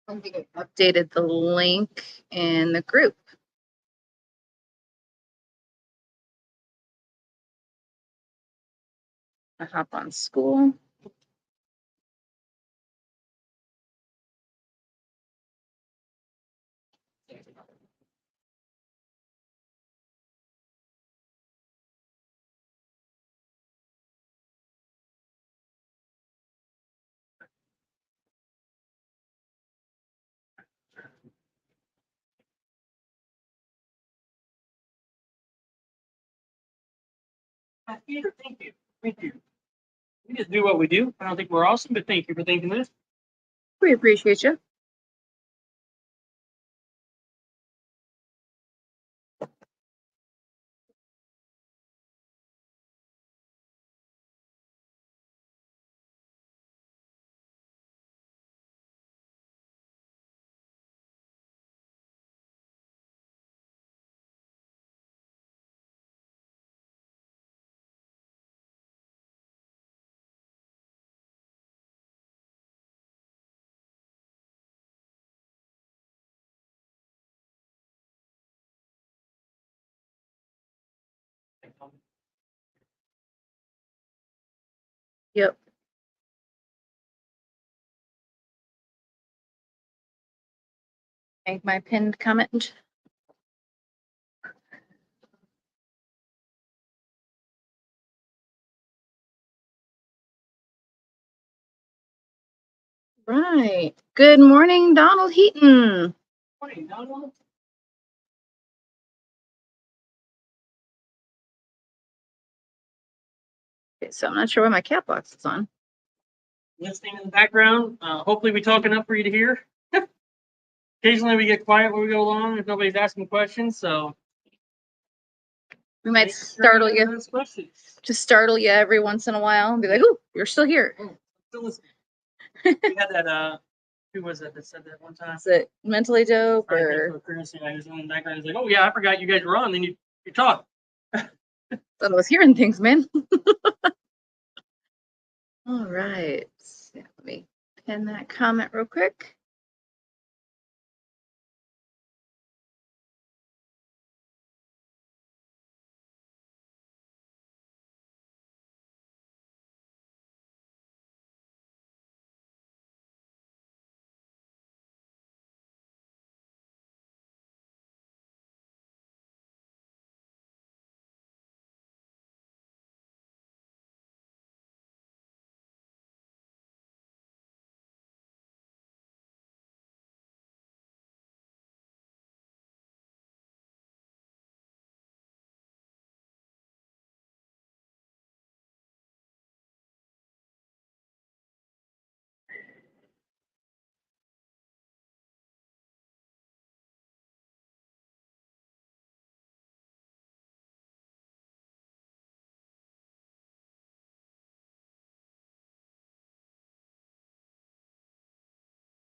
I think I updated the link in the group. I hop on school. Thank you. Thank you. We just do what we do. I don't think we're awesome, but thank you for thinking this. We appreciate you. Yep. Make my pinned comment. Right. Good morning, Donald Heaton. Morning, Donald. Okay, so I'm not sure why my cat box is on. Listening in the background. Hopefully we talk enough for you to hear. Occasionally we get quiet when we go along if nobody's asking questions, so We might startle you. Just startle you every once in a while and be like, "Oh, you're still here." Oh, still listening. We had that who was it that said that one time? Is it mentally dope I or was in the background. He's like, "Oh yeah, I forgot you guys were on." Then you talk. thought I was hearing things, man? All right. Yeah, let me pin that comment real quick.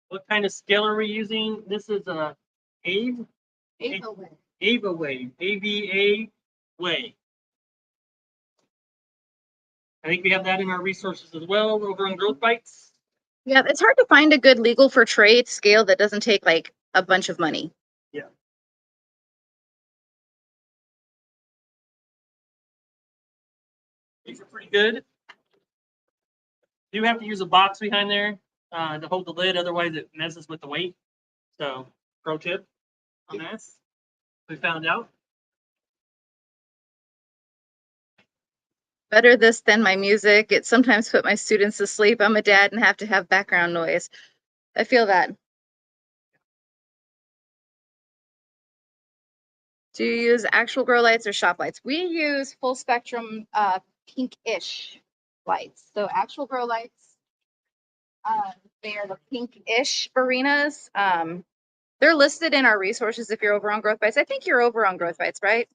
What kind of scale are we using? This is a AVE. Ava way. AVA Wave. AVA Way. I think we have that in our resources as well over on Growth Bites. Yeah, it's hard to find a good legal for trade scale that doesn't take like a bunch of money. Yeah. These are pretty good. You have to use a box behind there to hold the lid, otherwise it messes with the weight. So, pro tip on this. We found out. Better this than my music. It sometimes put my students to sleep. I'm a dad and have to have background noise. I feel that. Do you use actual grow lights or shop lights? We use full spectrum pinkish lights. So actual grow lights, they are the pinkish arenas. They're listed in our resources if you're over on Growth Bites. I think you're over on Growth Bites, right?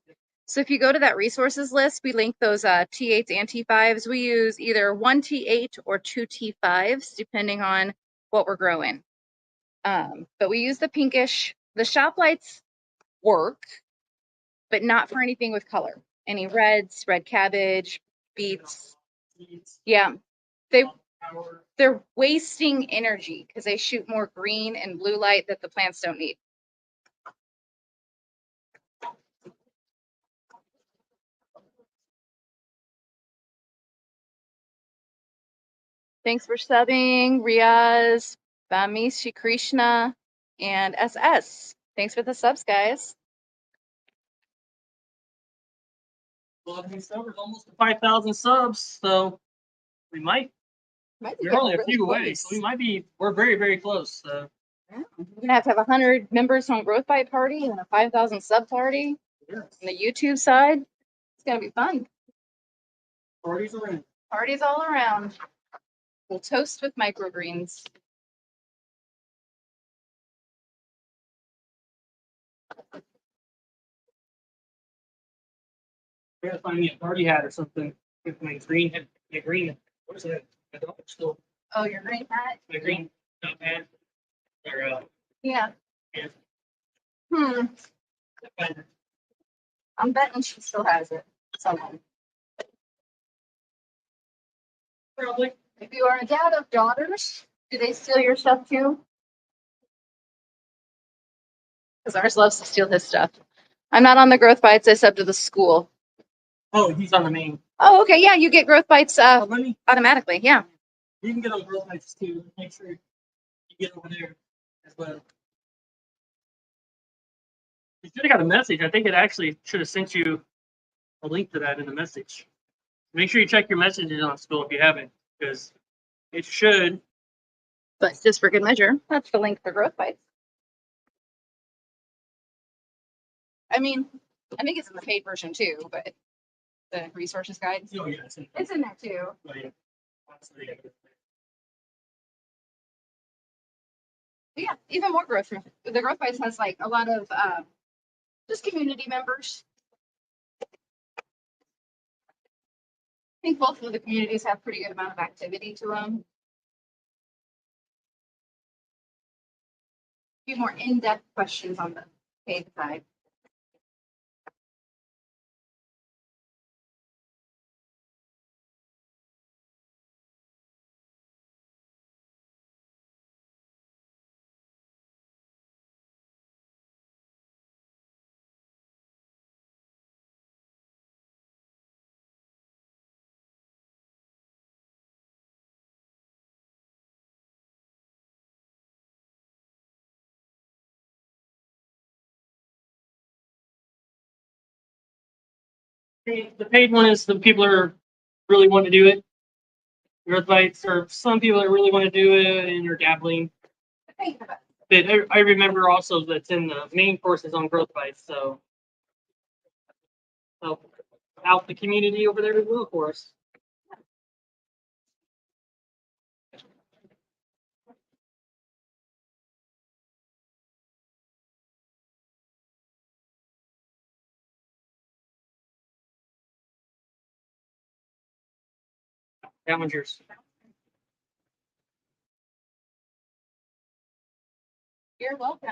So if you go to that resources list, we link those T8s and T5s. We use either one T8 or two T5s, depending on what we're growing. But we use the pinkish. The shop lights work, but not for anything with color. Any reds, red cabbage, beets. Yeah, they they're wasting energy because they shoot more green and blue light that the plants don't need. Thanks for subbing, Riaz, Bamishi Krishna, and SS. Thanks for the subs, guys. Well, these numbers almost 5,000 subs, so we might. We're only a few away, so we're very, very close. So. Yeah. We're gonna have 100 members on Growth Bite Party and a 5,000 sub party. Yes. On the YouTube side, it's gonna be fun. Parties around. Parties all around. We'll toast with microgreens. I gotta find me a party hat or something with my green hat. My green. What is that? I don't still. Oh, your green hat? My green top hat. Or, Yeah. yeah. I'm betting she still has it. Someone. Probably. If you are a dad of daughters, do they steal your stuff too? Because ours loves to steal his stuff. I'm not on the Growth Bites. I sub to the school. Oh, he's on the main. Oh, okay. Yeah, you get Growth Bites Let me. automatically. Yeah. You can get on Growth Bites too. Make sure you get over there as well. You should have got a message. I think it actually should have sent you a link to that in the message. Make sure you check your messages on school if you haven't, because it should. But just for good measure, that's the link for Growth Bites. I mean, I think it's in the paid version too, but the resources guide. Oh yeah, It's in there too. Oh, yeah. Honestly, yeah. But yeah, even more growth. The Growth Bites has like a lot of just community members. I think both of the communities have pretty good amount of activity to them. A few more in-depth questions on the paid side. The paid one is the people are really want to do it. Growth Bites are some people that really want to do it and are dabbling. But I remember also that's in the main courses on Growth Bites, so help out the community over there as well for us. That one's yours. You're welcome.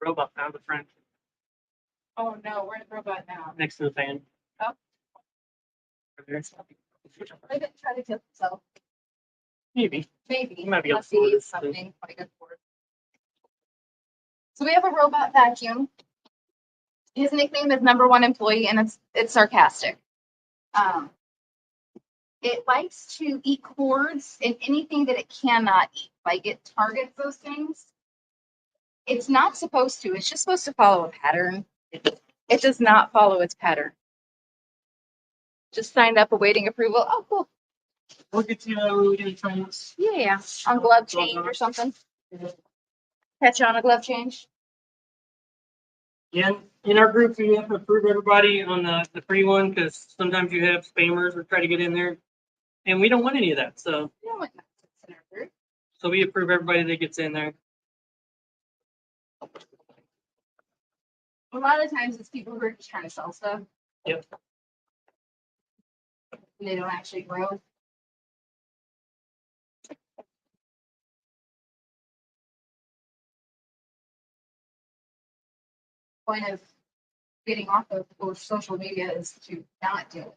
Robot found a friend Oh no, we're in the robot now. next to the fan. Oh. Over there. I didn't try to kill himself. Maybe. Maybe. He might be Must able to be afford it, something quite good for it. So we have a robot vacuum. His nickname is number one employee, and it's sarcastic. It likes to eat cords and anything that it cannot eat. Like it targets those things. It's not supposed to. It's just supposed to follow a pattern. It does not follow its pattern. Just signed up awaiting approval. Oh, cool. We'll get you really good trains. Yeah. On glove change or something. Catch you on a glove change. Yeah, in our group, we have to approve everybody on the free one because sometimes you have spammers who try to get in there, and we don't want any of that. So, You know what nonsense in our group. so we approve everybody that gets in there. A lot of times it's people who are just trying to sell stuff. Yep. They don't actually grow. Point of getting off of social media is to not do it.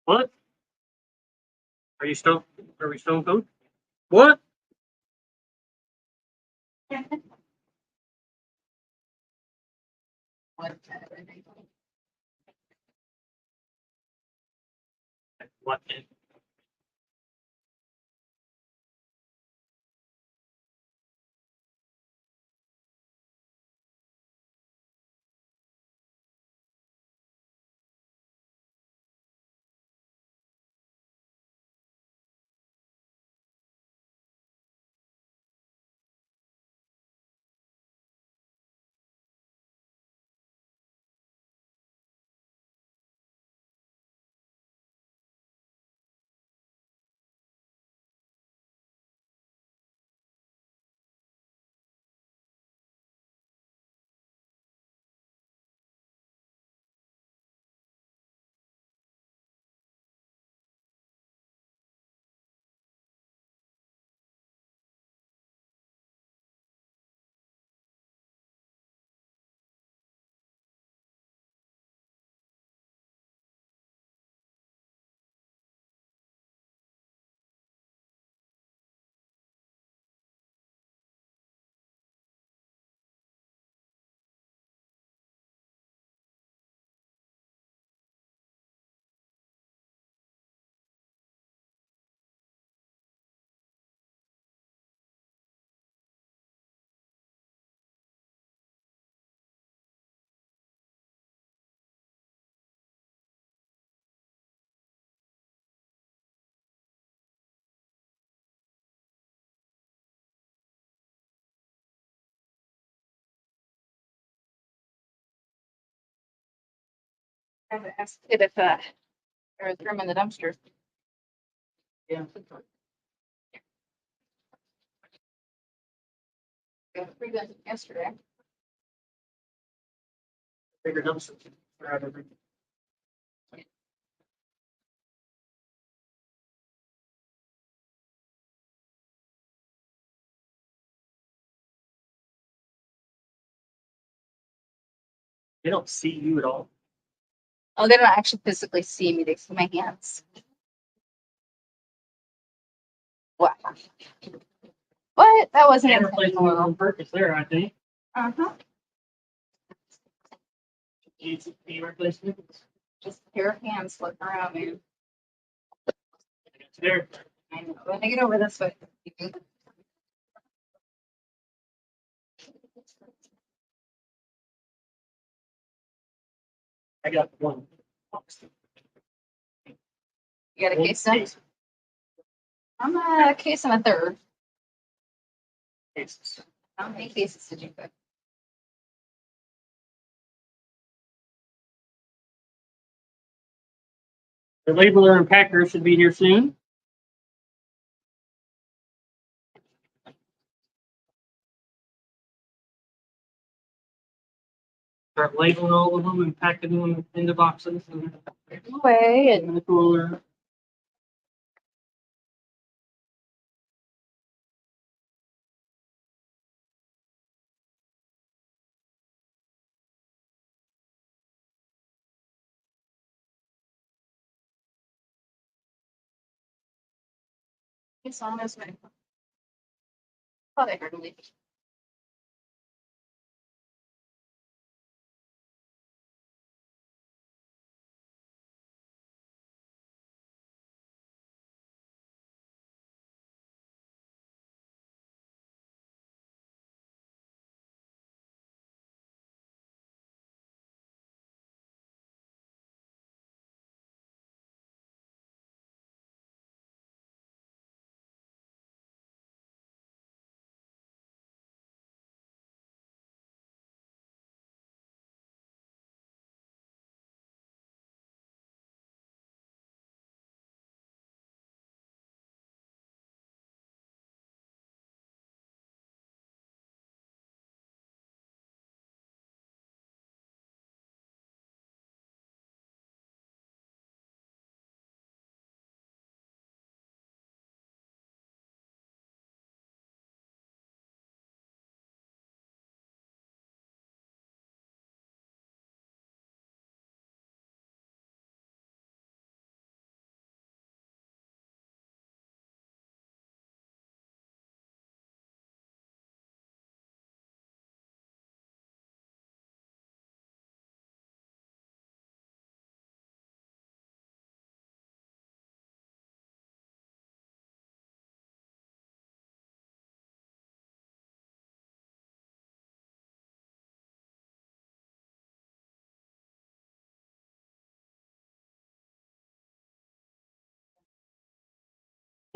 What? Are you stone? Are we stone cold? What? What? I asked it if there was room in the dumpster. Yeah. Pretty good yesterday. Bigger dumpster. They don't see you at all. Oh, they don't actually physically see me. They see my hands. What? What? That wasn't Camera placement intentional. on purpose there, I think. Uh-huh. Camera placement. Just a pair of hands flipping around, man. It's there. I know. When I get over this way. I got one. You got a One case then? I'm a case and a third. cases. How many cases did you put? The labeler and packer should be here soon. Start labeling all of them and packing them into boxes and Away in the cooler. it's on his way. Thought I heard a leak.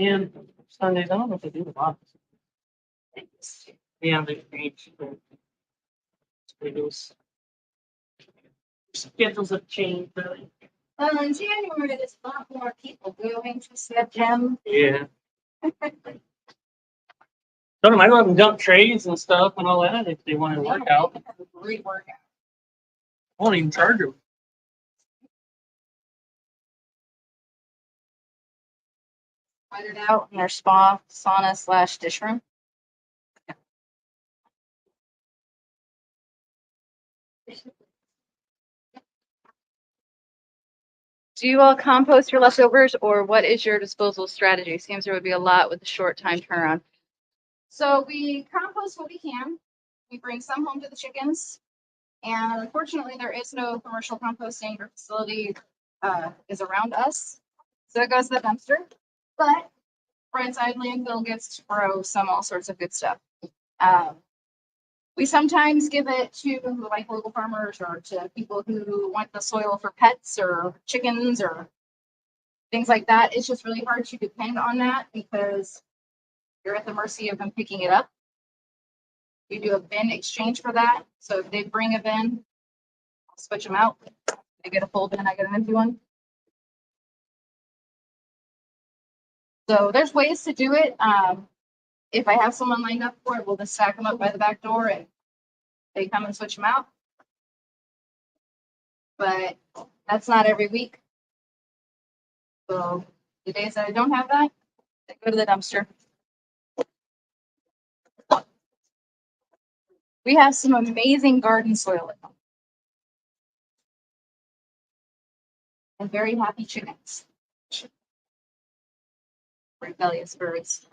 And Sundays, I don't know if they do the box. Yeah, they change. Schedules have changed, really. Well, in January, there's a lot more people going to Snap Gym. Yeah. Told them I go up and dump trays and stuff and all that if they want to work out. Great workout. I won't even charge them. Spread it out in their spa, sauna / dish room. Do you all compost your leftovers, or what is your disposal strategy? Seems there would be a lot with a short time turnaround. So we compost what we can. We bring some home to the chickens, and unfortunately, there is no commercial composting or facility is around us, so it goes to the dumpster. But Brightside Landfill gets to grow all sorts of good stuff. We sometimes give it to like local farmers or to people who want the soil for pets or chickens or things like that. It's just really hard to depend on that because you're at the mercy of them picking it up. We do a bin exchange for that. So if they bring a bin, I'll switch them out. They get a full bin, I get an empty one. So there's ways to do it. If I have someone lined up for it, we'll just stack them up by the back door and they come and switch them out. But that's not every week. So the days that I don't have that, they go to the dumpster. We have some amazing garden soil at home. And very happy chickens. Rebellious birds.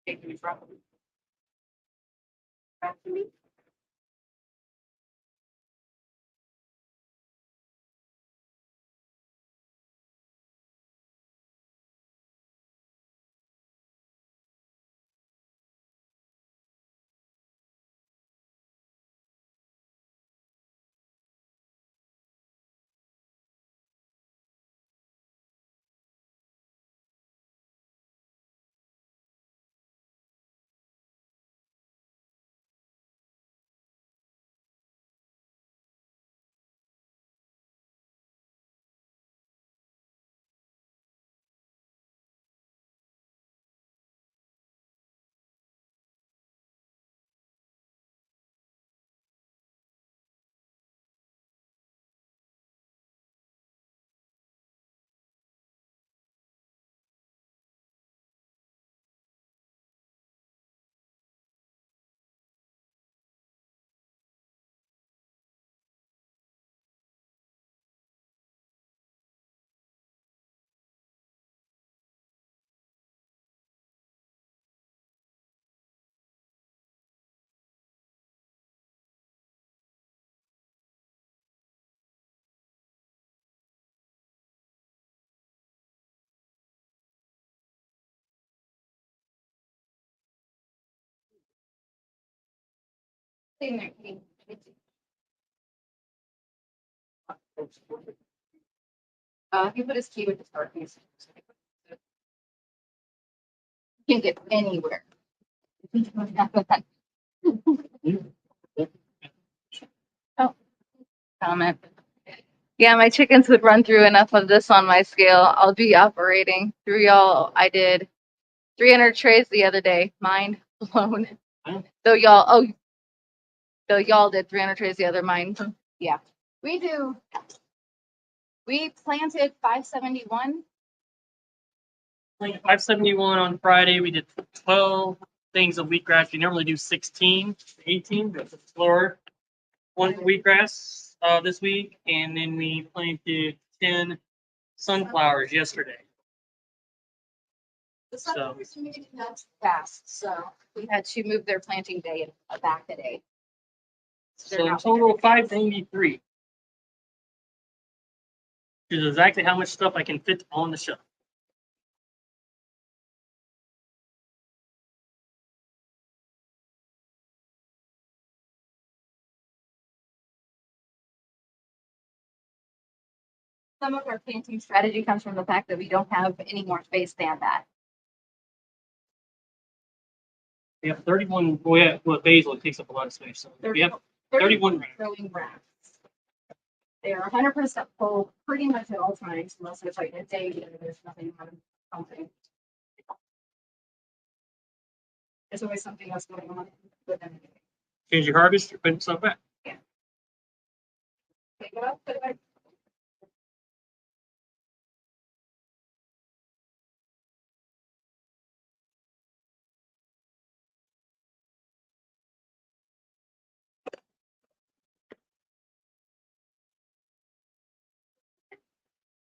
Take me from back to me. Sitting there eating. He put his key with his car keys. Can't get anywhere. Oh, comment. Yeah, my chickens would run through enough of this on my scale. I'll be operating through y'all. I did 300 trays the other day. Mind blown. Though y'all did 300 trays the other. Mine. Yeah, we do. We planted 571. Like 571 on Friday. We did 12 things of wheatgrass. We normally do 16, 18, but it's slower. One for wheatgrass this week, and then we planted 10 sunflowers yesterday. The sunflowers moved nuts fast, so we had to move their planting day back a day. So in total, 593. Which is exactly how much stuff I can fit on the shelf. Some of our planting strategy comes from the fact that we don't have any more space than that. We have 31. Well, basil takes up a lot of space. So we have 31 growing racks. They are 100% full pretty much at all times, unless there's like a day that there's nothing on something. There's always something else going on with them. Change your harvest, you're putting stuff back. Yeah. Take it up, put it back.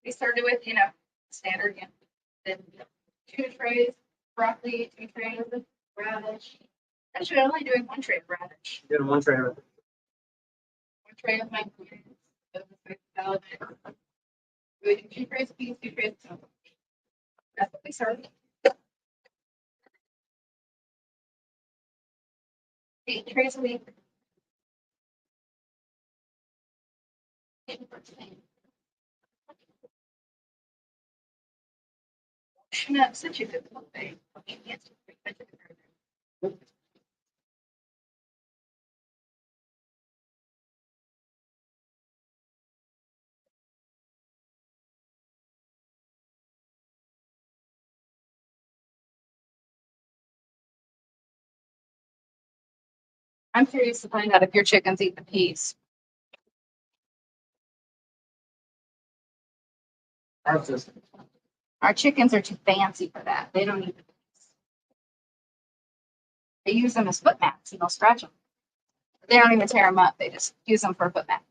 We started with, standard, then 2 trays, broccoli, 2 trays of radish. Actually, I'm only doing 1 tray of radish. Did one tray. 1 tray of microgreens. We do 2 trays of beans, 2 trays of tofu. That's what we started. 8 trays a week. Not such a good thing. I'm curious to find out if your chickens eat the peas. Our chickens are too fancy for that. They don't eat the peas. They use them as foot mats and they'll scratch them. They don't even tear them up. They just use them for a foot mat.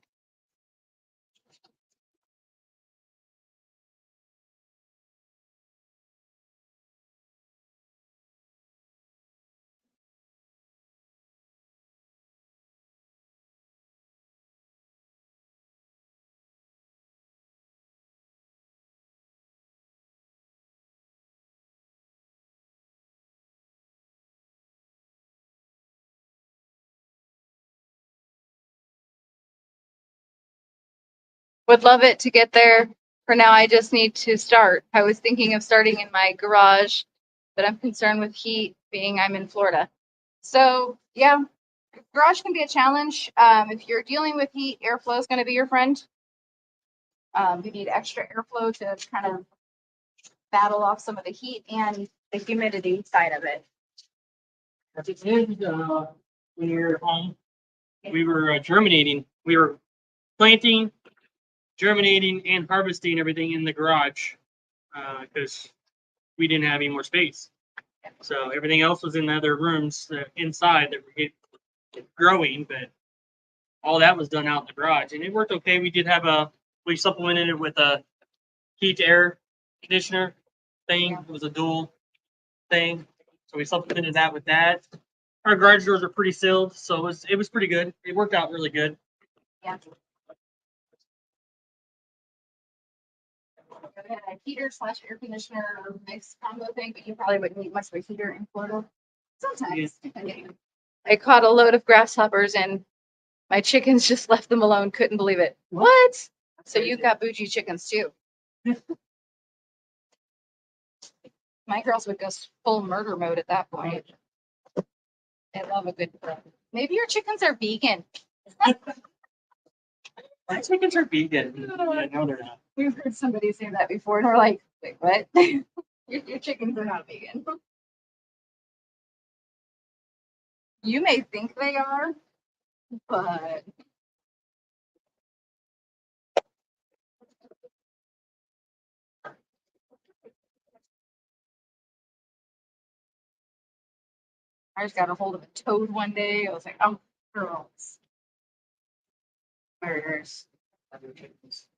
Would love it to get there. For now, I just need to start. I was thinking of starting in my garage, but I'm concerned with heat being I'm in Florida. So yeah, garage can be a challenge. If you're dealing with heat, airflow is going to be your friend. You need extra airflow to kind of battle off some of the heat and the humidity side of it. At the end, when we were home, we were germinating. We were planting, germinating, and harvesting everything in the garage because we didn't have any more space. So everything else was in the other rooms inside that were growing, but all that was done out in the garage, and it worked okay. We supplemented it with a heat air conditioner thing. It was a dual thing, so we supplemented that with that. Our garage doors are pretty sealed, so it was pretty good. It worked out really good. Yeah. We had a heater/air conditioner mix combo thing, but you probably wouldn't need much of a heater in Florida. Sometimes. Yeah. I caught a load of grasshoppers and my chickens just left them alone. Couldn't believe it. What? So you got bougie chickens too. My girls would go full murder mode at that point. They love a good throw. Maybe your chickens are vegan. My chickens are vegan. Yeah, no, they're not. We've heard somebody say that before, and we're like, wait, what? your chickens are not vegan. You may think they are, but I just got a hold of a toad one day. I was like, oh, girls. Murders. Other chickens.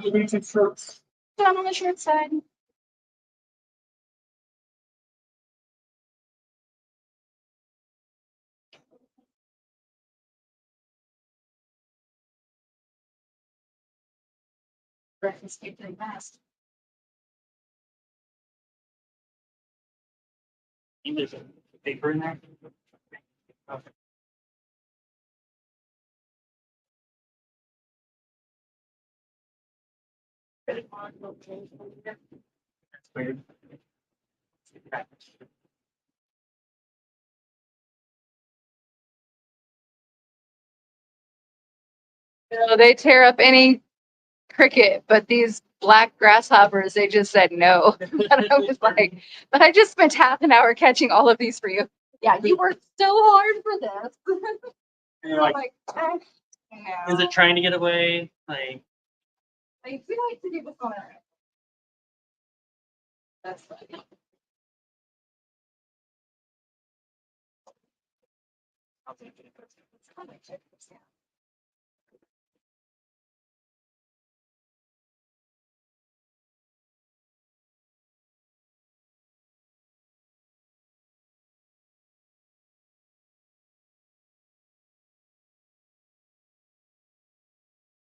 YouTube shorts. Down on the short side. Breakfast came pretty fast. There's a paper in there. Okay. That's weird. So they tear up any cricket, but these black grasshoppers, they just said no. And I was like, but I just spent half an hour catching all of these for you. Yeah, you worked so hard for this. And you're like, no. is it trying to get away? Like, we like to do this on our own. That's funny.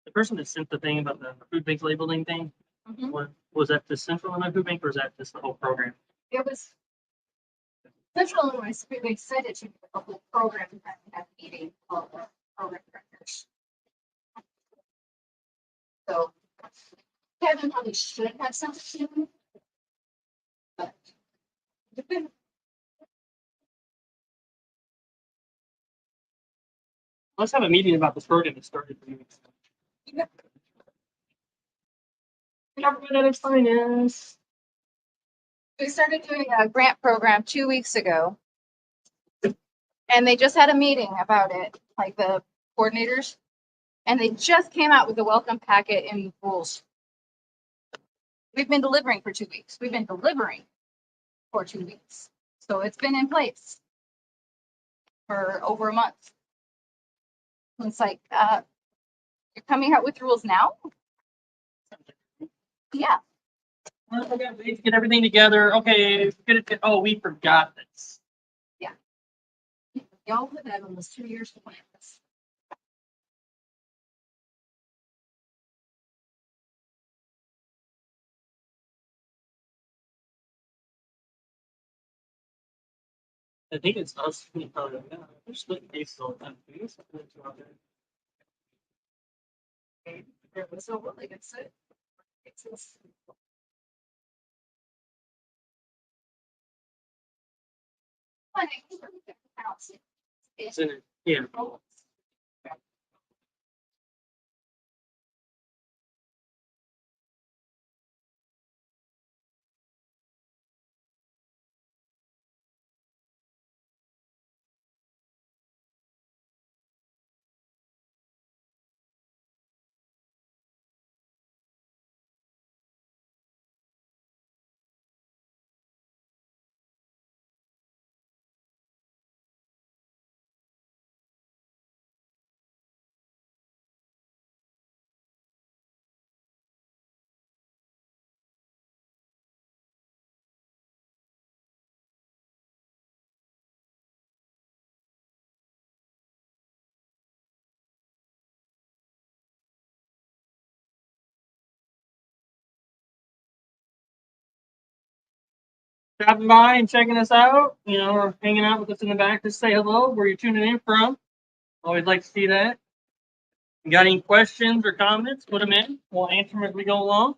the person that sent the thing about the food bank labeling thing, Mhm. what was that the Central Illinois Food Bank or was that just the whole program? It was Central Illinois. They said it should be a whole program that we had a meeting called the program directors. So Kevin probably should have something to do, but Let's have a meeting about this program that started 3 weeks ago. Government at its finest. we started doing a grant program 2 weeks ago. And they just had a meeting about it, like the coordinators. And they just came out with the welcome packet and rules. We've been delivering for 2 weeks. We've been delivering for 2 weeks. So it's been in place for over a month. And it's like, you're coming out with rules now? Yeah. Well, we got to get everything together. Okay, get it. Oh, we forgot this. Y'all have had almost 2 years to plan this. I think it's us. We're splitting cases all the time. We used to put it out there. It was so really good. It's It's in it. Yeah. stopping by and checking us out, or hanging out with us in the back to say hello, where you're tuning in from. Always like to see that. You got any questions or comments, put them in. We'll answer them as we go along.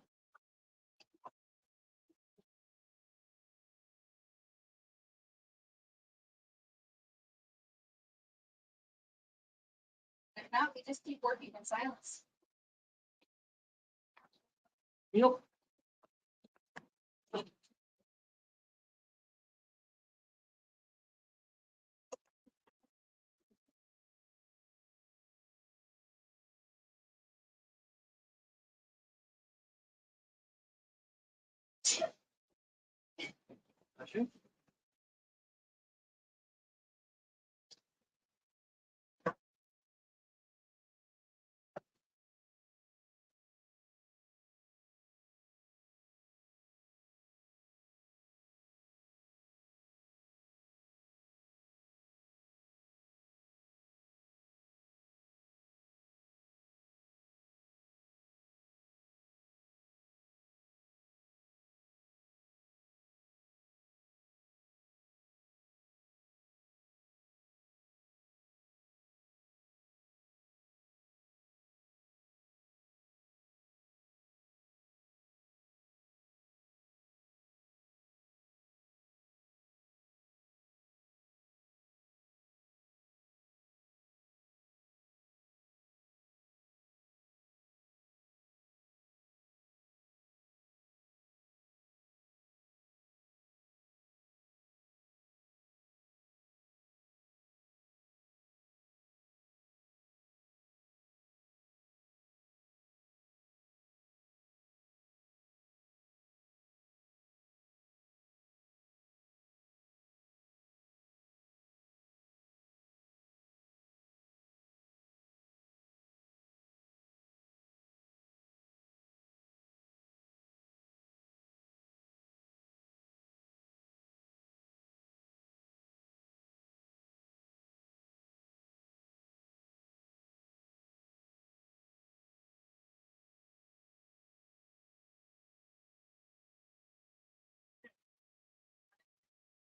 If not, we just keep working in silence. Yep. Gotcha.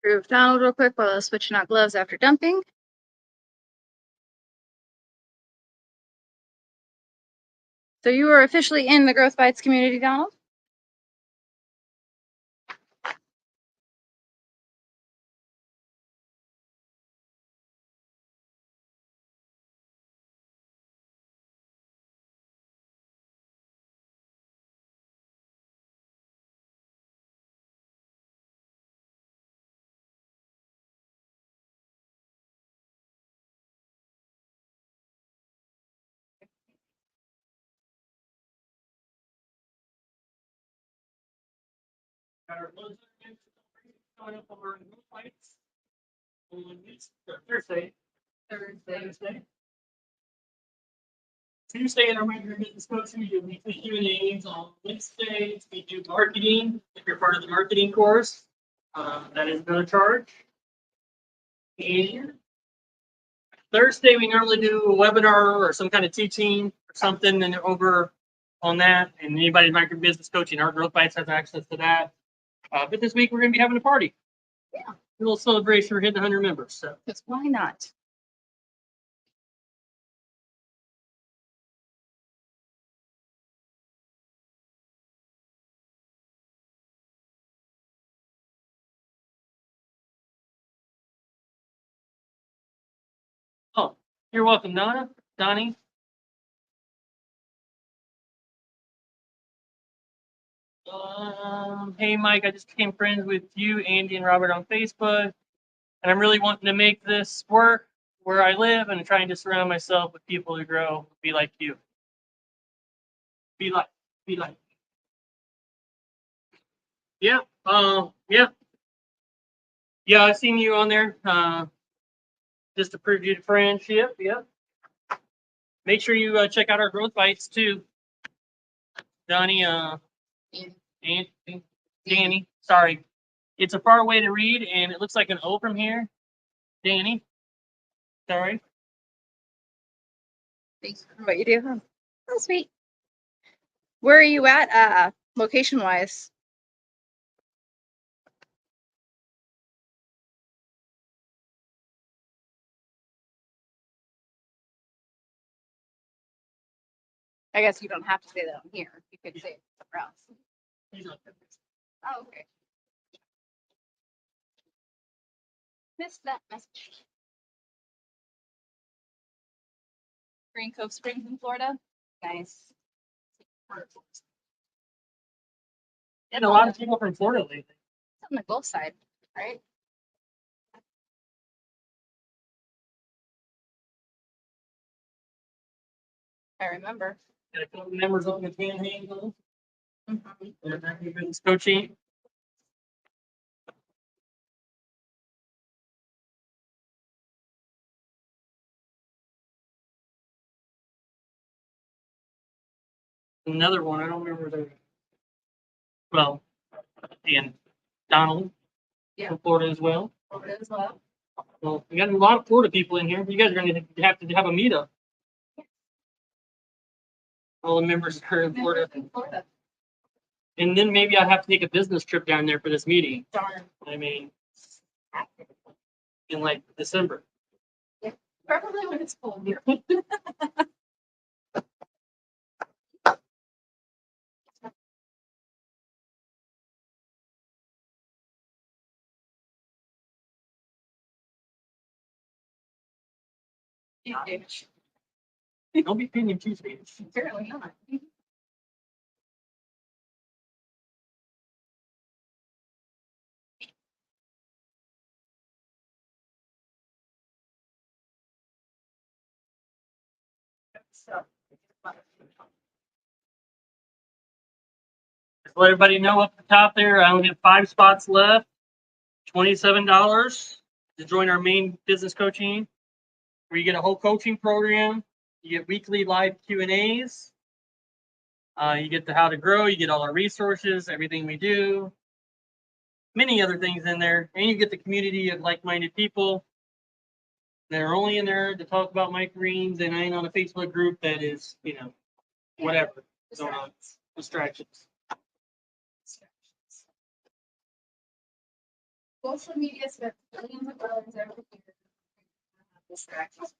Prove Donald real quick while I was switching out gloves after dumping. So you are officially in the Growth Bites community, Donald? Coming up over in Growth Bites on Thursday. Tuesday in our Microgreen business coaching, we do weekly Q&As. On Wednesdays, we do marketing. If you're part of the marketing course, that is no charge. And Thursday, we normally do a webinar or some kind of teaching or something, and over on that. And anybody in Microgreen business coaching, our Growth Bites has access to that. But this week, we're going to be having a party. Yeah. A little celebration. We're hitting 100 members. So. Because why not? Oh, you're welcome, Donnie. Hey, Mike, I just became friends with you, Andy, and Robert on Facebook, and I'm really wanting to make this work where I live and trying to surround myself with people who grow, be like you. Be like. Yeah, yeah. Yeah, I've seen you on there, just to prove you to friendship, yeah. Make sure you check out our Growth Bites, too. Donnie, and Danny, sorry. It's a far way to read, and it looks like an O from here. Danny, sorry. Thanks for what you do. Huh? Oh, sweet. Where are you at, location-wise? I guess you don't have to say that on here. You could say it somewhere else. Oh, okay. Missed that message. Green Cove Springs in Florida. Nice. And a lot of people from Florida lately. It's on the Gulf side, right? I remember. Got a couple members on the panhandle. Mm-hmm. They're back in business coaching. Another one, I don't remember their. Well, and Donald from Florida as well. Florida as well. Well, we got a lot of Florida people in here. You guys are going to have a meetup. All the members are in Florida. And then maybe I have to take a business trip down there for this meeting. Darn. I mean, in like December. Yeah, probably when it's cold here. Don't be opinion Tuesday. Apparently not. So, Just let everybody know up the top there, I only have 5 spots left. $27 to join our main business coaching, where you get a whole coaching program. You get weekly live Q&As. You get the how to grow. You get all our resources, everything we do, many other things in there, and you get the community of like-minded people that are only in there to talk about microgreens, and I ain't on a Facebook group that is, whatever going on. Distractions. social media spends billions of dollars every year. Distractions.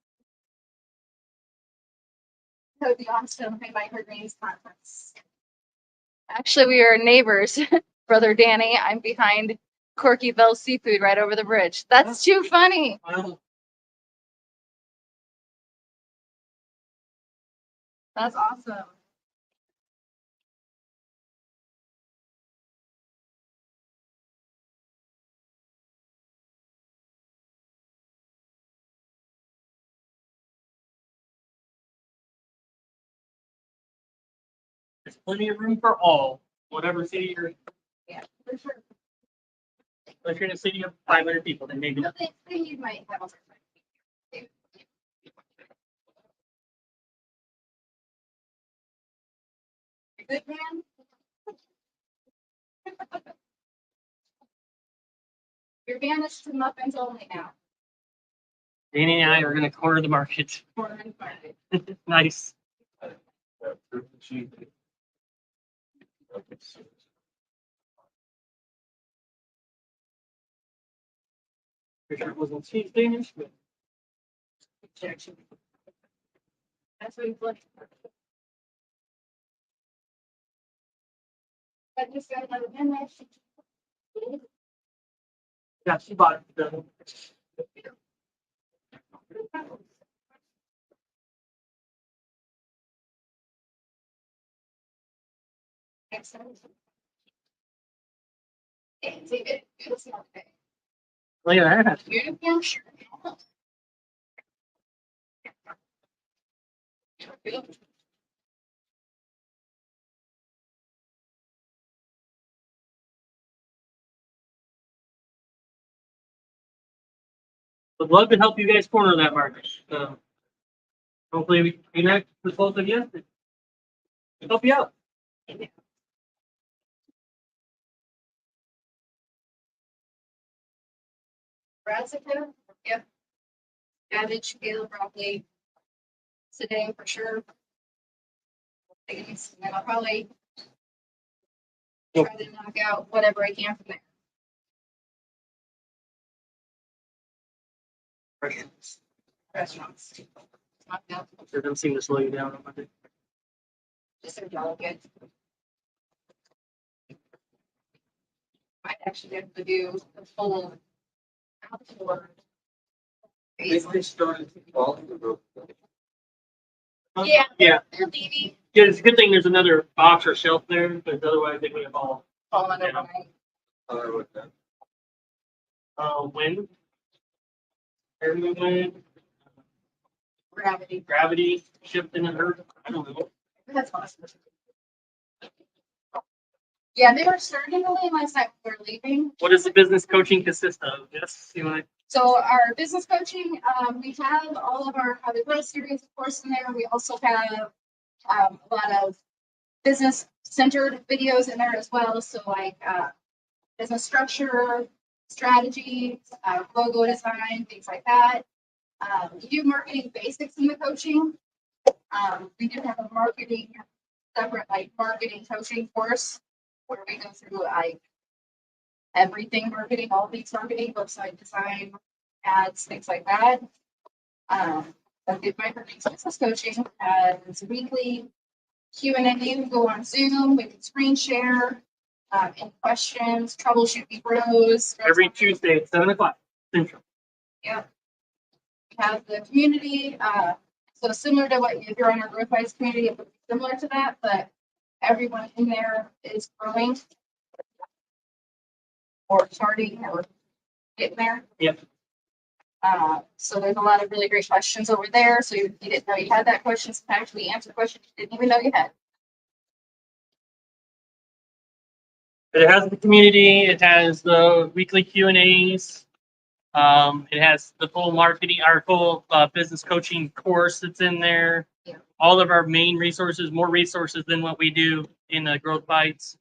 So the Austin Microgreens conference. Actually, we are neighbors, brother Danny. I'm behind Corkyville Seafood right over the bridge. That's too funny. Wow. That's awesome. There's plenty of room for all, whatever city you're in. Yeah, for sure. If you're in a city of 500 people, then maybe not. They need my help. Good man. Your van is to muffins only now. Danny and I are going to corner the market. Nice. Pretty sure it wasn't cheap Danish, but That's what he's looking for. I just got another van there. yeah, she bought it. Excellent. It's a good smart thing. Look at that. Uniform shirt. Would love to help you guys corner that market. Hopefully we can connect with both of you. Help you out. Brassica, yep. Cabbage, kale, broccoli. Today for sure. And I'll probably try to knock out whatever I can from there. Restaurants. Knock out. Sure doesn't seem to slow you down. Just so delicate. Might actually be able to do the full outdoor. phase. Yeah, Yeah. they're leaving, Yeah, it's a good thing there's another box or shelf there, because otherwise they would have all falling Yeah. overnight. wind. Every wind, Gravity. shifting the earth. I don't know. That's awesome. Yeah, they were starting to leave last night when we were leaving. What does the business coaching consist of? Yes, you want So our business coaching, we have all of our How to Grow series, of course, in there. We also have a lot of business centered videos in there as well. So like business structure, strategy, logo design, things like that. We do marketing basics in the coaching. We do have a marketing separate like marketing coaching course where we go through like everything marketing, all things marketing, website design, ads, things like that. But the Microgreens business coaching has weekly Q&A. We go on Zoom, we can screen share, any questions, troubleshoot the bros. every Tuesday at 7 o'clock Central. Yep. We have the community, so similar to what, if you're on our Growth Wise community, it would be similar to that, but everyone in there is growing or starting or getting there. Yep. So there's a lot of really great questions over there. So you didn't know you had that question. Sometimes we answer questions you didn't even know you had. It has the community. It has the weekly Q&As. It has the full marketing, our full business coaching course that's in there. Yeah. All of our main resources, more resources than what we do in the Growth Bites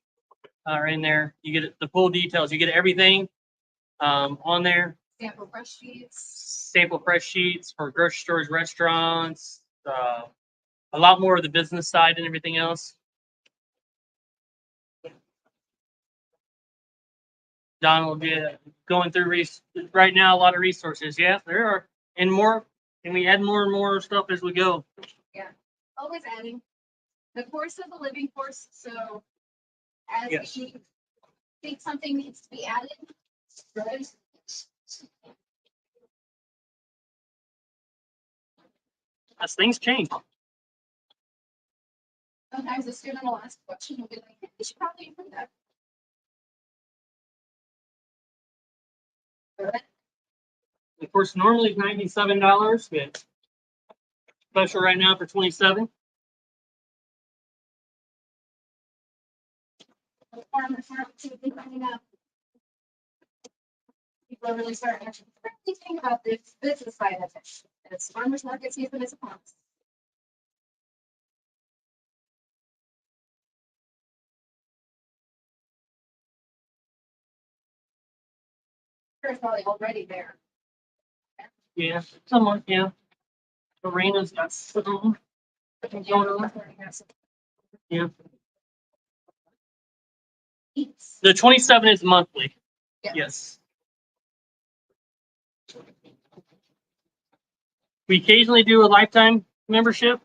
are in there. You get the full details. You get everything on there. Sample fresh sheets. Sample fresh sheets for grocery stores, restaurants, a lot more of the business side and everything else. Don will be going through right now a lot of resources. Yes, there are, and more. And we add more and more stuff as we go. Always adding. The course is a living course, so as Yes. we think something needs to be added, right? As things change. Sometimes the student will ask a question and be like, "You should probably improve that." But The course normally is $97. It's special right now for $27. the farmers market is coming up. People are really starting to really think about this business side of it. It's farmers market season is upon us. It's probably already there. Yeah, somewhat. Yeah. Arena's got some. Yeah. The 27 is monthly. Yeah. Yes. We occasionally do a lifetime membership.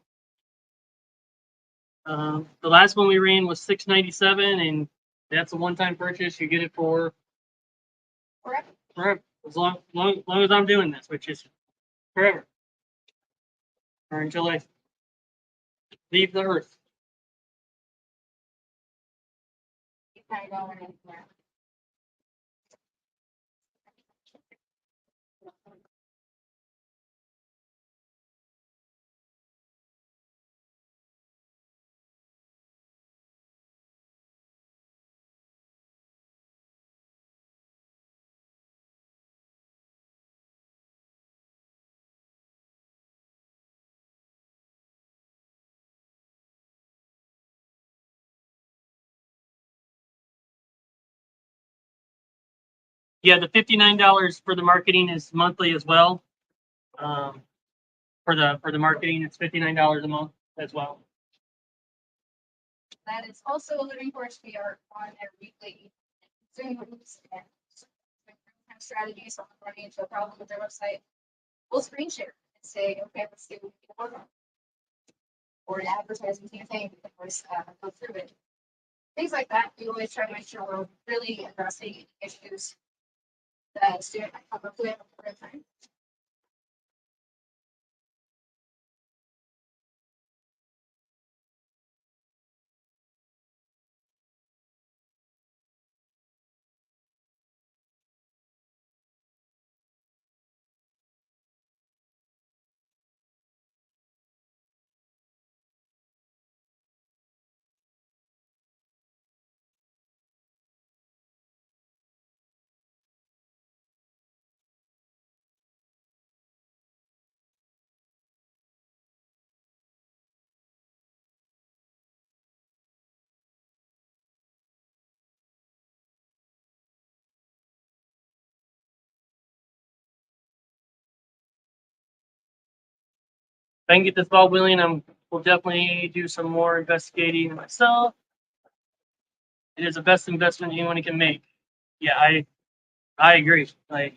The last one we ran was $6.97, and that's a one-time purchase. You get it for forever, as long as I'm doing this, which is forever, or until I leave the earth. Yeah, the $59 for the marketing is monthly as well. For the marketing, it's $59 a month as well. That is also a living course. We are on their weekly Zooms and strategies on running into a problem with their website. We'll screen share and say, okay, let's see what we can work on. or an advertising campaign, we can always go through it. Things like that, we always try to make sure we're really addressing issues that a student might come up with over time. If I can get this ball willing, we'll definitely do some more investigating myself. It is the best investment anyone can make. Yeah, I agree. Like,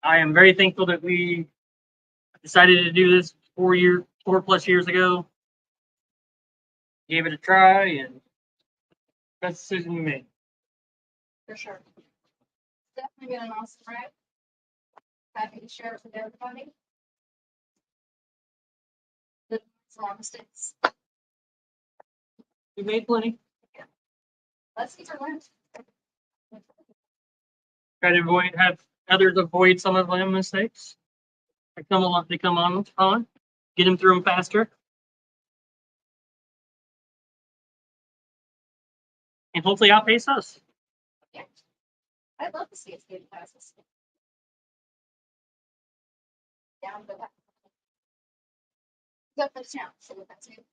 I am very thankful that we decided to do this 4+ years ago. Gave it a try, and best decision we made. For sure. Definitely been an awesome ride. Happy to share it with everybody. Small mistakes. We made plenty. Let's get to learn. Try to have others avoid some of my mistakes. They come on, get them through them faster. And hopefully outpace us. Yeah. I'd love to see us get classes. Yeah, but that's the challenge. So that's it.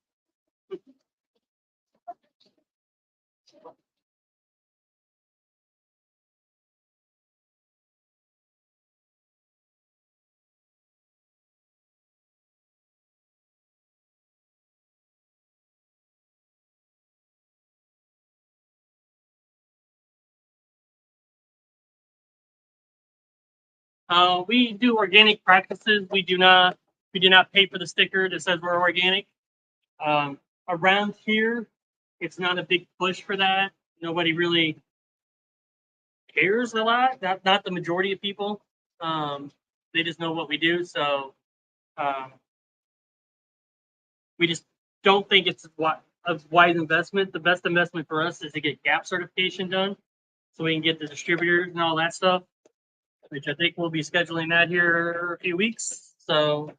We do organic practices. We do not pay for the sticker that says we're organic. Around here, it's not a big push for that. Nobody really cares a lot. Not the majority of people. They just know what we do. So we just don't think it's a wise investment. The best investment for us is to get GAP certification done, so we can get the distributors and all that stuff, which I think we'll be scheduling that here a few weeks. So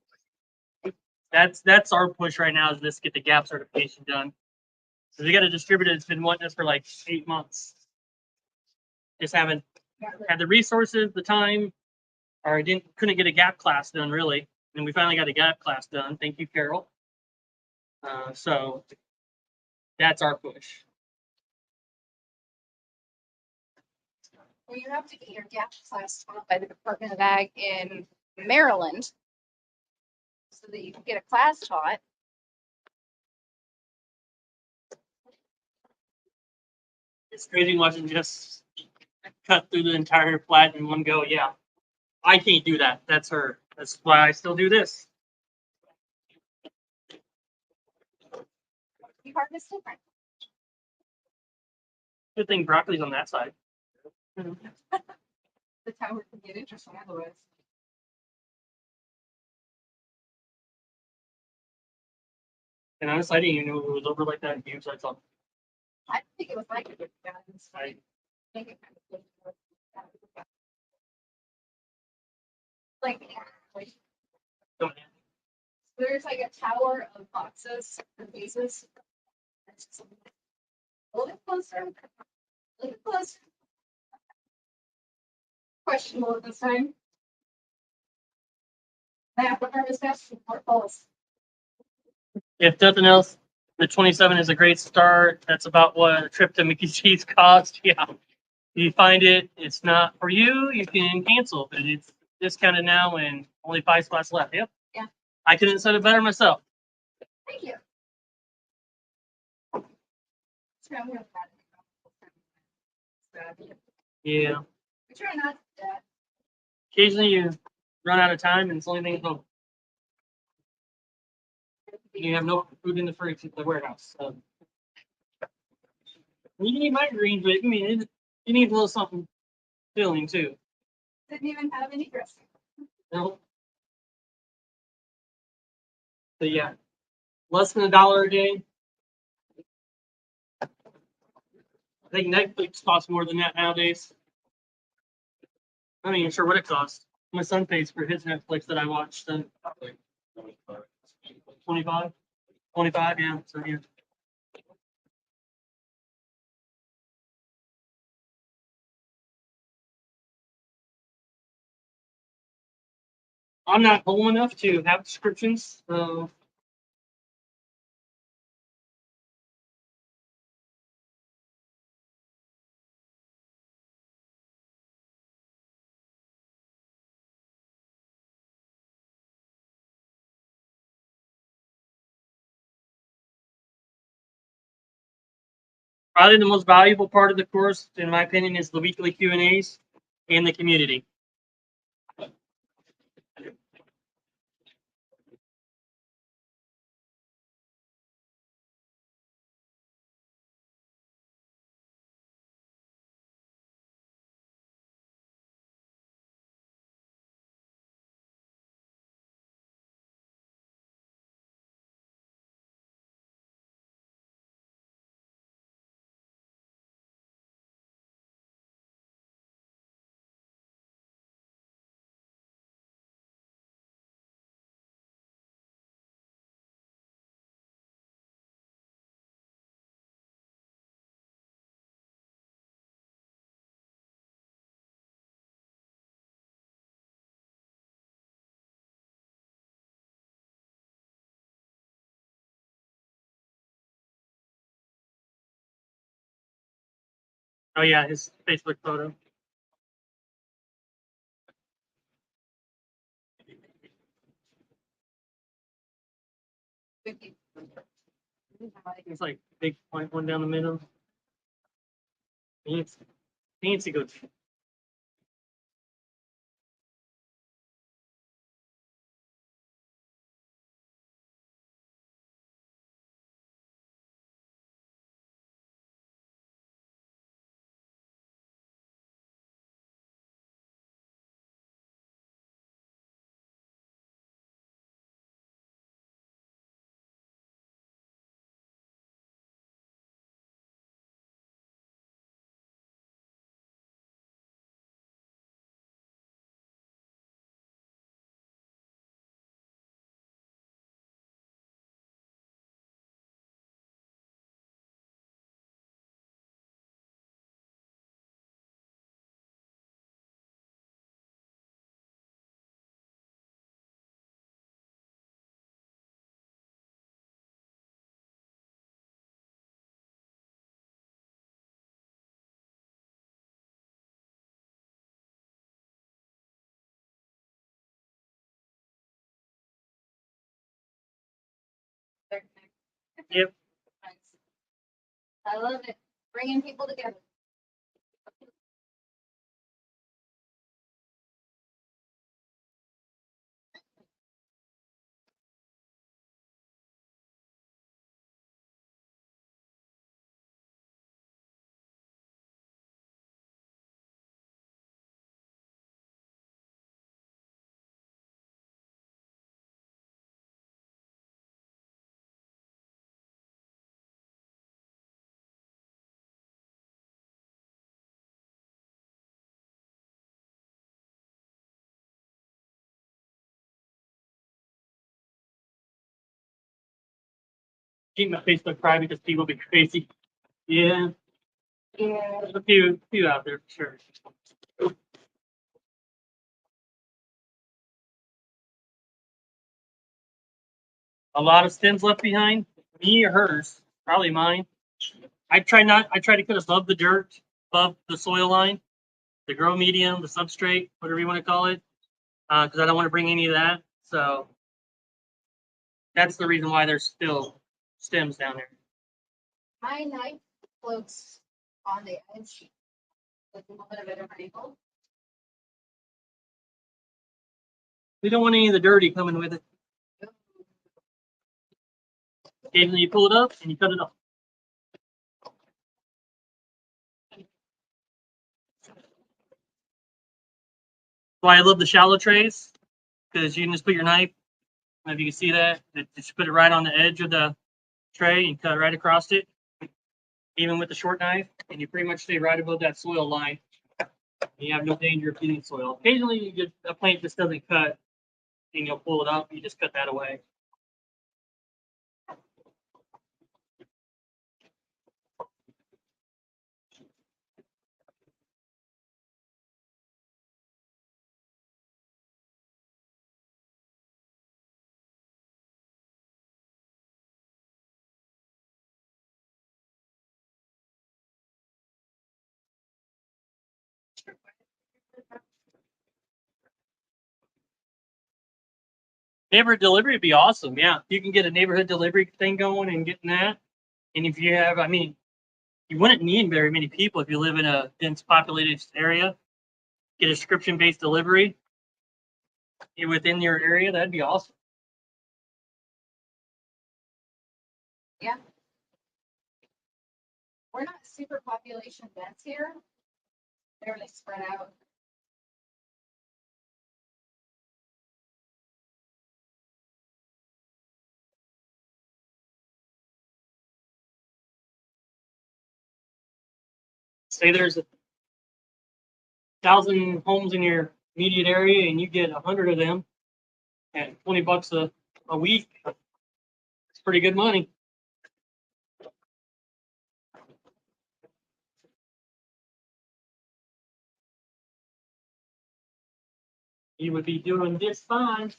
that's our push right now, is just get the GAP certification done. So we got a distributor that's been wanting us for like 8 months. Just haven't had the resources, the time, or couldn't get a GAP class done really. And we finally got a GAP class done. Thank you, Carol. So that's our push. Well, you have to get your GAP class taught by the Department of Ag in Maryland so that you can get a class taught. It's crazy watching just cut through the entire flat in one go. Yeah, I can't do that. That's her. That's why I still do this. You harvest different. Good thing broccoli's on that side. The tower can get interesting otherwise. And honestly, I didn't even know it was over like that huge. I thought I didn't think it was like it. I Think it kind of like don't. there's like a tower of boxes and pieces. A little bit closer. A little bit closer. Questionable at this time. Map of harvest best portfolios. If nothing else, the 27 is a great start. That's about what a trip to Mickey D's cost. Yeah. If you find it's not for you, you can cancel, but it's discounted now and only 5 spots left. Yep. Yeah. I couldn't have said it better myself. Thank you. Yeah. We try not to do that. Occasionally you run out of time and it's the only thing at home. You have no food in the fridge at the warehouse. So. You can eat microgreens, but I mean, you need a little something filling too. Didn't even have any dressing. No. So yeah, less than $1 a day. I think Netflix costs more than that nowadays. I'm not even sure what it costs. My son pays for his Netflix that I watched. 25? 25, yeah. So yeah. I'm not home enough to have subscriptions, so probably the most valuable part of the course, in my opinion, is the weekly Q&As and the community. Oh yeah, his Facebook photo. It's like big point one down the middle. Fancy good. Yep. I love it. Bringing people together. Keep my Facebook private because people be crazy. Yeah. Yeah. There's a few out there for sure. A lot of stems left behind. Me or hers? Probably mine. I try to put above the dirt, above the soil line, the grow medium, the substrate, whatever you want to call it, because I don't want to bring any of that. So that's the reason why there's still stems down there. My knife floats on the edge with a little bit of a different angle. We don't want any of the dirty coming with it. Occasionally you pull it up and you cut it off. Why I love the shallow trays, because you can just put your knife, if you can see that, just put it right on the edge of the tray and cut right across it, even with the short knife, and you pretty much stay right above that soil line. You have no danger of getting soil. Occasionally you get a plant just doesn't cut, and you'll pull it up, you just cut that away. Neighborhood delivery would be awesome. Yeah, you can get a neighborhood delivery thing going and getting that. And if you have, I mean, you wouldn't need very many people if you live in a dense populated area. Get a subscription-based delivery within your area. That'd be awesome. Yeah. We're not super population dense here. They're really spread out. Say there's 1,000 homes in your immediate area and you get 100 of them at $20 a week. It's pretty good money. You would be doing just fine.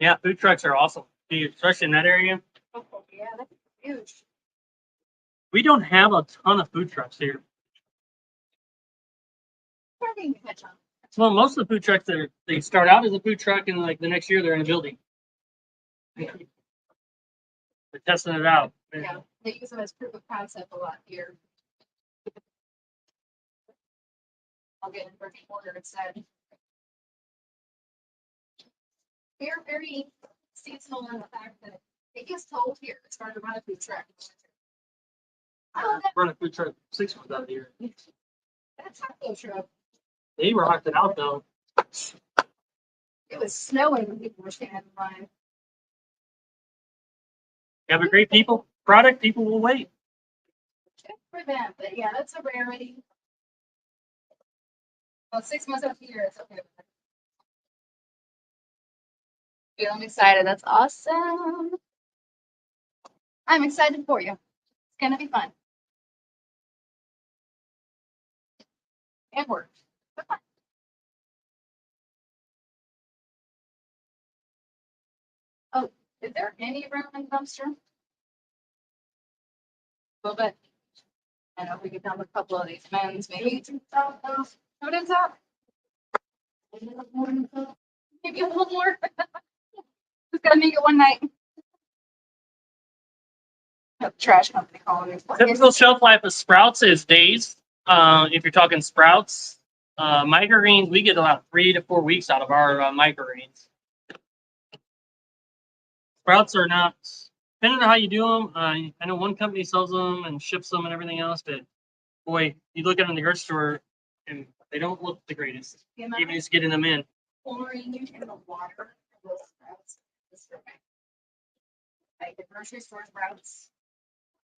Yeah, food trucks are awesome, especially in that area. Oh, yeah, that's huge. We don't have a ton of food trucks here. Starting to catch on. Well, most of the food trucks they start out as a food truck and like the next year they're in a building. They're testing it out. Yeah, they use them as proof of concept a lot here. I'll get in brick and mortar instead. We're very seasonal in the fact that it gets cold here. It's hard to run a food truck. Run a food truck 6 months out of the year. That's not so true. They rocked it out though. It was snowing when people were standing in line. You have a great product, people will wait. Good for them, but yeah, that's a rarity. Well, 6 months out of the year, it's okay. I'm excited. That's awesome. I'm excited for you. It's gonna be fun. And work. But fun. Oh, is there any room in the dumpster? A little bit. I know if we could dump a couple of these men's, maybe top those. Put in top. Maybe a little more. Just gotta make it one night. The trash company calling me. Typical shelf life of sprouts is days. If you're talking sprouts, microgreens, we get about 3 to 4 weeks out of our microgreens. Sprouts are not, depending on how you do them. I know one company sells them and ships them and everything else, but boy, you look at them in the grocery store and they don't look the greatest, even just getting them in. Pouring in the water for those sprouts. Like the grocery store sprouts,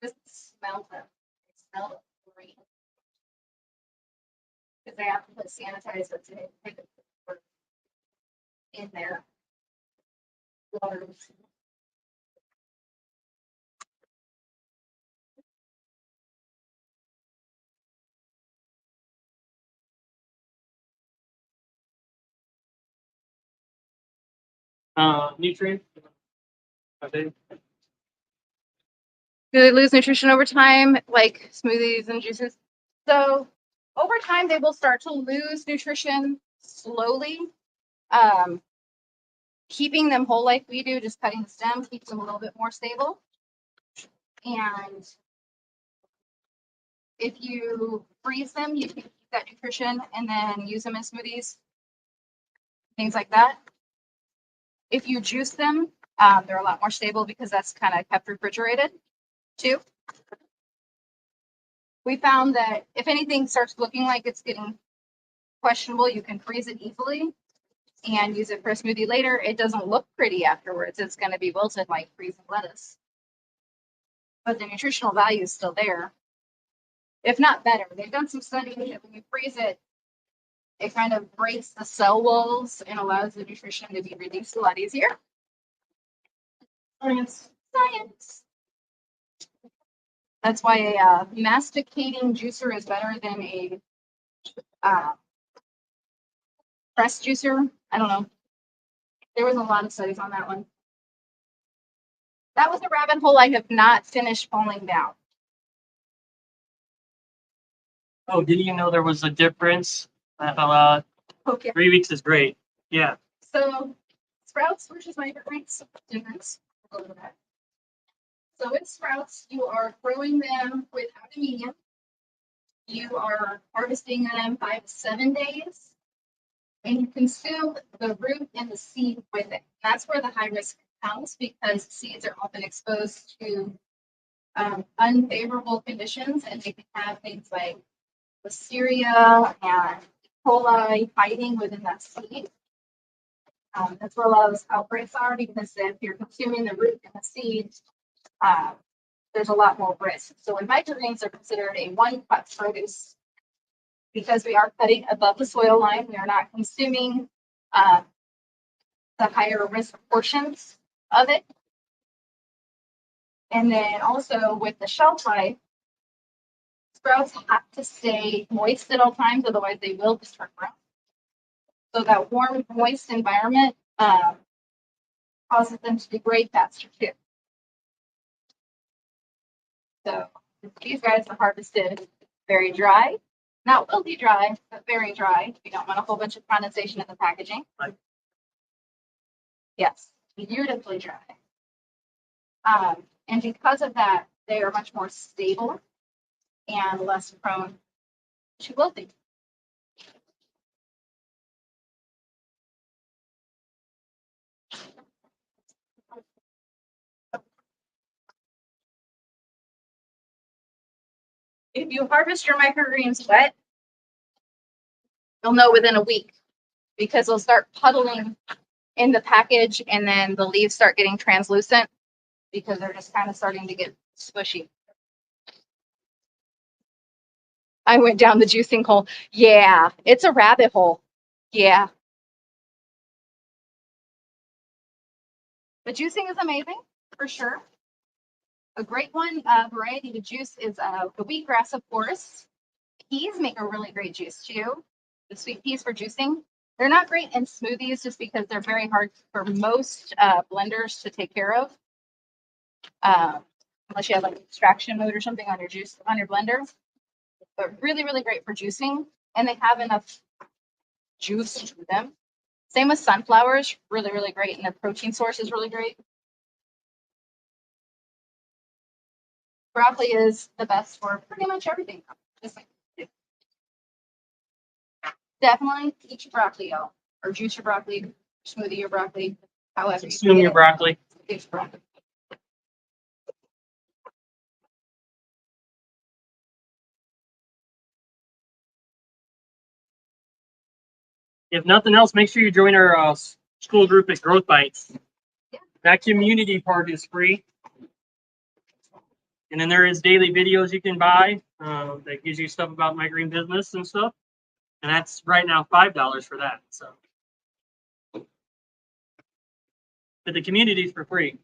just smell them. They smell great. Because they have to put sanitizer in there. Water. nutrient. Okay. Do they lose nutrition over time, like smoothies and juices? So over time, they will start to lose nutrition slowly. Keeping them whole like we do, just cutting the stem, keeps them a little bit more stable. And if you freeze them, you can keep that nutrition and then use them in smoothies, things like that. If you juice them, they're a lot more stable because that's kind of kept refrigerated too. We found that if anything starts looking like it's getting questionable, you can freeze it easily and use it for a smoothie later. It doesn't look pretty afterwards. It's going to be wilted like freezing lettuce. But the nutritional value is still there, if not better. They've done some studies that when you freeze it, it kind of breaks the cell walls and allows the nutrition to be released a lot easier. Science. Science. That's why a masticating juicer is better than a press juicer. I don't know. There was a lot of studies on that one. That was a rabbit hole I have not finished falling down. Oh, didn't you know there was a difference? Okay. 3 weeks is great. Yeah. So sprouts versus microgreens, difference. So with sprouts, you are growing them without a medium. You are harvesting them 5 to 7 days, and you consume the root and the seed with it. That's where the high risk comes because seeds are often exposed to unfavorable conditions, and they can have things like Listeria and E. coli hiding within that seed. That's where a lot of those outbreaks are because if you're consuming the root and the seeds, there's a lot more risk. So when microgreens are considered a one-cut produce, because we are cutting above the soil line, we are not consuming the higher risk portions of it. And then also with the shelf life, sprouts have to stay moist at all times, otherwise they will just turn brown. So that warm, moist environment causes them to degrade faster too. So these guys are harvested very dry, not wilty dry, but very dry. We don't want a whole bunch of condensation in the packaging. Yes, beautifully dry. And because of that, they are much more stable and less prone to wilting. If you harvest your microgreens wet, you'll know within a week because they'll start puddling in the package and then the leaves start getting translucent because they're just kind of starting to get squishy. I went down the juicing hole. Yeah, it's a rabbit hole. Yeah. The juicing is amazing, for sure. A great one variety to juice is the wheatgrass, of course. Peas make a really great juice too. The sweet peas for juicing. They're not great in smoothies just because they're very hard for most blenders to take care of. Unless you have like extraction mode or something on your blender. But really, really great for juicing. And they have enough juice to them. Same with sunflowers, really, really great. And their protein source is really great. Broccoli is the best for pretty much everything. Just like, definitely eat your broccoli, y'all. Or juice your broccoli, smoothie your broccoli, however you Consume your broccoli. Eat your broccoli. If nothing else, make sure you join our school group at Growth Bites. Yeah. That community part is free. And then there is daily videos you can buy that gives you stuff about my green business and stuff. And that's right now $5 for that. So, but the community is for free.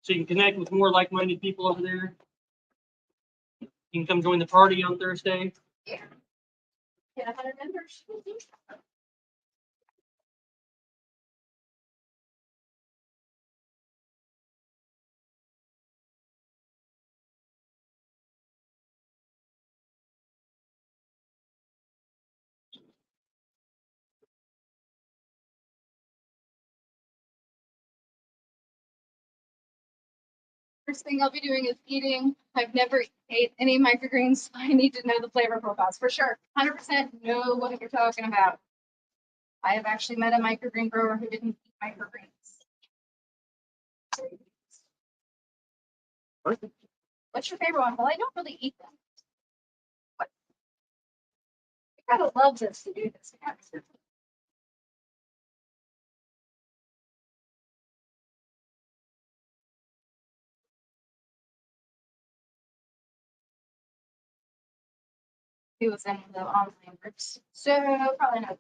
So you can connect with more like-minded people over there. You can come join the party on Thursday. Yeah. Get 100 members. First thing I'll be doing is eating. I've never ate any microgreens, so I need to know the flavor profiles for sure. 100% know what you're talking about. I have actually met a microgreen grower who didn't eat microgreens. What's your favorite one? Well, I don't really eat them. What? You gotta love this to do this. He was in the online groups, so probably not.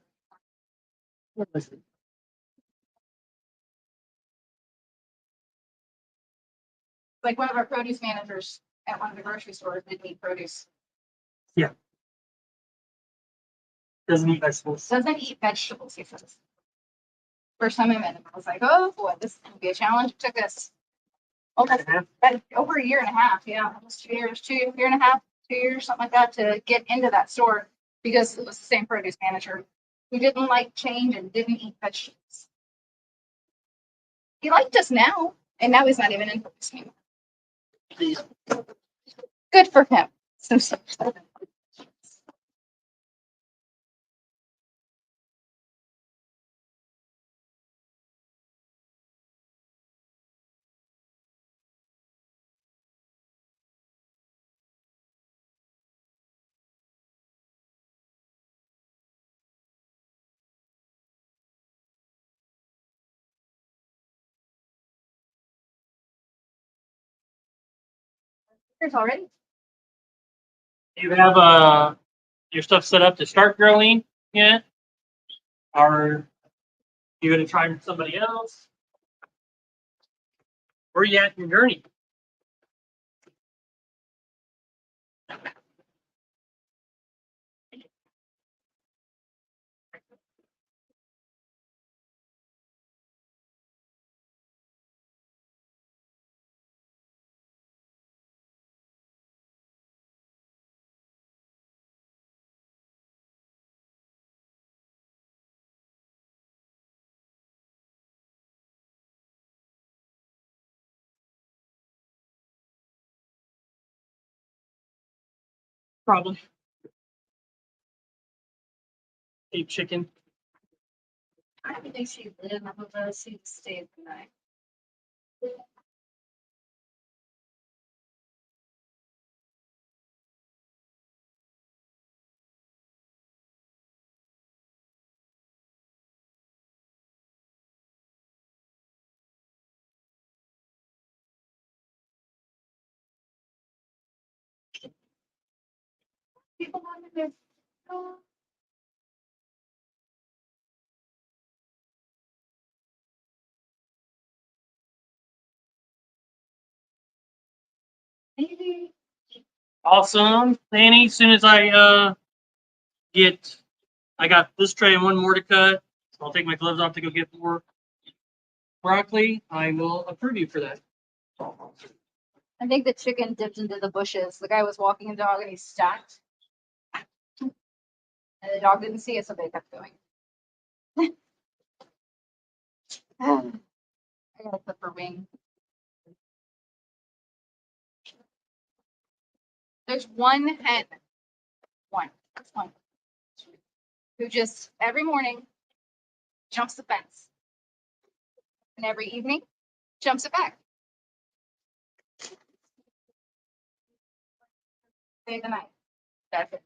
Like one of our produce managers at one of the grocery stores didn't eat produce. Yeah. Doesn't eat vegetables. Doesn't eat vegetables, he says. First time I met him, I was like, oh boy, this is gonna be a challenge. It took us almost over a year and a half, yeah, almost 2 years, year and a half, 2 years, something like that, to get into that store because it was the same produce manager who didn't like change and didn't eat vegetables. He liked us now, and now he's not even in produce anymore. Good for him. So here's already. You have your stuff set up to start growing yet? Or you gonna try with somebody else? Where are you at in your journey? Probably. Eat chicken. I don't think she lived. I'm gonna see the state tonight. People want to do. Maybe. Awesome. Annie, as soon as I got this tray and one more to cut. So I'll take my gloves off to go get more broccoli. I will approve you for that. I think the chicken dipped into the bushes. The guy was walking the dog and he stopped. And the dog didn't see it, so they kept going. I gotta clip her wing. There's one hen, just one, who just every morning jumps the fence. And every evening jumps it back. Stay the night. That's it.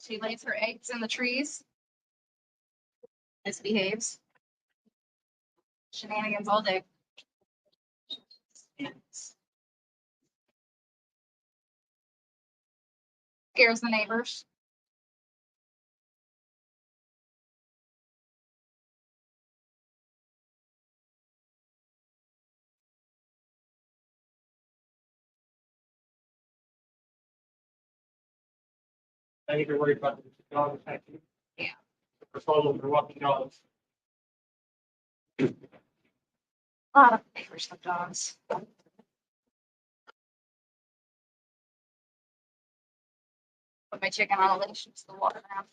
She lays her eggs in the trees. Misbehaves. Shenanigans all day. Scares the neighbors. I think you're worried about the dog attacking. Yeah. For follow for walking dogs. A lot of neighbors have dogs. Put my chicken on a leash and still walking around.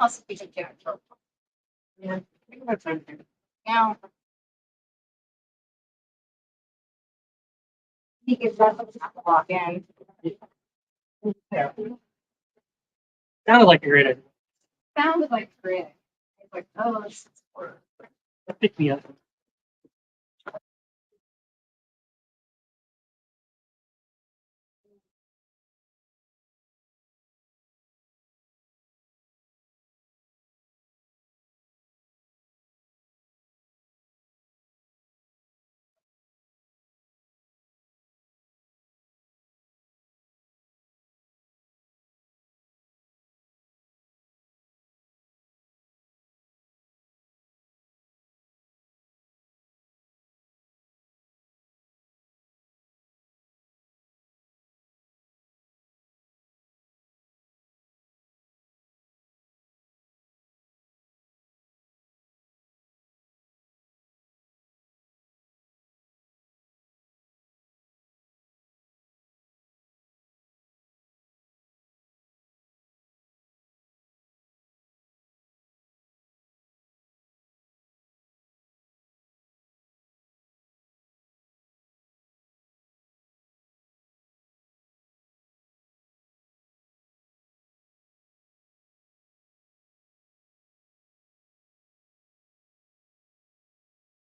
Possibly take care of. Yeah, I think that's everything. Now. He gives us a walk in. Yeah. Sounded like a great idea. Sounded like great. He's like, oh, this is for. Pick me up.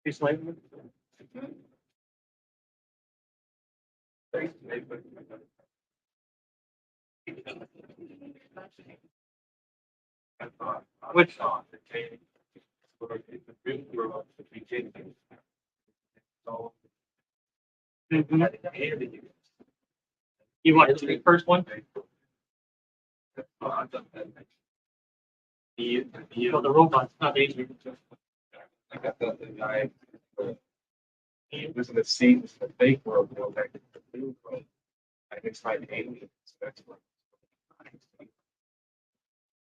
Just like which you want to do the first one? The robots, not the agent. I got the guy. He was in the scene, was in the fake world, you know, back in the blue world. I think it's like aliens. That's what.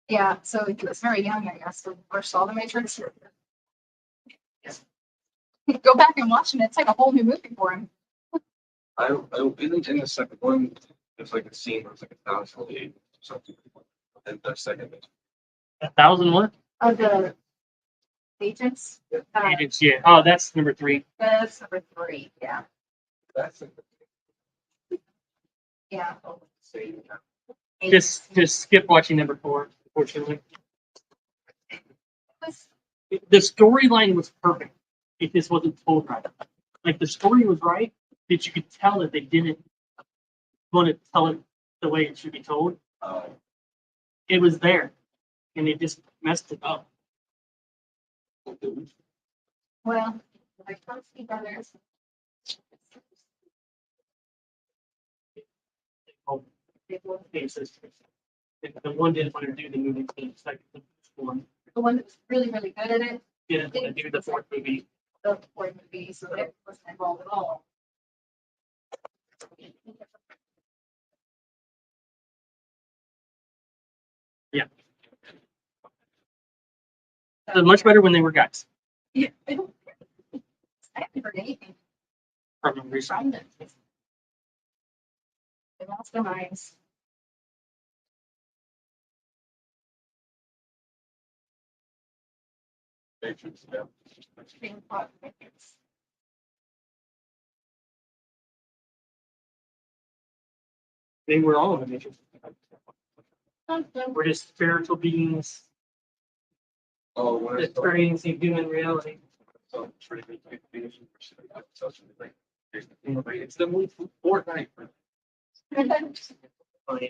Yeah, so he was very young, I guess, so first saw the Matrix. Go back and watch it. It's like a whole new movie for him. I isn't in the second one. There's like a scene where it's like 1,000 aliens or something. And the second is 1,000 what? Of the agents. Agents, yeah. Oh, that's number 3. That's number 3. Yeah. that's like Yeah. the same. Just skip watching number 4, unfortunately. The storyline was perfect if this wasn't told right. Like the story was right, that you could tell that they didn't want to tell it the way it should be told. It was there, and they just messed it up. Well, like Kowski brothers. They both cases. The one didn't want to do the movie, the second one The one that was really, really good at it, didn't want to do the 4th movie. the 4th movie, so it wasn't involved at all. Yeah. It was much better when they were guys. Yeah. I haven't heard anything From them recently. from them. They lost their minds. Matrix, yeah. Being caught in the Matrix. They were all in the Matrix. Something. We're just spiritual beings Oh, when it's experiencing human reality. so it's the movie Fortnite. Oh, yeah.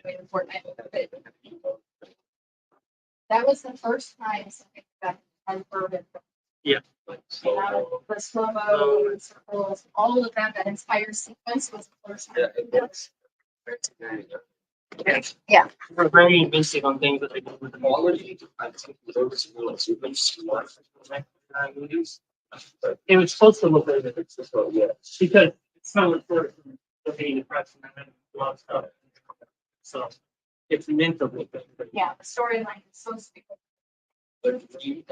That was the first time something that I've heard of. Like slow. The slow-mo, and circles, all of that inspired sequence was the first time. Yeah, Yes. Yeah. We're very invested on things that they do with the quality. I think those really super smart movies. But It was supposed to look like it's just well, yeah. because it's so important for being depressed and having a lot of stuff. So it's meant to look good. Yeah, the storyline is so sweet.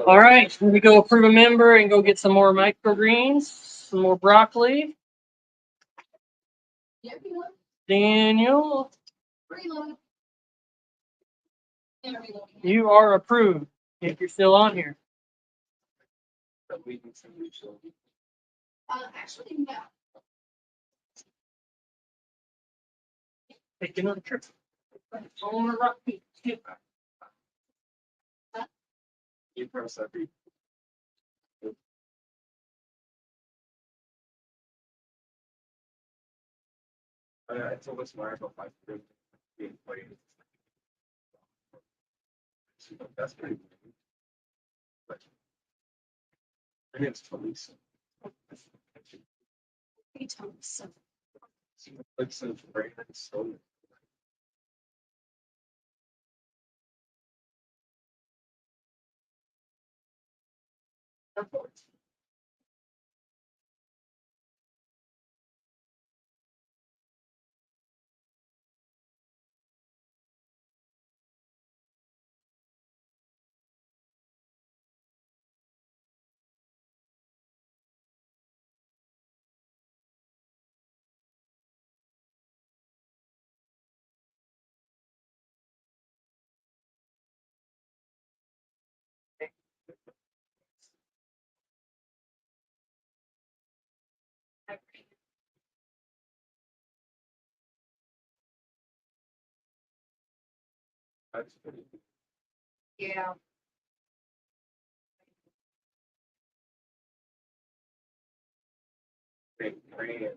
All right, we go approve a member and go get some more microgreens, some more broccoli. Yeah, reload, Daniel, reload. Yeah, reload. you are approved. If you're still on here. But we can send you some. Actually, no. Take another trip. On a rock beach. You press every. I told this Mario about 5 being played. That's pretty. But I think it's Talisa. Like some brand so. That's pretty. Yeah. Big brand.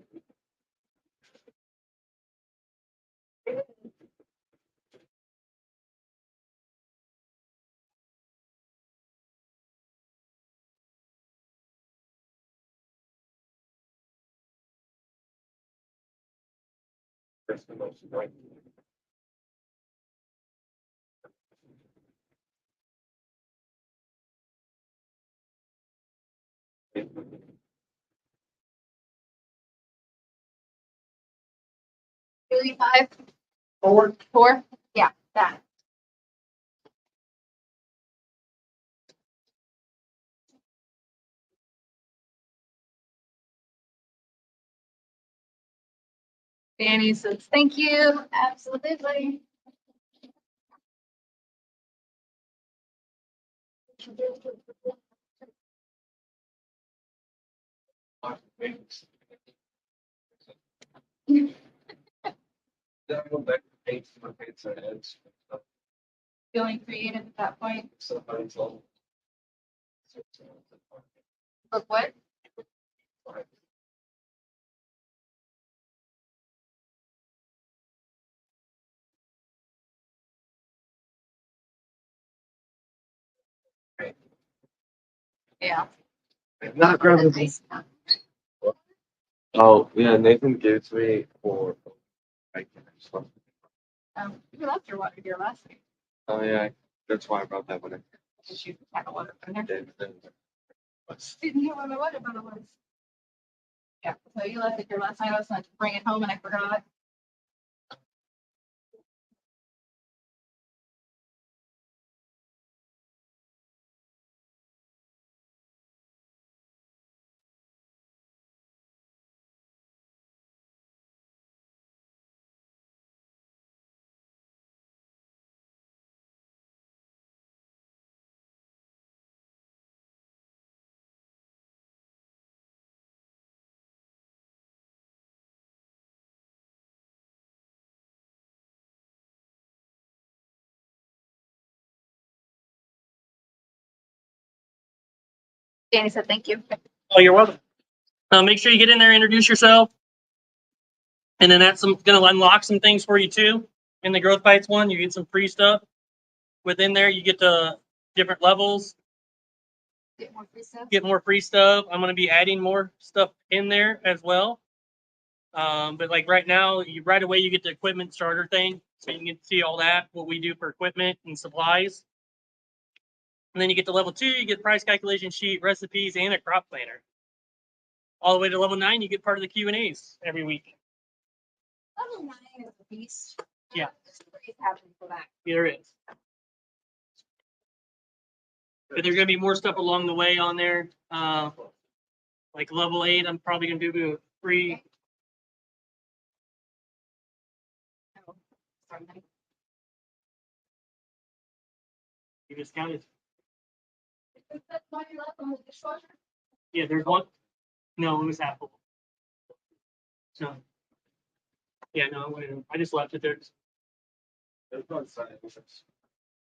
That's the most right. Five, Forward. 4. Yeah, that. Danny says, thank you. Absolutely. That go back to paint for paints and heads. Feeling creative at that point. Somebody's all. Look what? Yeah. Not grabbing. Oh, yeah, Nathan gave it to me for. You left your water here last week. Oh, yeah, that's why I brought that one in. Because you had a water in there. Then- Didn't hear what my water bottle was. Yeah, so you left it here last night. I was going to bring it home and I forgot. Danny said, thank you. Oh, you're welcome. Make sure you get in there, introduce yourself. And then that's going to unlock some things for you too. In the Growth Bites one, you get some free stuff. Within there, you get to different levels, Get more free stuff. get more free stuff. I'm going to be adding more stuff in there as well. But like right now, right away you get the equipment starter thing. So you can see all that, what we do for equipment and supplies. And then you get to level 2, you get price calculation sheet, recipes, and a crop planner. All the way to level 9, you get part of the Q&As every week. Level 9 is a beast. Yeah. It's happening for that. There is. But there's going to be more stuff along the way on there. Like level 8, I'm probably going to do a free. You just counted. Yeah, there's one. No, it was half full. So, yeah, no, I just left it there. There's no sign of this.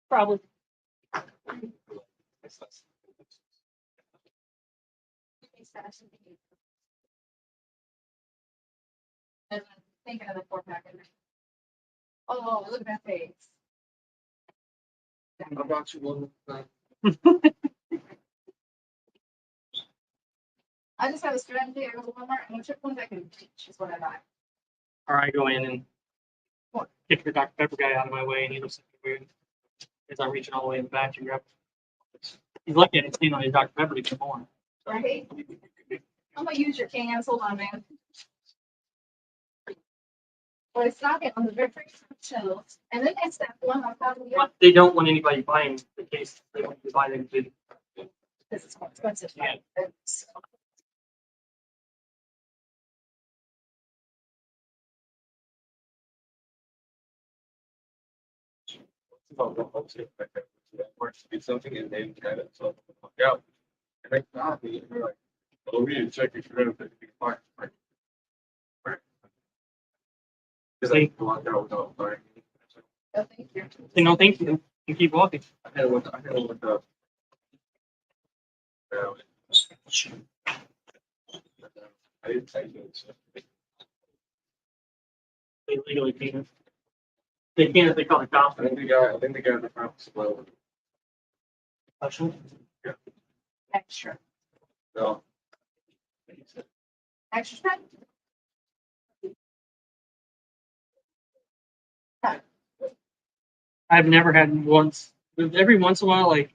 Probably. It's not- And I'm thinking of the 4-pack in there. Oh, look at that face. I brought you one. I just have a strategy. I go to Walmart and which ones I can teach is what I buy. Or I go in and kick the Dr. Pepper guy out of my way and he looks like weird. As I'm reaching all the way in the back and grab. He's lucky I didn't see on his Dr. Pepper to get more. Right? I'm gonna use your cans. Hold on, man. But it's not getting on the very first shelves. And then that's that one on top of the other. But they don't want anybody buying the case. They want you to buy them too. This is more expensive. Yeah. It's- Works to be something and then kind of so yeah. And I thought we were like, oh, we need to check if you're gonna be fine. Because I walked out without buying. Oh, thank you. Say no, thank you. You keep walking. I had to look up. I didn't type it. So. They legally can't. They can't if they call it I gospel. think the guy in the front was slow. Extra. So. Extra. I've never had once. Every once in a while, like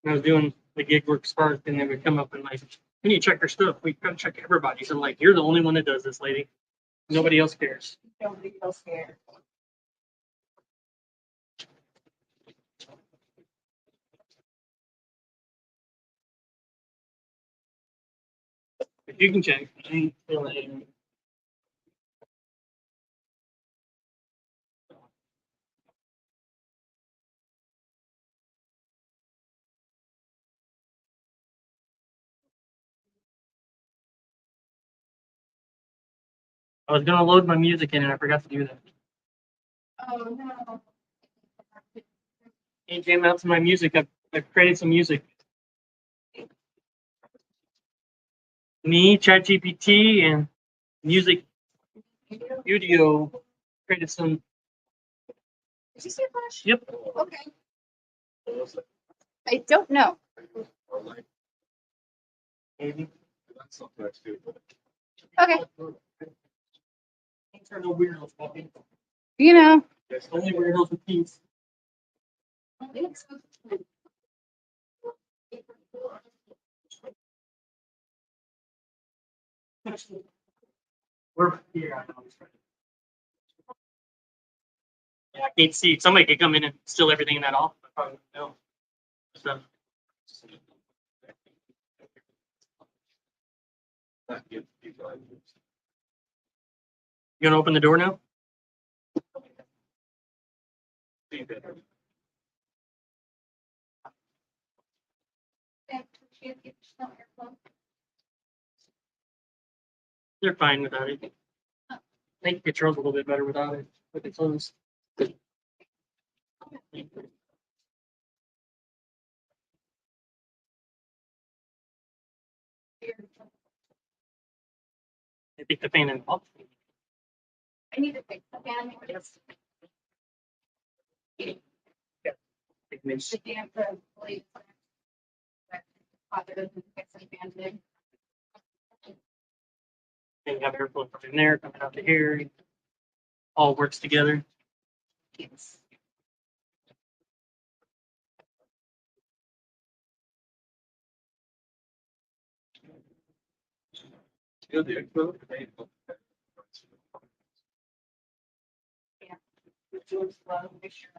when I was doing the gig work spark, and they would come up and like, we need to check our stuff. We gotta check everybody's. I'm like, you're the only one that does this, lady. Nobody else cares. Don't be so scared. If you can check, I ain't feeling it. I was gonna load my music in and I forgot to do that. Oh, no. It came out to my music. I've created some music. Me, ChatGPT, and Music Studio created some. Did you say flash? Yep. Okay. I don't know. Maybe. That's something that's good. Okay. These are no weirdos walking. You know. Yes, Only weirdos with keys. We're here. I know. Yeah, I can't see. Somebody could come in and steal everything in that office. I probably know. So, Not good people. you gonna open the door now? They're fine without it. I think it controls a little bit better without it. With its closed. I think the fan and off. I need to fix the fan. It's It makes- the damn the blade. Father doesn't fix any fan today. And you have airflow from in there coming out to here. All works together. Yes. Still the equivalent. It's doing slow, make sure.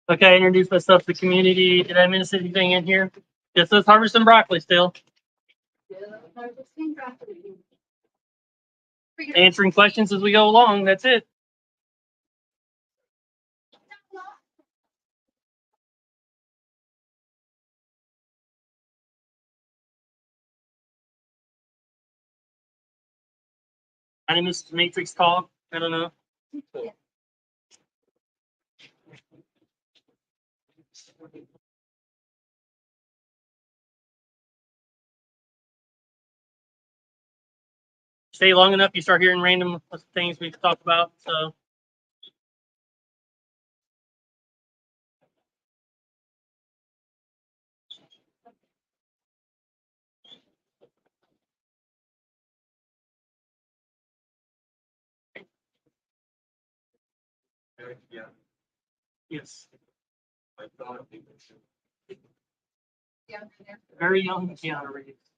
Okay, introduce myself to the community. Did I miss anything in here? Just let's harvest some broccoli still. Answering questions as we go along. That's it. My name is Matrix Talk. I don't know. Stay long enough, you start hearing random things we talk about. So Yeah, yes, I thought it was. very young Keanu Reeves.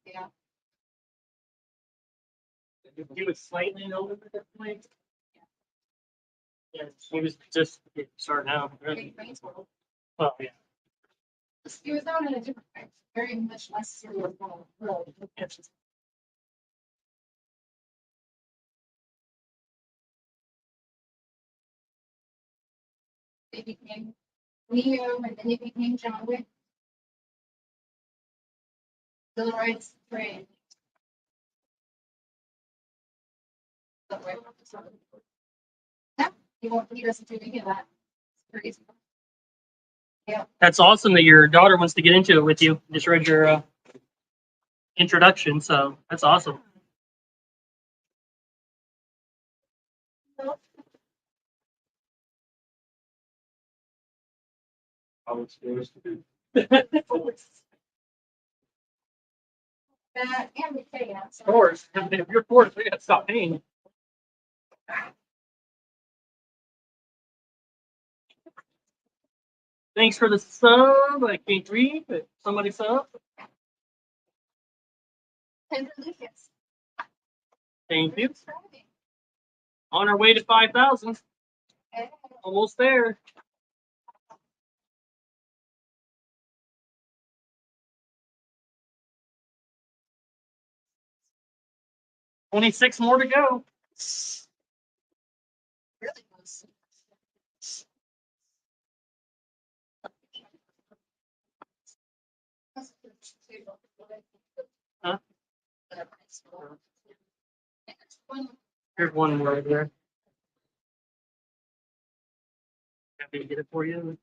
Yeah. He was slightly older at that point. Yeah, he was just starting out. Really. Well, yeah. He was out in a different way, very much less serious role. They became Neo, and then he became John Wick. Civil rights trade. No, he won't. He doesn't do any of that. It's crazy. Yeah. That's awesome that your daughter wants to get into it with you. Just read your introduction, so that's awesome. I was supposed to do. That and we pay out. Of course, if you're forced, we gotta stop paying. Thanks for the sub. I can't read, but somebody sub. Tender Lucas. Thank you. On our way to 5,000. Almost there. Only 6 more to go. Really close. Huh? Here's one more right there. Happy to get it for you.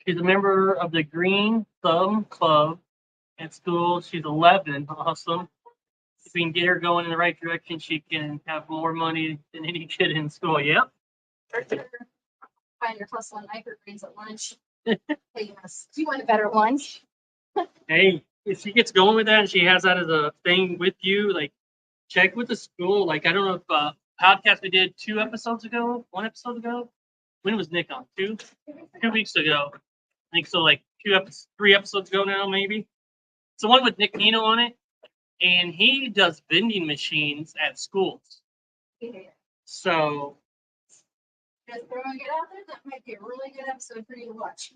She's a member of the Green Thumb Club at school. She's 11. Awesome. If we can get her going in the right direction, she can have more money than any kid in school. Yep. Find your +1 microgreens at lunch. Yes. Do you want a better lunch? Hey, if she gets going with that and she has that as a thing with you, like check with the school. Like I don't know if podcast we did 2 episodes ago, 1 episode ago. When was Nick on? 2 weeks ago. I think so. Like 3 episodes ago now, maybe. It's the one with Nick Nino on it, and he does vending machines at schools. Yeah. So Just throwing it out there. That might be a really good episode for you to watch.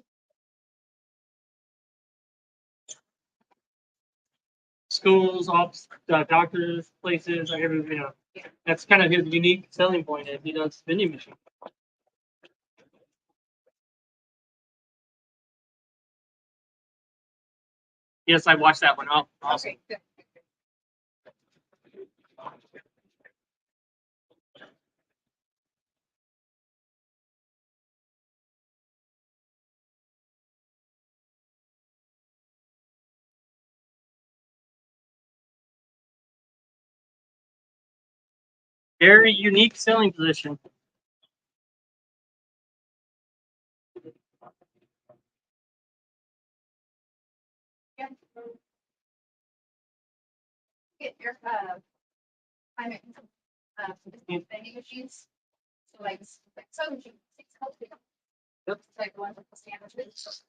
schools, office, doctors, places, like every, you know, that's kind of his unique selling point. If he does vending machines. Yes, I watched that one. Oh, awesome. Okay, good. Very unique selling position. Yeah. Get your I mean, vending machines. So like soda machines, it's healthy. Yep. It's like one with the sandwiches.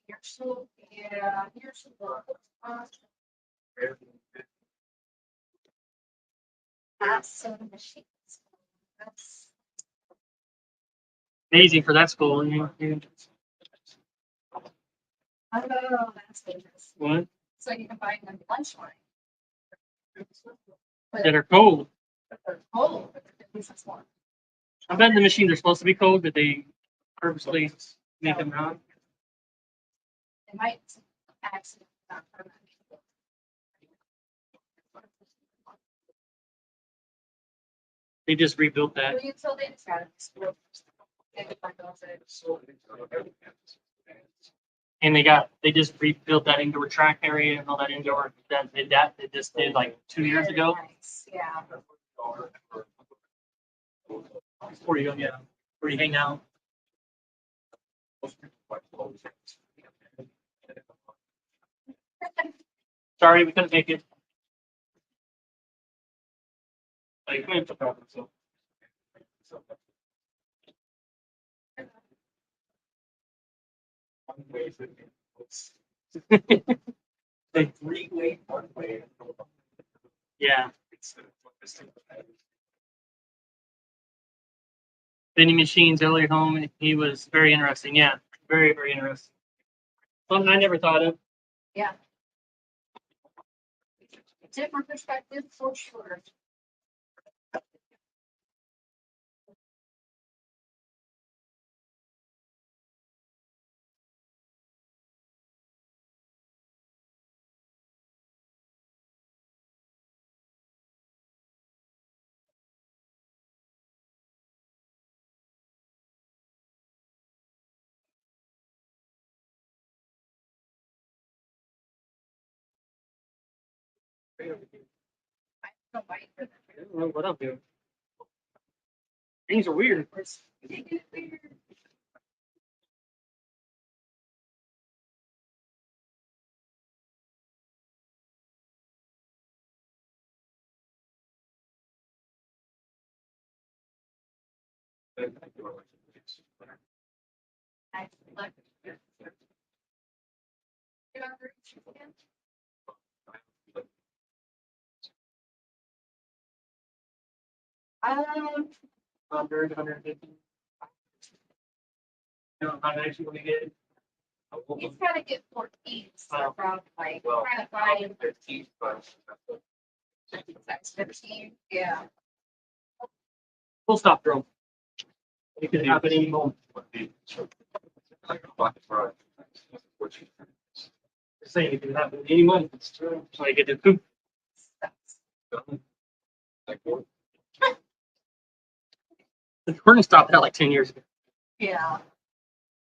Your soup, yeah, your soup. Hot soda machines. That's Amazing for that school. You know. oh, that's dangerous. What? So you can buy them lunch line. That are cold. But they're cold, but they're 50 cents more. I bet the machines are supposed to be cold, but they purposely make them not. They might accidentally not turn on. They just rebuilt that. Well, until they just got it. They could find those at- And they just rebuilt that indoor track area and all that indoor they just did like 2 years ago. Nice, yeah. Where you go, yeah. Where you hang out. Sorry, we couldn't make it. Like, we have to problem, so. Like three-way, one-way. Yeah. Vending machines earlier home, he was very interesting. Yeah, very, very interesting. Something I never thought of. Yeah. Different perspective for sure. I don't like it. I don't know what I'm doing. Things are weird. I like it. You want to reach again? Um, 100, 150. You know, I'm actually going to get. he's got to get 14. So Wow. from like Well, trying to find 15, but that's 15. Yeah. Full stop, bro. It could happen any moment. like a bucket for what you Just saying, it could happen any moment. It's true. So I get to poop. done. Like what? We're going to stop that like 10 years ago. Yeah.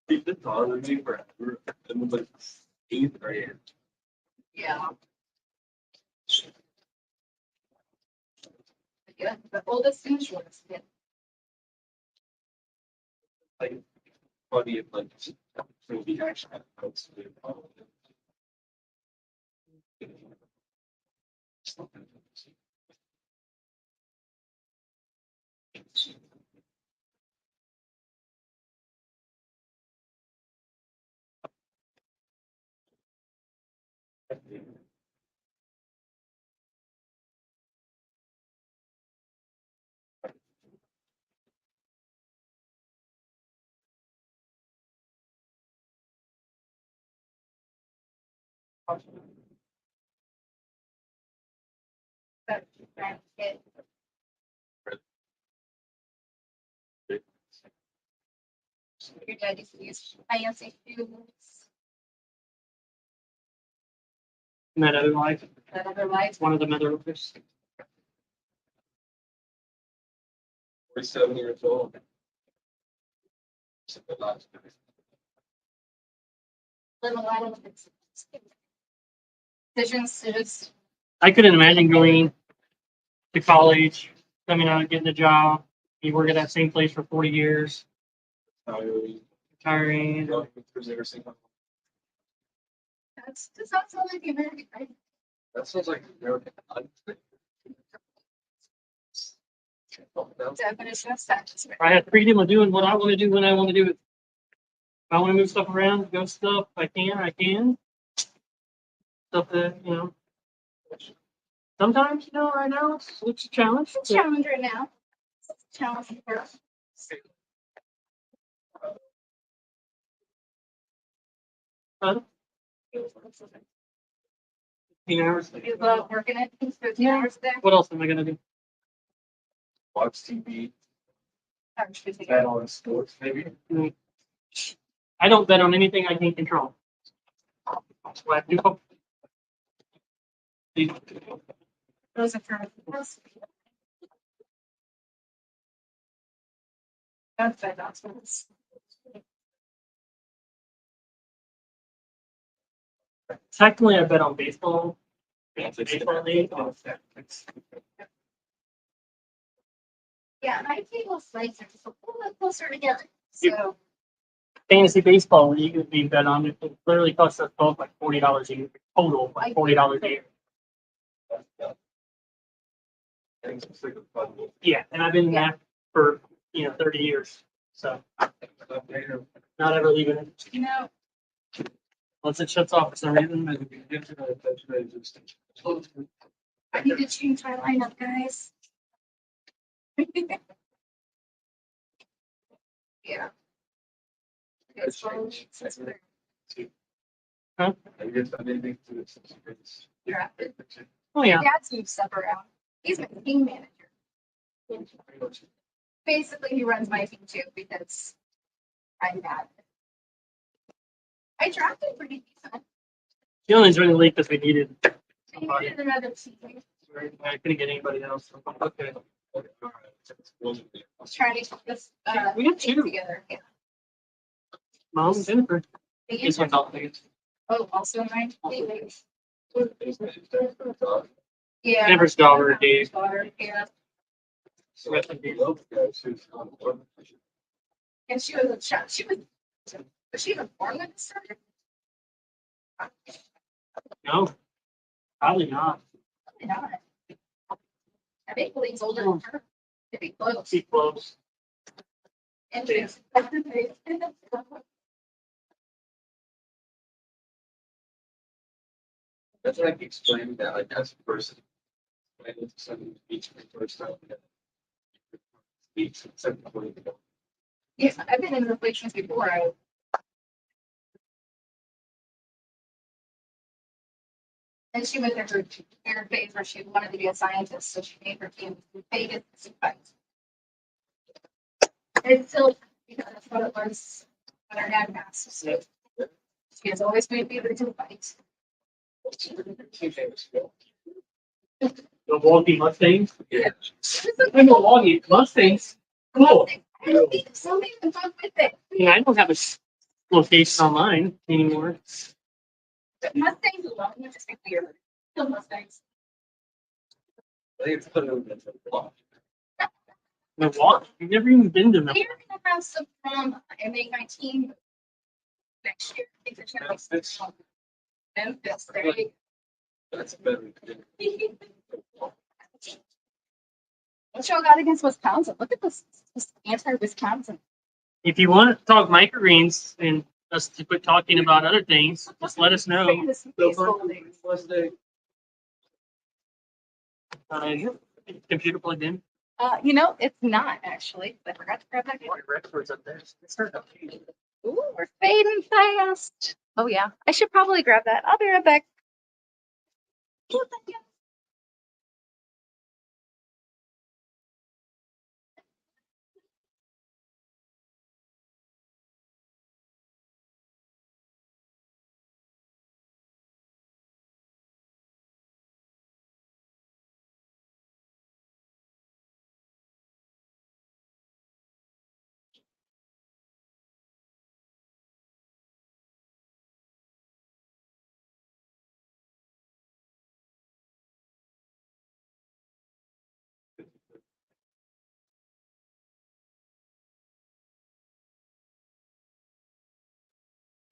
We've been following me forever. It was like 8th grade. Yeah. Yeah. The oldest and shortest. Yeah. Like funny if like movie action episodes to do all of it. But it, your dad used to use fancy shoes. In that other life, That other life. one of the other workers. 47 years old. So the last Live a lot of decisions to just I couldn't imagine going to college, coming out, getting a job. You work at that same place for 40 years, retiring. does not sound like the American dream. That sounds like American Definition of success. I have freedom of doing what I want to do when I want to do it. If I want to move stuff around, go stuff, I can. Stuff that, Sometimes, right now it's a challenge. It's a challenge right now. It's a challenge for us. Huh? 15 hours. You love working it 15 hours a day. What else am I gonna do? Watch TV, Or excuse me. bet on sports, maybe. I don't bet on anything I can't control. That's what I do. Those are for us. That's what it's. Technically, I bet on baseball. Baseball league. Yeah, my table sites are just a little bit closer together. So Fantasy baseball league would be bet on. It literally costs us both like $40 a year total, like $40 a year. Yeah, and I've been in that for 30 years. So not ever leaving it. Once it shuts off for some reason. I need to change my lineup, guys. Yeah. Okay, so since we're drafted, Oh yeah. Dad's moved stuff around. He's my team manager. Basically, he runs my team too because I'm bad. I drafted pretty decent. He only joined the league because we needed. I needed another team. I couldn't get anybody else. Okay. I was trying to get this We got team two. together. Yeah. Mom, Jennifer. The This one's all things. Oh, also my team. Yeah. Jennifer's daughter, Dave. Daughter, yeah. And she was a child. Was she even born when this started? No, probably not. Probably not. I think Lee's older than her. To be close. Keep close. And Yeah. That's what I keep explaining that, like, as a person. I need to send each first time. Each, except for the. Yes, I've been in relations before. And she went through her phase where she wanted to be a scientist, so she made her team Vegas fights. It's still because that's what it was when her dad passed. So she has always made me to fight. Milwaukee Mustangs. Yeah. Milwaukee Mustangs. Cool. I don't think something to fuck with it. Yeah, I don't have a location online anymore. But Mustangs alone would just be weird. Still Mustangs. I think it's put it in the block. Milwaukee. You've never even been to Milwaukee. We're gonna have some fun and make my team next year. I think there's gonna be Memphis. some Memphis. There you That's better. go. What y'all got against Wisconsin? Look at this anti-Wisconsin. If you want to talk microgreens and us to quit talking about other things, just let us know. Computer plugged in. It's not actually. I forgot to grab that. Records up there. It's hard to Ooh, we're fading fast. Oh yeah, I should probably grab that. I'll be right back.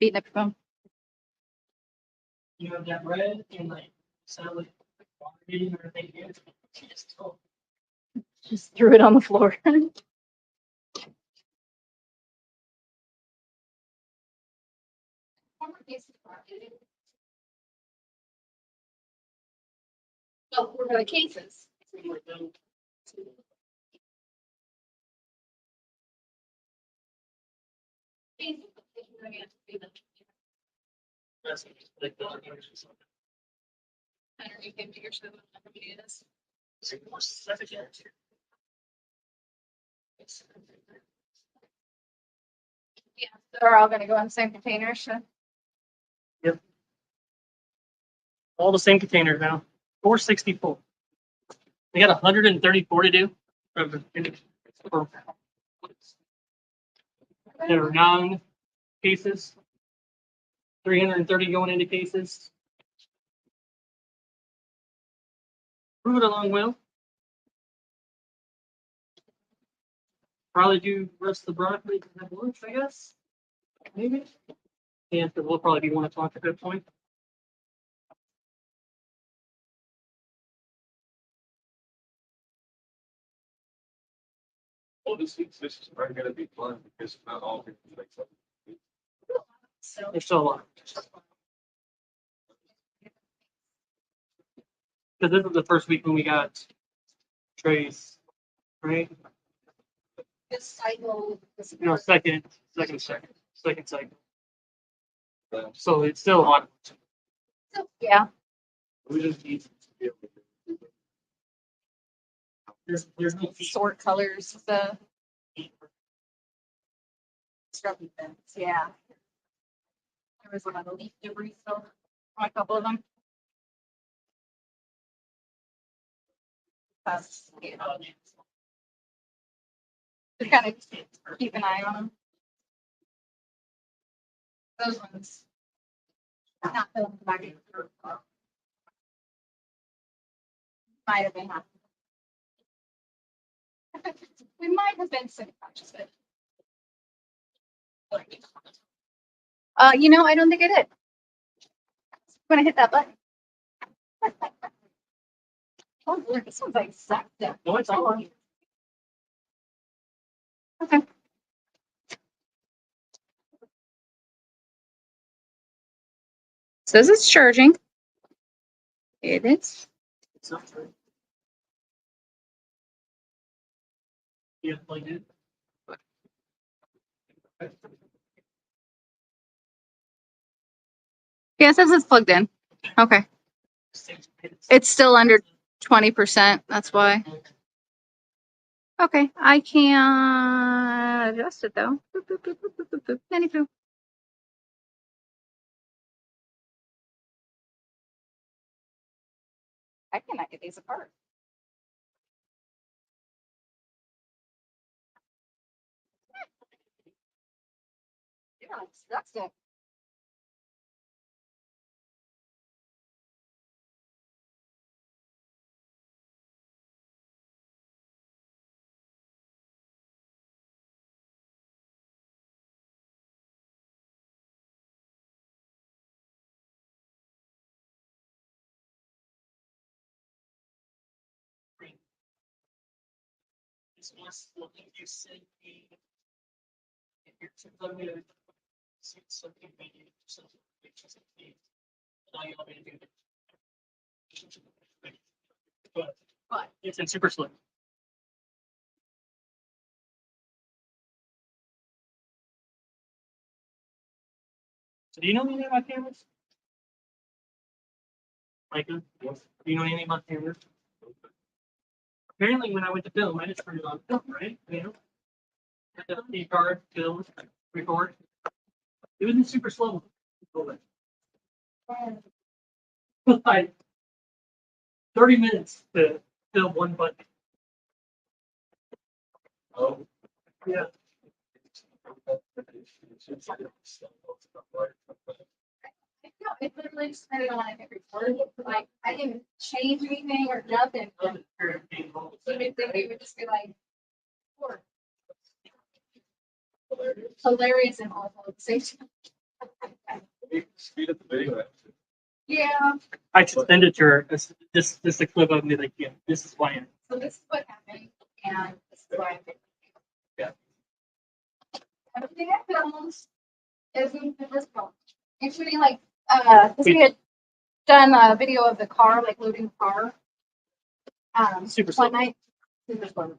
Beating up your phone. You have that red and like sound like water getting or anything. Just threw it on the floor. Oh, for the cases. Yeah, they're all gonna go in the same container, so. All the same containers now. 464. They got 134 to do. There are 9 cases. 330 going into cases. Move it along well. Probably do roast the broccoli and have lunch, I guess. Maybe. Yeah, because we'll probably be 1 o'clock at that point. Well, this is probably gonna be fun because not all people like something. So. There's still a lot. Because this is the first week when we got trays, right? This cycle. No, second cycle. So it's still on. Yeah. We just need to be able to. There's no Sort colors, the scrubby bins. Yeah. There was a lot of leaf debris still on a couple of them. Just kind of keep an eye on them. Those ones. Not the back of the car. Might have been. We might have been subconscious, but. I don't think I did. When I hit that button. Oh, Lord, this one's like sucked up. No, it's all on. Okay. Says it's charging. It is. It's not true. Yeah, like it. Yeah, it says it's plugged in. Okay. It's still under 20%. That's why. Okay, I can adjust it though. Boop, boop, boop, boop, boop, boop, boop. Anywho. I cannot get these apart. Yeah, that's it. It's less what you said. If you're too limited, something maybe something. Now you want me to do it. But it's in super slim. So do you know anything about cameras? Micah, do you know anything about cameras? Apparently, when I went to film, I just turned it on film, right? The card, film, record. It was in super slow. Like 30 minutes to film one button. Oh. Yeah. No, it literally just had it on and it recorded. Like, I didn't change anything or nothing. You would think it would just be like, "Poor." Hilarious and awful at the same time. Speed up the video. Yeah, I should send it to her. Just a clip of me, like, yeah, this is why. so this is what happened, and this is why I'm. Yeah. Everything I filmed is in this phone. Including like, because we had done a video of the car, like loading the car. Super slow. one night, super slow.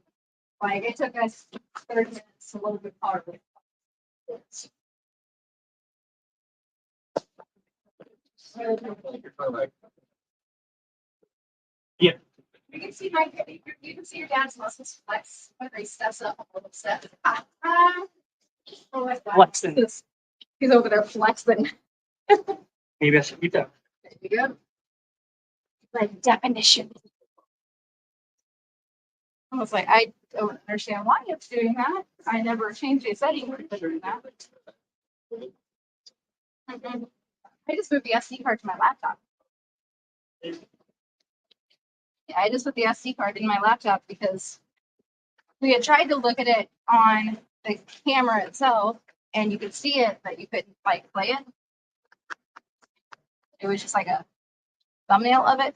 Like it took us 30 minutes to load the car. Yeah. You can see you can see your dad's muscles flex when he steps up a little step. Flexing. He's over there flexing. Maybe I should keep that. There you go. Like definition. I was like, I don't understand why it's doing that. I never changed the setting for doing that. I just moved the SD card to my laptop. Yeah, I just put the SD card in my laptop because we had tried to look at it on the camera itself and you could see it, but you couldn't like play it. It was just like a thumbnail of it.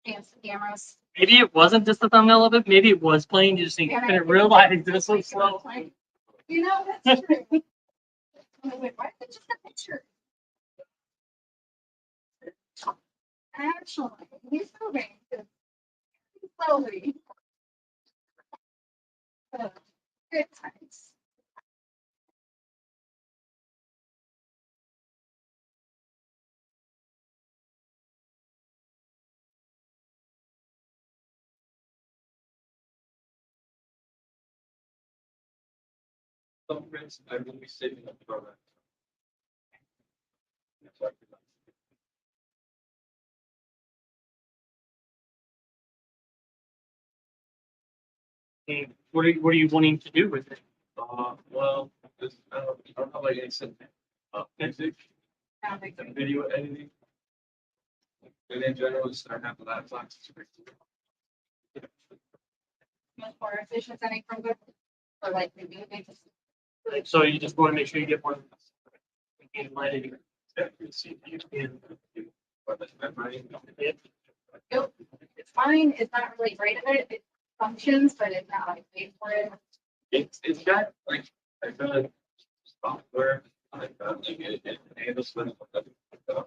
Fancy cameras. Maybe it wasn't just the thumbnail of it. Maybe it was playing. You just didn't realize it was so slow. You know, that's true. Wait, why is it just a picture? Actually, he's moving slowly. Good times. Some friends, I will be saving up for that. And what are you wanting to do with it? Well, just, I don't know, like I said, music, and video editing. And in general, just start having laptops. Much more efficient than a Chromebook. Or like maybe they just So you just want to make sure you get one. Lighting. Nope. It's fine. It's not really great at it. It functions, but it's not like made for it. It's got like I feel like software like that, like it handles with It does.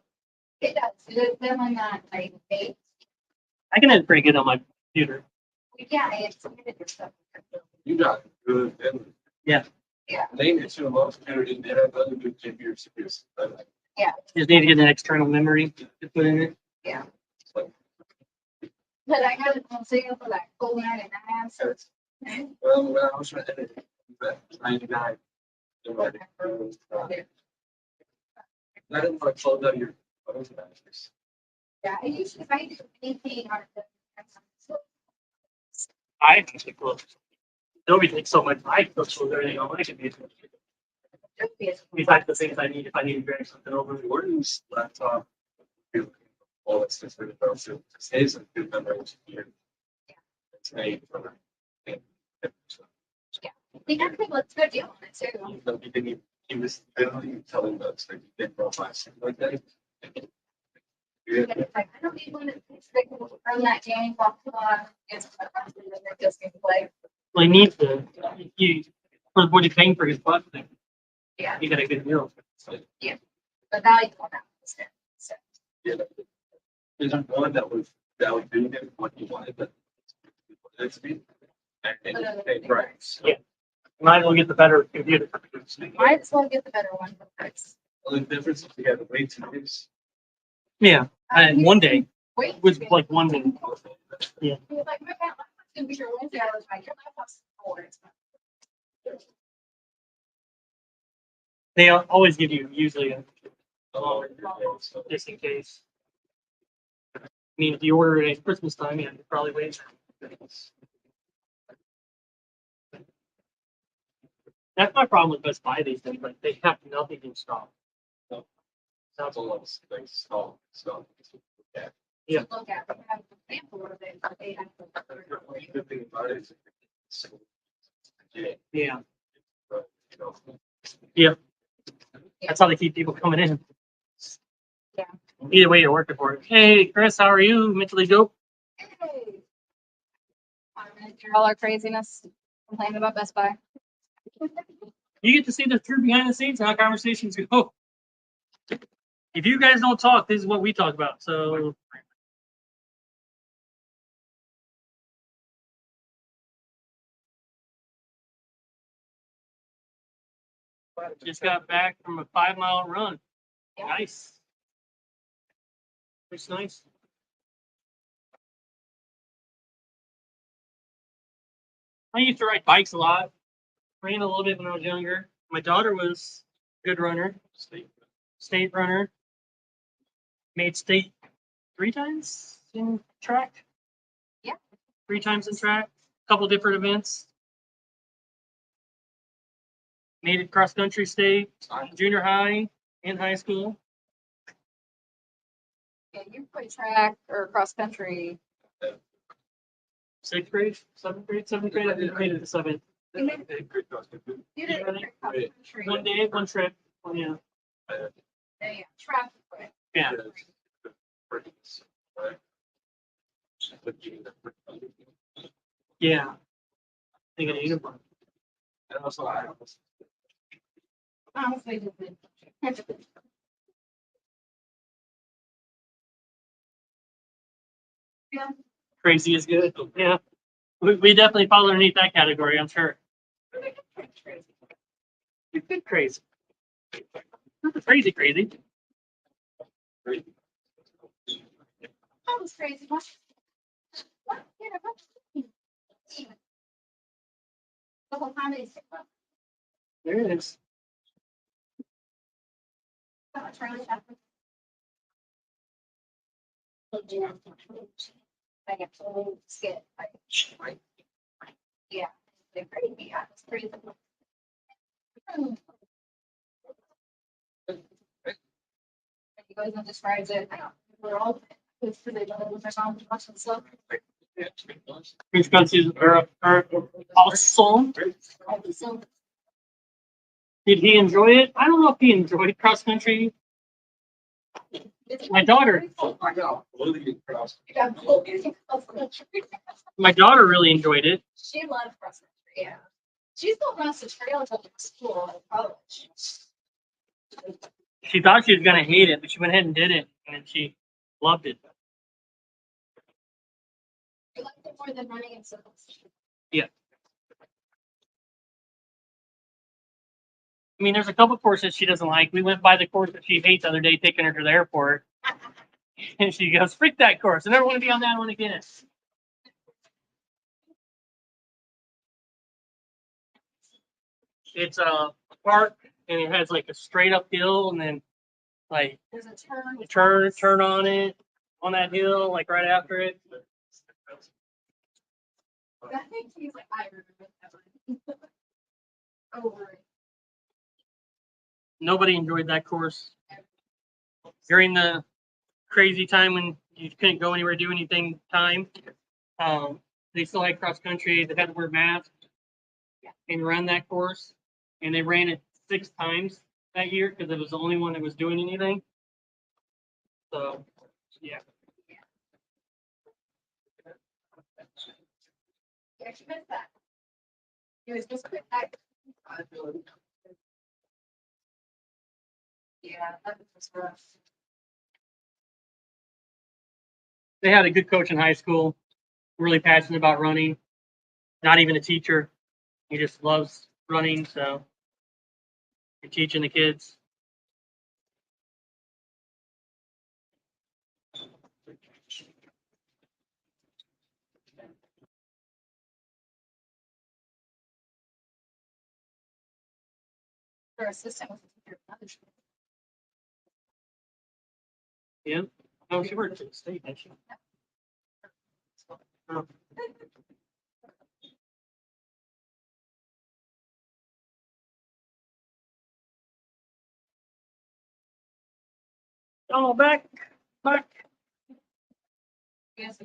It is definitely not like made. I can edit pretty good on my computer. Yeah, it's limited your stuff. you got good and Yeah. Yeah. name it to a most computer didn't have other good GPU CPUs. Yeah. You just need to get an external memory to put in it. Yeah. But I got it on sale for like $4.99. So it's Well, when I was trying to edit it, that 99. I didn't want to close out your photos managers. yeah, I usually if I do anything on it. I actually close. Adobe takes so much. I close everything on my computer. Besides the things I need if I need to drag something over. Where's laptop? All that's just really powerful. It stays in good memory. It's made from it. They got a good deal on it too. He was literally telling us like they brought my something like that. It's like, I don't need one that's big from that game. It's just gonna play. Well, he needs to. For what he's paying for his butt, Yeah. you got a good deal. But value on that. So Yeah. There's one that was doing it what you wanted, but it's me. And it paid price. Yeah. Might as well get the better computer. might as well get the better one for price. Well, the difference is we had to wait 2 weeks. Yeah, and one day Wait. was like one day. He was like, my laptop's gonna be here Wednesday. I was like, your laptop's forward. They always give you usually a So just in case. I mean, if you order it at Christmas time, yeah, you probably wait. That's my problem with Best Buy these days. Like they have nothing in stock. sounds a lot of things. So yeah. Yeah. To look at, they have a sample of it, but they have The good thing about it is it's Yeah. but, you know, Yeah. That's how they keep people coming in. Yeah. Either way, you're working for it. Hey, Chris, how are you? Mentally dope. Hey. Through all our craziness, complaining about Best Buy. You get to see the true behind the scenes and how conversations go. If you guys don't talk, this is what we talk about. So just got back from a 5-mile run. Yeah. Nice. It's nice. I used to ride bikes a lot. Ran a little bit when I was younger. My daughter was a good runner. State runner. Made state 3 times in track. Yeah. 3 times in track. Couple different events. Made it cross country state, junior high, and high school. Yeah, you play track or cross country. 6th grade, 7th grade, 7th grade. I made it to 7th. You did cross country. One day, one trip. One, yeah. Yeah, track. Yeah. Yeah. I think I need a one. Honestly, just did. Yeah. Crazy is good. Yeah. We definitely fall underneath that category, I'm sure. You're good crazy. Not the crazy crazy. That was crazy. What? You know, what? The whole time it's There it is. Charlie Chaplin. I get so scared. Yeah, they're crazy. Yeah, it's crazy. You guys know describes it. We're all good for the much and stuff. Which countries are awesome. So Did he enjoy it? I don't know if he enjoyed cross country. My daughter. My daughter really enjoyed it. She loved cross country. Yeah, she still runs the trail until school and college. She thought she was gonna hate it, but she went ahead and did it, and she loved it. You like it more than running in circles. Yeah. I mean, there's a couple courses she doesn't like. We went by the course that she hates the other day, taking her to the airport, and she goes, "Freak that course! I never want to be on that one again." It's a park, and it has like a straight up hill, and then like There's a turn. you turn on it on that hill, like right after it. I think he's like, I remember that one. Over it. Nobody enjoyed that course during the crazy time when you couldn't go anywhere, do anything. They still had cross country. They had to wear masks and run that course, and they ran it 6 times that year because it was the only one that was doing anything. So, yeah. Yeah, she missed that. It was just quick back. Yeah, that was rough. They had a good coach in high school, really passionate about running. Not even a teacher. He just loves running, so and teaching the kids. Her assistant was a teacher. Yeah. Oh, she worked at the state, didn't she? Oh. Oh, back. Yes.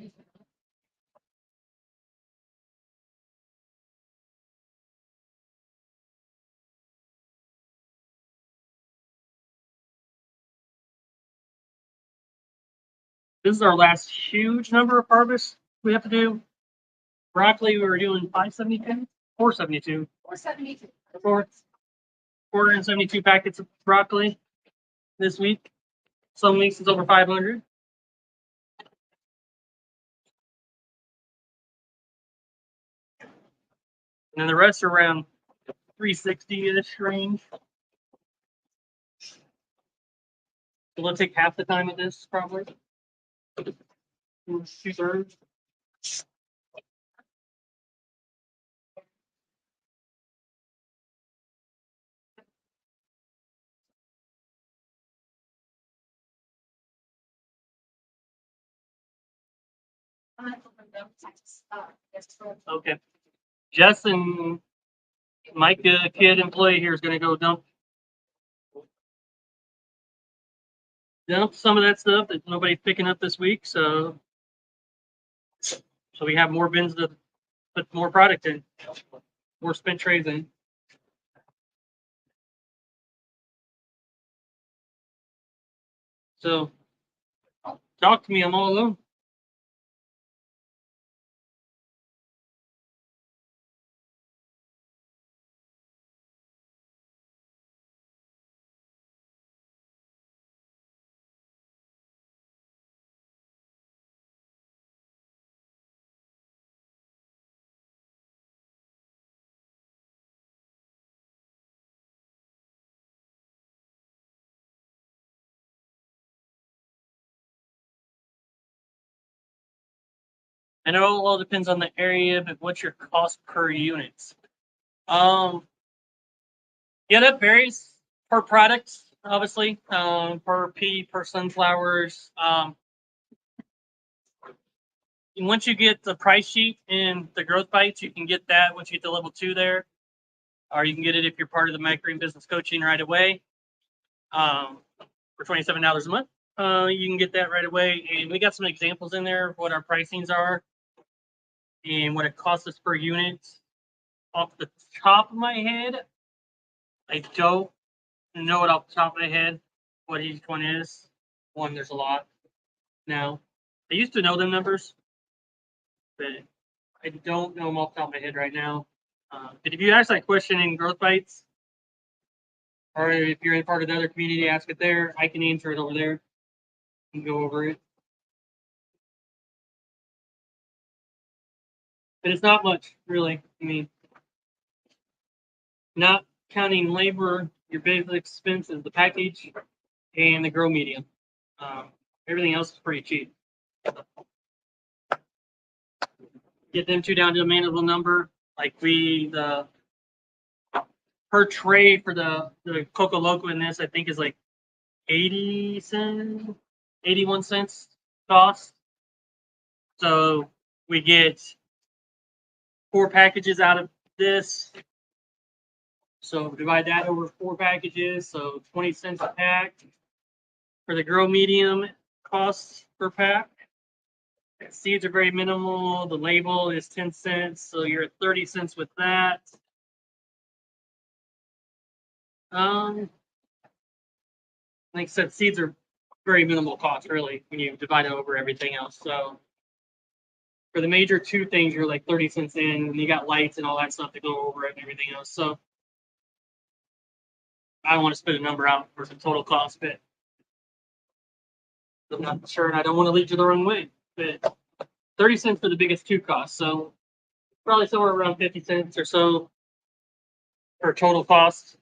This is our last huge number of harvests we have to do. Broccoli, we were doing 572, 472. 472. 472 packets of broccoli this week. Some weeks it's over 500. And then the rest are around 360-ish range. So we'll take half the time of this probably. 2/3. Okay. Jess and Mike, the kid employee here, is going to go dump some of that stuff that nobody's picking up this week. So we have more bins to put more product in, more spent trays in. So talk to me. I'm all alone. I know it all depends on the area, but what's your cost per unit? Yeah, that varies per product, obviously, per pea, per sunflowers. And once you get the price sheet and the growth bites, you can get that once you get to level 2 there, or you can get it if you're part of the Microgreen business coaching right away, for $27 a month. You can get that right away, and we got some examples in there of what our pricings are and what it costs us per unit. Off the top of my head, I don't know it off the top of my head what each one is. One, there's a lot now. I used to know them numbers, but I don't know them off the top of my head right now. But if you ask that question in Growth Bites, or if you're in part of the other community, ask it there. I can answer it over there and go over it. But it's not much, really. I mean, not counting labor, your basic expenses, the package, and the grow medium. Everything else is pretty cheap. Get them two down to a manageable number. Like the per tray for the Coco Loco in this, I think is like 80 cents, 81 cents cost. So we get 4 packages out of this. So divide that over 4 packages. So 20 cents a pack. For the grow medium cost per pack. Seeds are very minimal. The label is 10 cents. So you're at 30 cents with that. Like I said, seeds are very minimal cost, really, when you divide it over everything else. So for the major 2 things, you're like 30 cents in, and you got lights and all that stuff to go over it and everything else. So I don't want to spit a number out for the total cost, but I'm not sure, and I don't want to lead you the wrong way. But 30 cents for the biggest 2 costs. So probably somewhere around 50 cents or so per total cost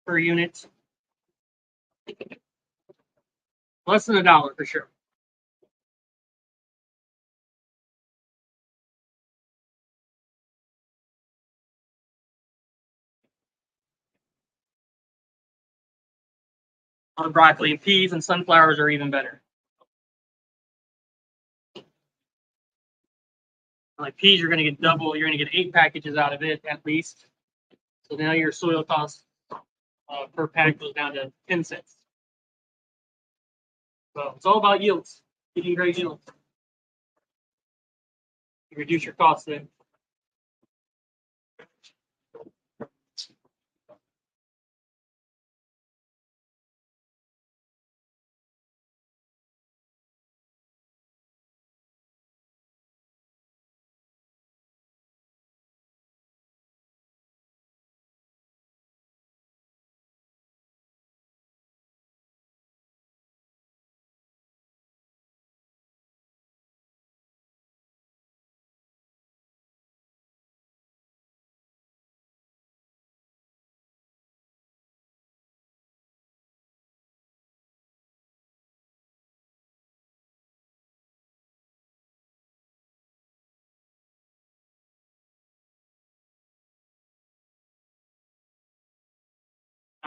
per unit. Less than $1 for sure. On broccoli, and peas and sunflowers are even better. Like peas, you're going to get double. You're going to get 8 packages out of it at least. So now your soil cost per pack goes down to 10 cents. So it's all about yields, getting great yields. You reduce your costs then.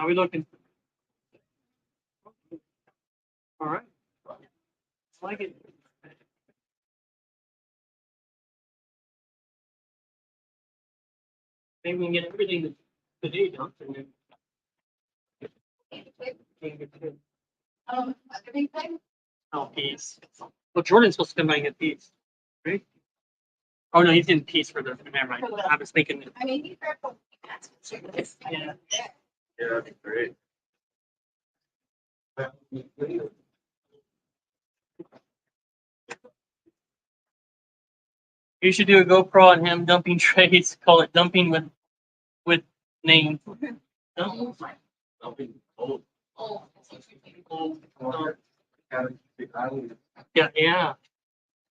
How we looking? All right. It's like it. Maybe we can get everything today done. And then Everything. oh, peace. Well, Jordan's supposed to come by and get peace, right? Oh no, he's getting peace for the. Never mind. I was thinking. I mean, he's very cool. Yeah. Yeah, that'd be great. You should do a GoPro on him dumping trays. Call it dumping with name. No? I'll be old. Oh, Gotta keep the island. Yeah, yeah.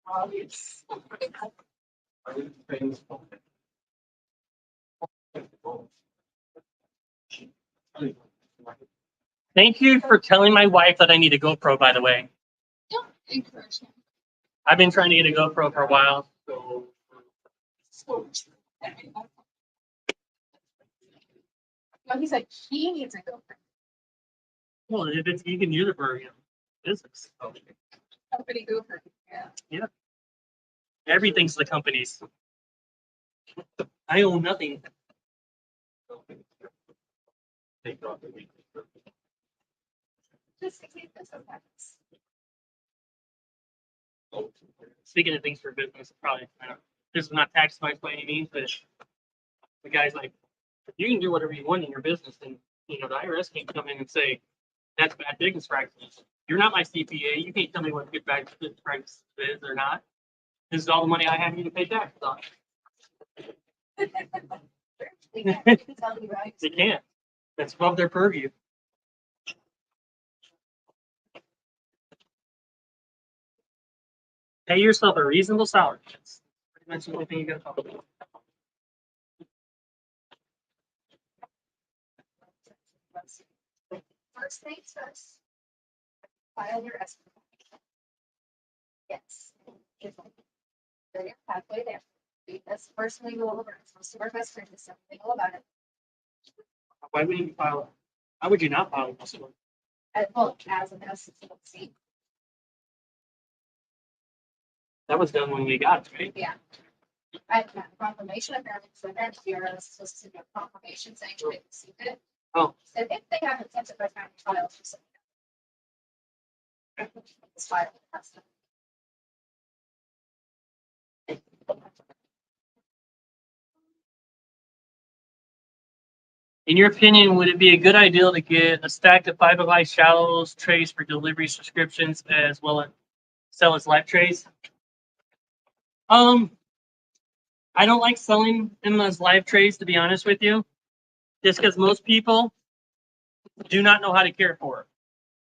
obvious. I was famous. Thank you for telling my wife that I need a GoPro, by the way. Don't encourage him. I've been trying to get a GoPro for a while. No, he said he needs a GoPro. Well, if it's you can use it for business. Company GoPro. Yeah. Everything's the company's. I own nothing. Just in case this happens. Speaking of things for business, probably this is not tax advice by any means, but the guy's like, you can do whatever you want in your business, and the IRS can't come in and say that's bad business practices. You're not my CPA. You can't tell me what good bad business practice is or not. This is all the money I have you to pay taxes on. They can't tell you, right? They can't. That's above their purview. Pay yourself a reasonable salary. That's pretty much the only thing you got to talk about. First things first. File your estimate. Yes. There you go, halfway there. That's the first thing we go over. It's supposed to work best friend, so we know about it. Why would you file it? Why would you not file it? Well, as an SCC. That was done when we got it, right? Yeah. I have confirmation apparently, so then you're supposed to send a confirmation saying they received it. Oh. So if they haven't sent it by time to file, just send it. It's filed. That's done. In your opinion, would it be a good idea to get a stack of 5-alive shallows trays for delivery subscriptions as well as sell as live trays? I don't like selling them as live trays, to be honest with you, just because most people do not know how to care for it.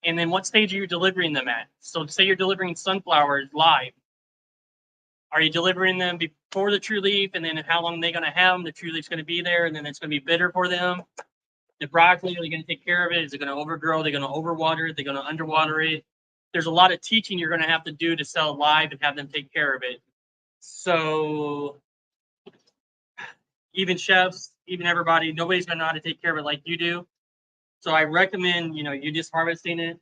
And then what stage are you delivering them at? So say you're delivering sunflowers live. Are you delivering them before the true leaf, and then how long are they going to have them? The true leaf's going to be there, and then it's going to be bitter for them. The broccoli, are they going to take care of it? Is it going to overgrow? They're going to overwater it? They're going to underwater it? There's a lot of teaching you're going to have to do to sell live and have them take care of it. So even chefs, even everybody, nobody's going to know how to take care of it like you do. So I recommend, you just harvesting it.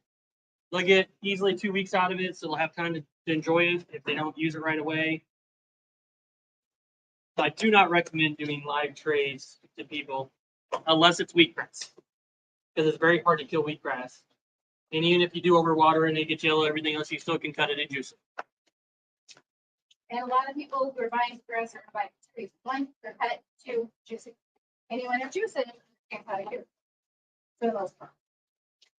They'll get easily 2 weeks out of it, so they'll have time to enjoy it if they don't use it right away. So I do not recommend doing live trays to people unless it's wheatgrass, because it's very hard to kill wheatgrass. And even if you do overwater and they get yellow, everything else, you still can cut it and juice it. And a lot of people who are buying grass are buying two reasons. One, they're cut it, two, juicing. And when they're juicing, they can't cut it too. For the most part.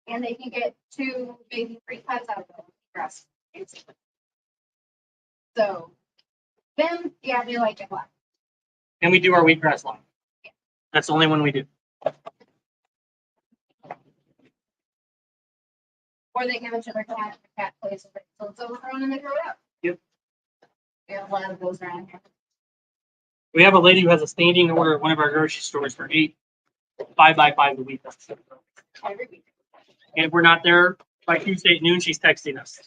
And they can get 2, maybe 3 cuts out of the grass. So then, yeah, they like it black. And we do our wheatgrass line. That's the only one we do. Or they give it to their cat, the cat plays with it until it's overgrown and they throw it out. Yep. We have a lot of those around here. We have a lady who has a standing order at one of our grocery stores for 8 5x5 a week. Every week. And if we're not there by Tuesday at noon, she's texting us.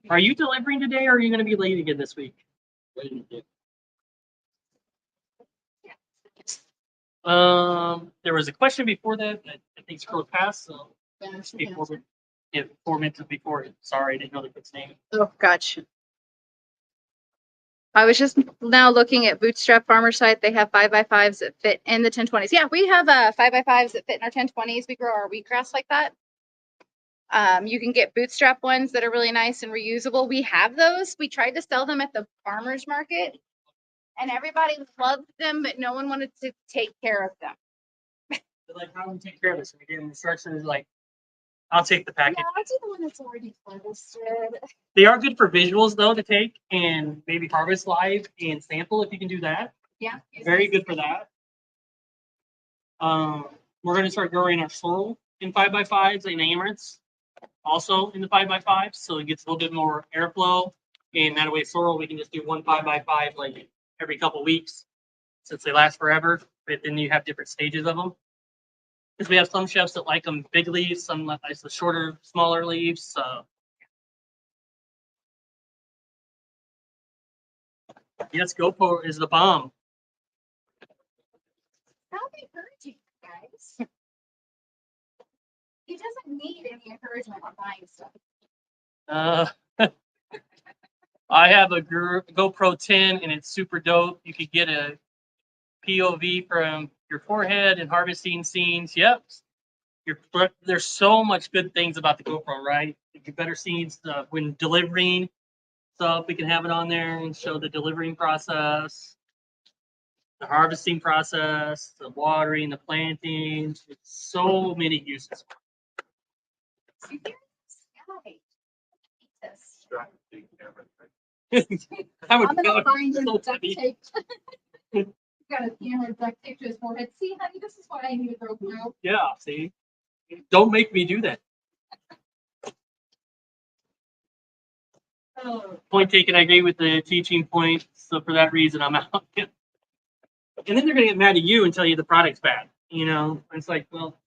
Are you delivering today, or are you going to be late again this week? There was a question before that. I think scrolled past. So before, yeah, 4 minutes before it. Sorry, I didn't know the kid's name. Oh, gotcha. I was just now looking at Bootstrap Farmer site. They have 5x5s that fit in the 1020s. Yeah, we have 5x5s that fit in our 1020s. We grow our wheatgrass like that. You can get Bootstrap ones that are really nice and reusable. We have those. We tried to sell them at the farmer's market, and everybody loved them, but no one wanted to take care of them. They're like, how do we take care of this? And we get instructions like, I'll take the package. Yeah, I'll do the one that's already harvested. They are good for visuals though to take and maybe harvest live and sample if you can do that. Yeah. Very good for that. We're going to start growing our sorrel in 5x5s and amaranths also in the 5x5s, so it gets a little bit more airflow. And that way, sorrel we can just do one 5x5 like every couple weeks since they last forever. But then you have different stages of them. Because we have some chefs that like them big leaves, some like the shorter, smaller leaves. So yes, GoPro is the bomb. Stop encouraging, guys. He doesn't need any encouragement on buying stuff. I have a GoPro 10 and it's super dope. You could get a POV from your forehead and harvesting scenes. Yep. There's so much good things about the GoPro, right? You get better scenes when delivering stuff. We can have it on there and show the delivering process, the harvesting process, the watering, the planting. It's so many uses. See, here's the sky. Jesus. I would I'm gonna find his so duct funny. tape. Got a camera duct tape to his forehead. See, honey, this is what I need to go through. Yeah, see? Don't make me do that. Point taken, I agree with the teaching point. So for that reason, I'm out. And then they're gonna get mad at you and tell you the product's bad. You know, it's like, well,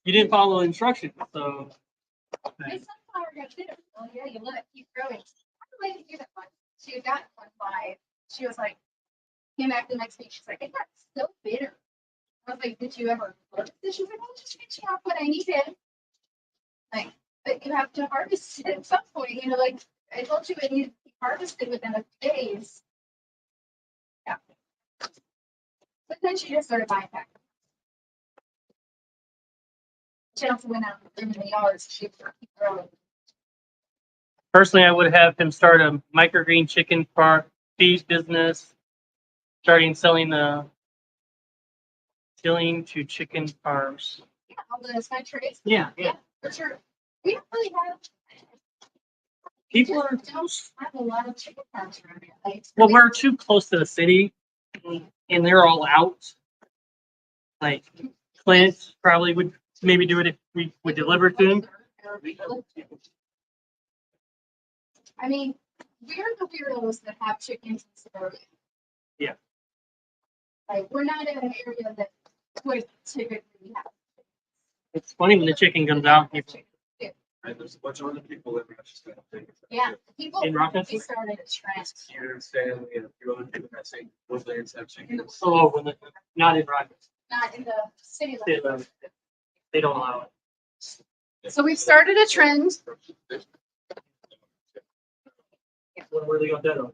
you didn't follow instructions. So This sunflower got bitter. Oh yeah, you let it keep growing. I'm related to that one. She got 1.5. She was like, came back the next week. She's like, it got so bitter. I was like, did you ever look at this? She's like, well, just reaching out what I needed. Like, but you have to harvest it at some point. You know, like I told you, it needs to be harvested within a few days. Yeah. But then she just started buying back. She also went out in the yards. She keep growing. personally, I would have him start a microgreen chicken farm feed business, starting selling the tilling to chicken farms. Yeah, all the side trays. Yeah, Yeah, for sure. We don't really have. People are don't have a lot of chicken farms around here. Like, it's well, really- we're too close to the city, and they're all out. Like Clint probably would maybe do it if we would deliver to him. I mean, we're the weirdos that have chickens in suburbia. Yeah. Like, we're not in an area that would typically have. It's funny when the chicken comes out. And there's a bunch of other people in Rochester. Yeah, people. In Rochester? We started a trend. Here in Stanley and a few other people that say Woodlands have chickens. Oh, when not in Rochester. Not in the city. They, limits. they don't allow it. So we've started a trend. What were they gonna do?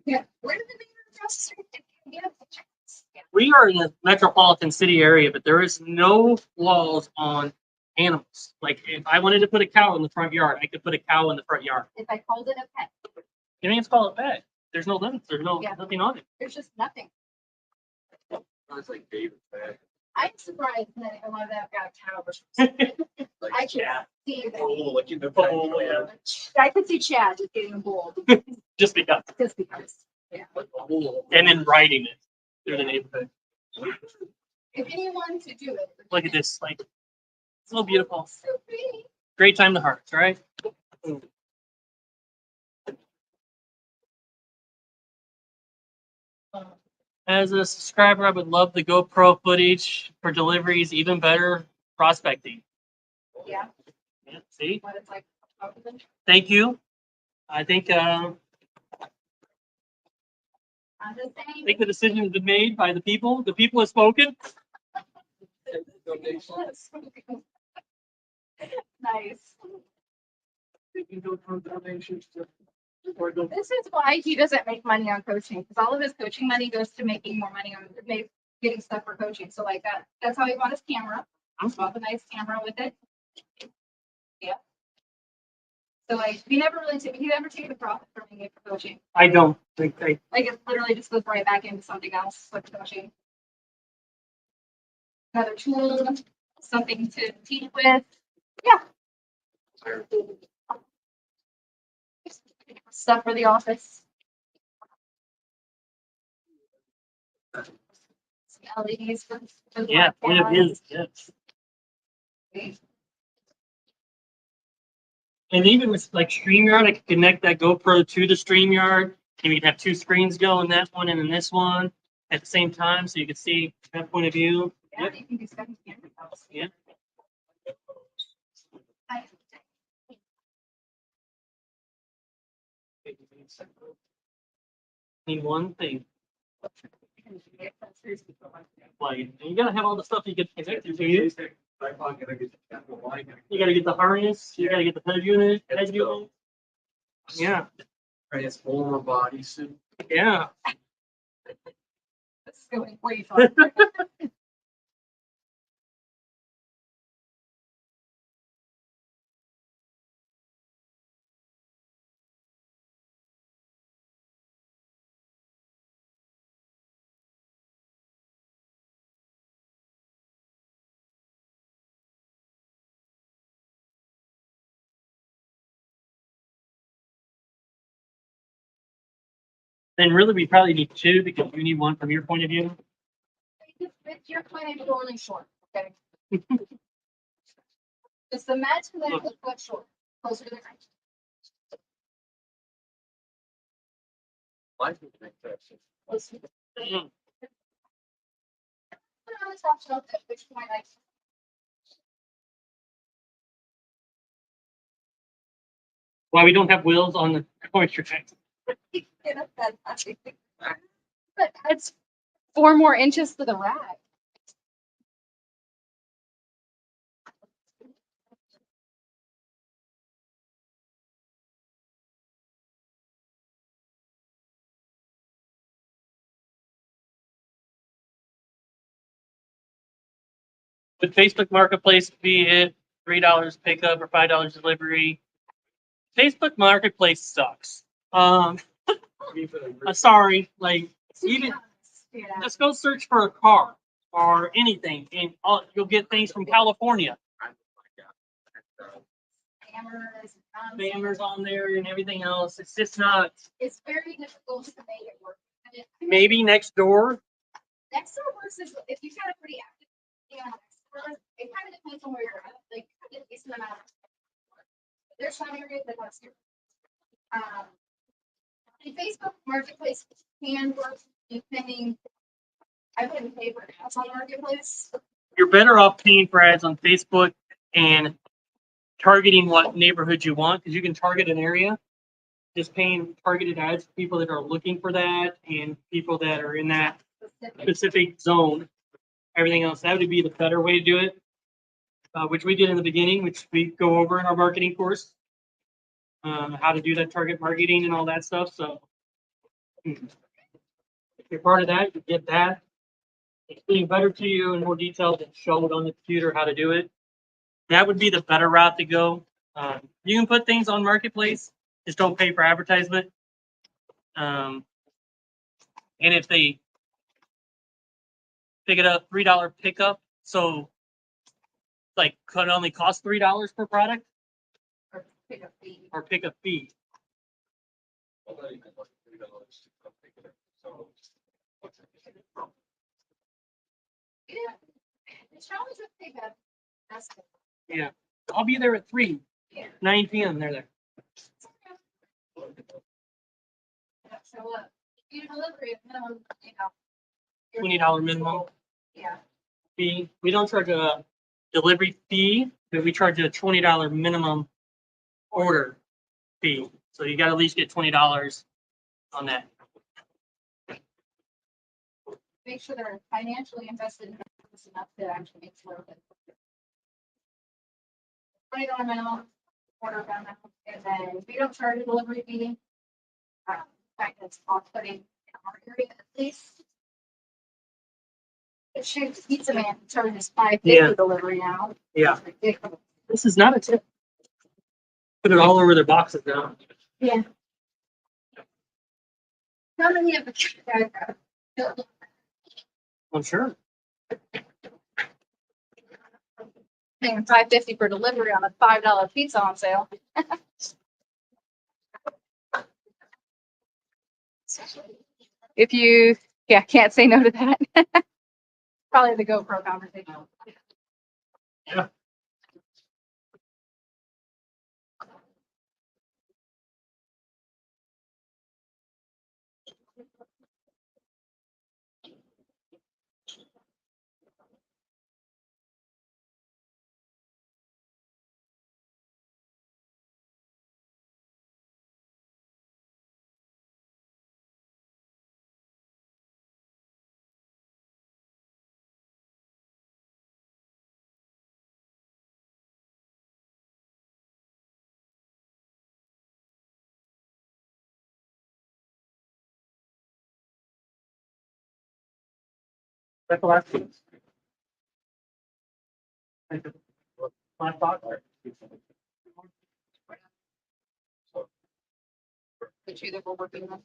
Yeah. Where did the neighbor across the street get the chickens? Yeah. We are in the metropolitan city area, but there is no laws on animals. Like if I wanted to put a cow in the front yard, I could put a cow in the front yard. If I called it a pet, You mean it's called a pet? There's no limits. There's no Yeah. nothing on it. there's just nothing. It's like David's bag. I'm surprised that a lot of that got a cow versus. Like I can Chad. see that. Oh, like in the Oh, yeah. I could see Chad just getting a bowl Just because. just because. And then riding it through the neighborhood. If anyone could do it. Look at this. Like it's so beautiful. So pretty. Great time to harvest, right? As a subscriber, I would love the GoPro footage for deliveries, even better prospecting. Yeah, Yeah, see? what it's like. Thank you. I think I'm just I saying. think the decision has been made by the people. The people have spoken. Nice. They can go for donations to. This is why he doesn't make money on coaching, because all of his coaching money goes to making more money on getting stuff for coaching. So like that's how he bought his camera. He bought the nice camera with it. Yeah. So like he never take the profit from it for coaching. I don't think they. Like it literally just goes right back into something else like coaching. Another tool, something to teach with. Yeah. Stuff for the office. Some LEDs for the Yeah, light point of cameras. his. Yes. And even with like StreamYard, I could connect that GoPro to the StreamYard, and we could have two screens going, that one and then this one at the same time, so you could see that point of view. Yeah, Yep. you can do stuff in camera. Yeah. Need one thing. Like you gotta have all the stuff you get connected to you. You gotta get the harness. You gotta get the head unit. Yeah. Transformer bodysuit. Yeah. This is going way far. Then really we probably need two because you need one from your point of view. It's your point of view only short, okay? Just imagine that it's a foot short, closer to the ground. Life would make that sense. Closer to the Mm. put it on the top shelf at which point I Why we don't have wheels on the coaster tank. get up that high. But it's 4 more inches to the rack. Would Facebook Marketplace be it? $3 pickup or $5 delivery. Facebook Marketplace sucks. Sorry, like even Yeah. let's go search for a car or anything, and you'll get things from California. Cameras, Spammers on there and everything else. It's just not. it's very difficult to make it work. And Maybe next door. next door versus if you've got a pretty active, it kind of depends on where you're at. Like, a decent amount. There's some areas that want to. And Facebook Marketplace can work depending. I wouldn't pay for ads on Marketplace. You're better off paying for ads on Facebook and targeting what neighborhood you want, because you can target an area. Just paying targeted ads for people that are looking for that and people that are in that specific zone. Everything else, that would be the better way to do it, which we did in the beginning, which we go over in our marketing course, how to do that target marketing and all that stuff. So if you're part of that, you get that. Explain better to you in more detail than show it on the computer how to do it. That would be the better route to go. You can put things on Marketplace, just don't pay for advertisement. And if they pick it up, $3 pickup, so like could only cost $3 per product Or pick up fee. or pick a fee. Yeah. The challenge with pickup, that's good. Yeah, I'll be there at 3, Yeah. 9 p.m. They're there. So you delivery at minimum, $20 minimum Yeah. fee. We don't charge a delivery fee, but we charge a $20 minimum order fee. So you got to at least get $20 on that. make sure they're financially invested in this enough to actually make it worth it. $20 minimum, order amount, and then we don't charge a delivery fee. In fact, it's off-putting in our area at least. It should Pizza Man charges $5.50 Yeah. delivery now. Yeah. It's ridiculous. This is not a tip. Put it all over their boxes now. Yeah. How many of the guys are I'm sure. paying $5.50 for delivery on a $5 pizza on sale? If you, can't say no to that. Probably the GoPro conversation. Yeah. That's the last one. Last box. The two that we're working on.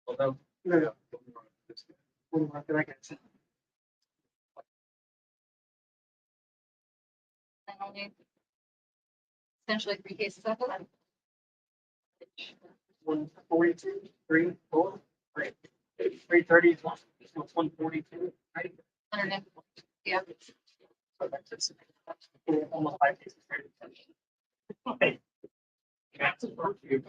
Well, no. One more that I can say. And I'll need essentially 3 cases of that. 142, 3, 4, 3. 330 is 142, right? Yeah. So that's just almost 5 cases. Okay. That's a perfect.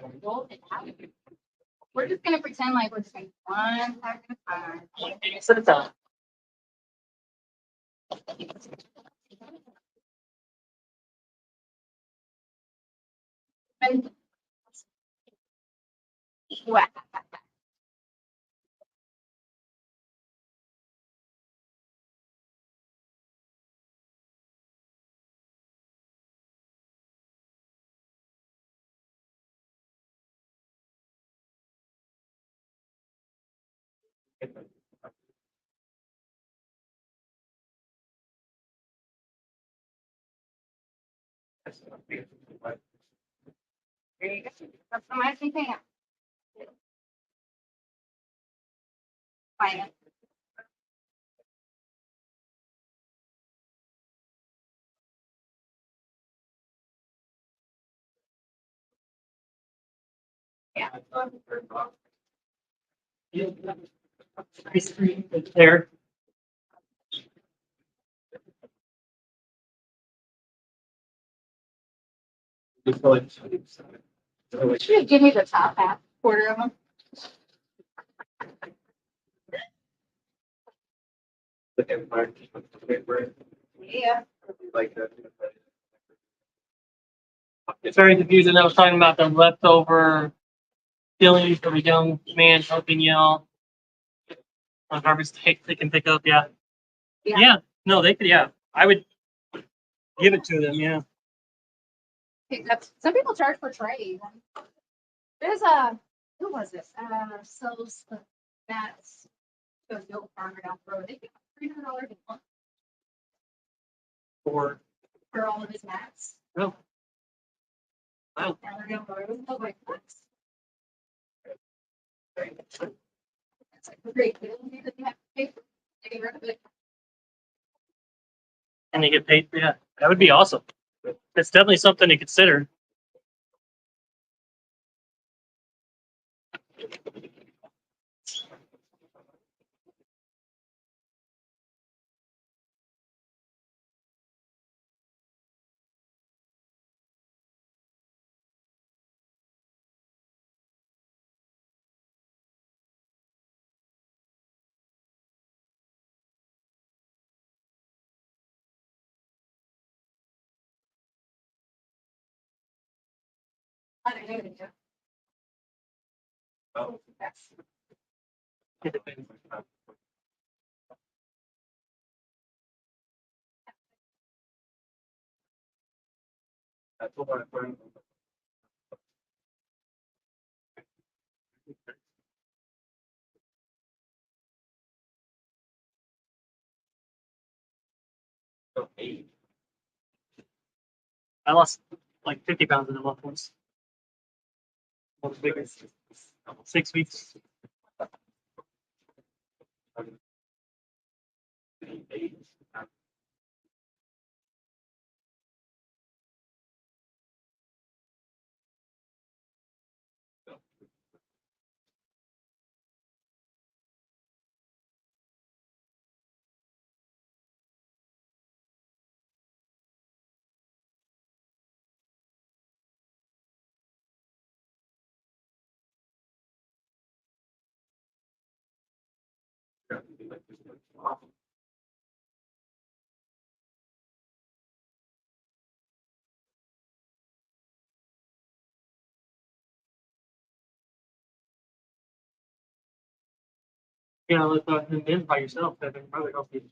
We're just gonna pretend like we're just making one pack at a time. One case at a time. And wow. There you go. That's the nice thing. Fine. Yeah. Ice cream is there. Should give me the top half, quarter of them. Yeah. Like that. It's very confusing. I was talking about the leftover feelings of a young man helping y'all on harvest they can pick up. Yeah. Yeah. Yeah. No, they could. Yeah. I would give it to them. Yeah. Some people charge for trays. There's a, who was this? Sells the mats. The milk farmer down the road. They get $300 a month Or for all of his mats. no. Wow. Down there down the road. I was like, what? It's like a great deal. You didn't have to pay for getting rid of it. And they get paid. Yeah. That would be awesome. It's definitely something to consider. I don't know. Oh. That's It depends. I told my friend. So 8. I lost like 50 pounds in a month once. Most biggest 6 weeks. 8. Yeah, let's in by yourself. That would probably help you.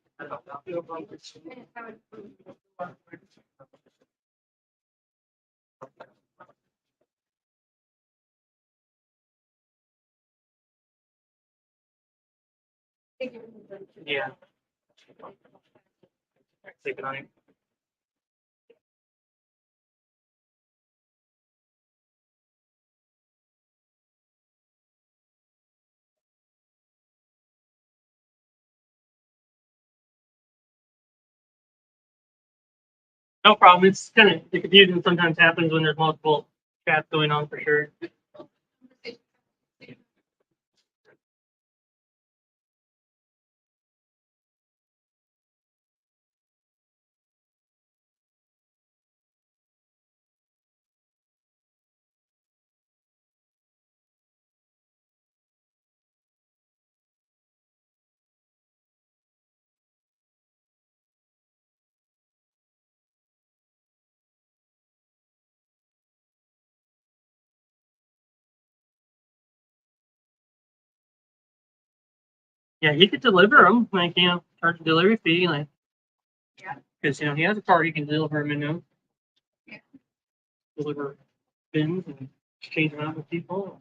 Yeah. Say goodnight. No problem. It's kind of the confusion sometimes happens when there's multiple chats going on for sure. Yeah, he could deliver them, like, charge a delivery fee, like. Yeah. Because, he has a car, he can deliver them in, Yeah. deliver bins and exchange them out with people.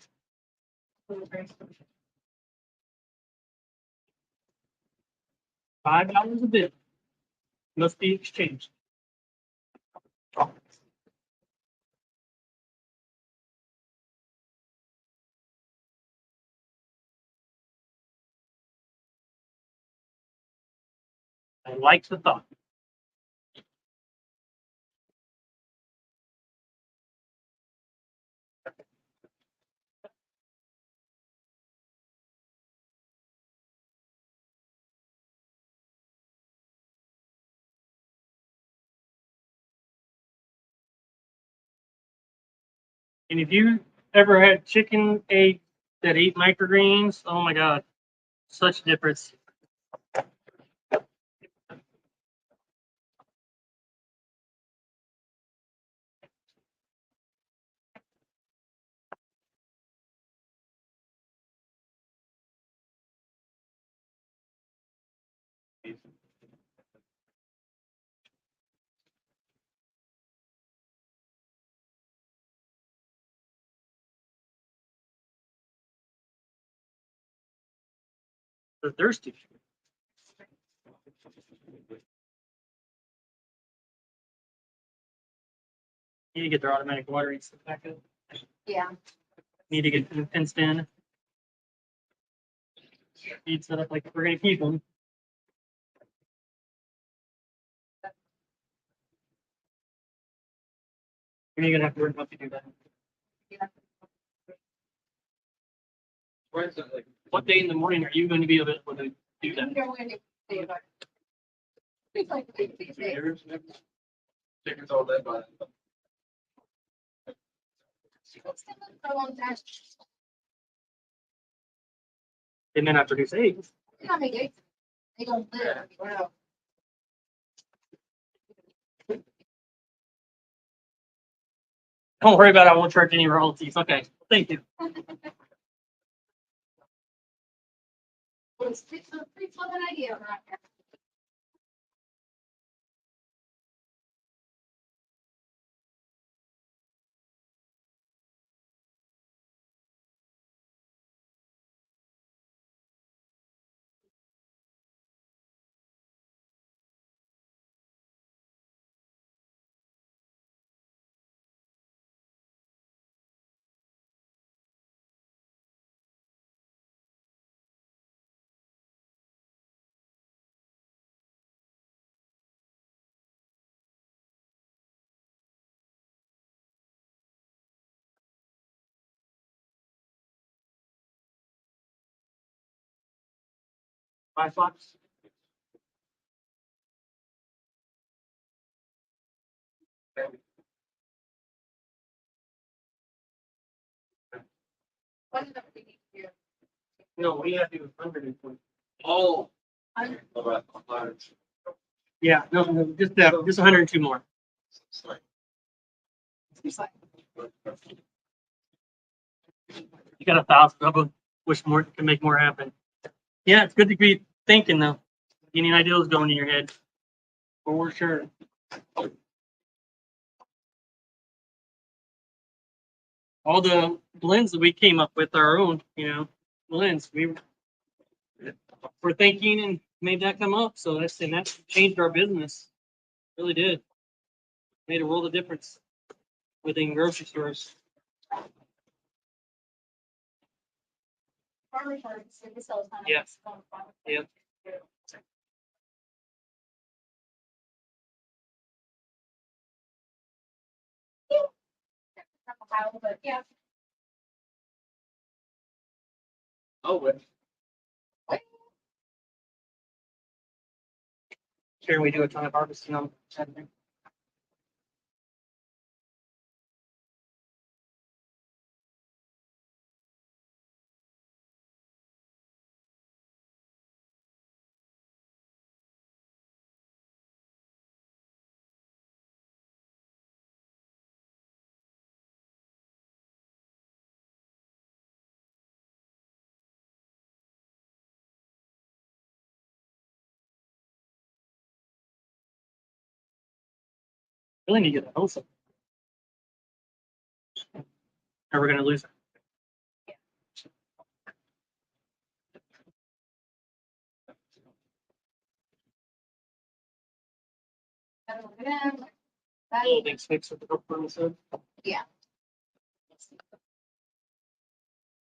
$5 a bit. Must be exchanged. I like the thought. And if you ever had chicken egg that ate microgreens, oh my god, such a difference. They're thirsty. Need to get their automatic watering stuff back up. Yeah. Need to get them fenced in. Feed set up like we're gonna keep them. You're gonna have to learn how to do that. Why is that like? What day in the morning are you going to be able to do that? Chickens all day, but. They may not produce eggs. They don't live anywhere else. Don't worry about it. I won't charge any royalties. Okay. Thank you. It's a pretty flippin' idea right there. 5 slots. What is it we need to do? No, we have to do 120. Oh. Hundred. About Yeah, no, just 102 more. It's like, You got 1,000 of them. Wish more can make more happen. Yeah, it's good to be thinking though. Getting ideas going in your head. For sure. All the blends that we came up with our own, blends. We're thinking and made that come up. So that changed our business. Really did. Made a world of difference within grocery stores. farmer's markets, they sell a ton of Yeah. stuff. Yeah. But yeah. Oh, wait. Here we do a ton of harvesting on Saturday. Really need to get a host. Are we gonna lose it? That'll look at them. Little things fixed with the hook on the side. Yeah.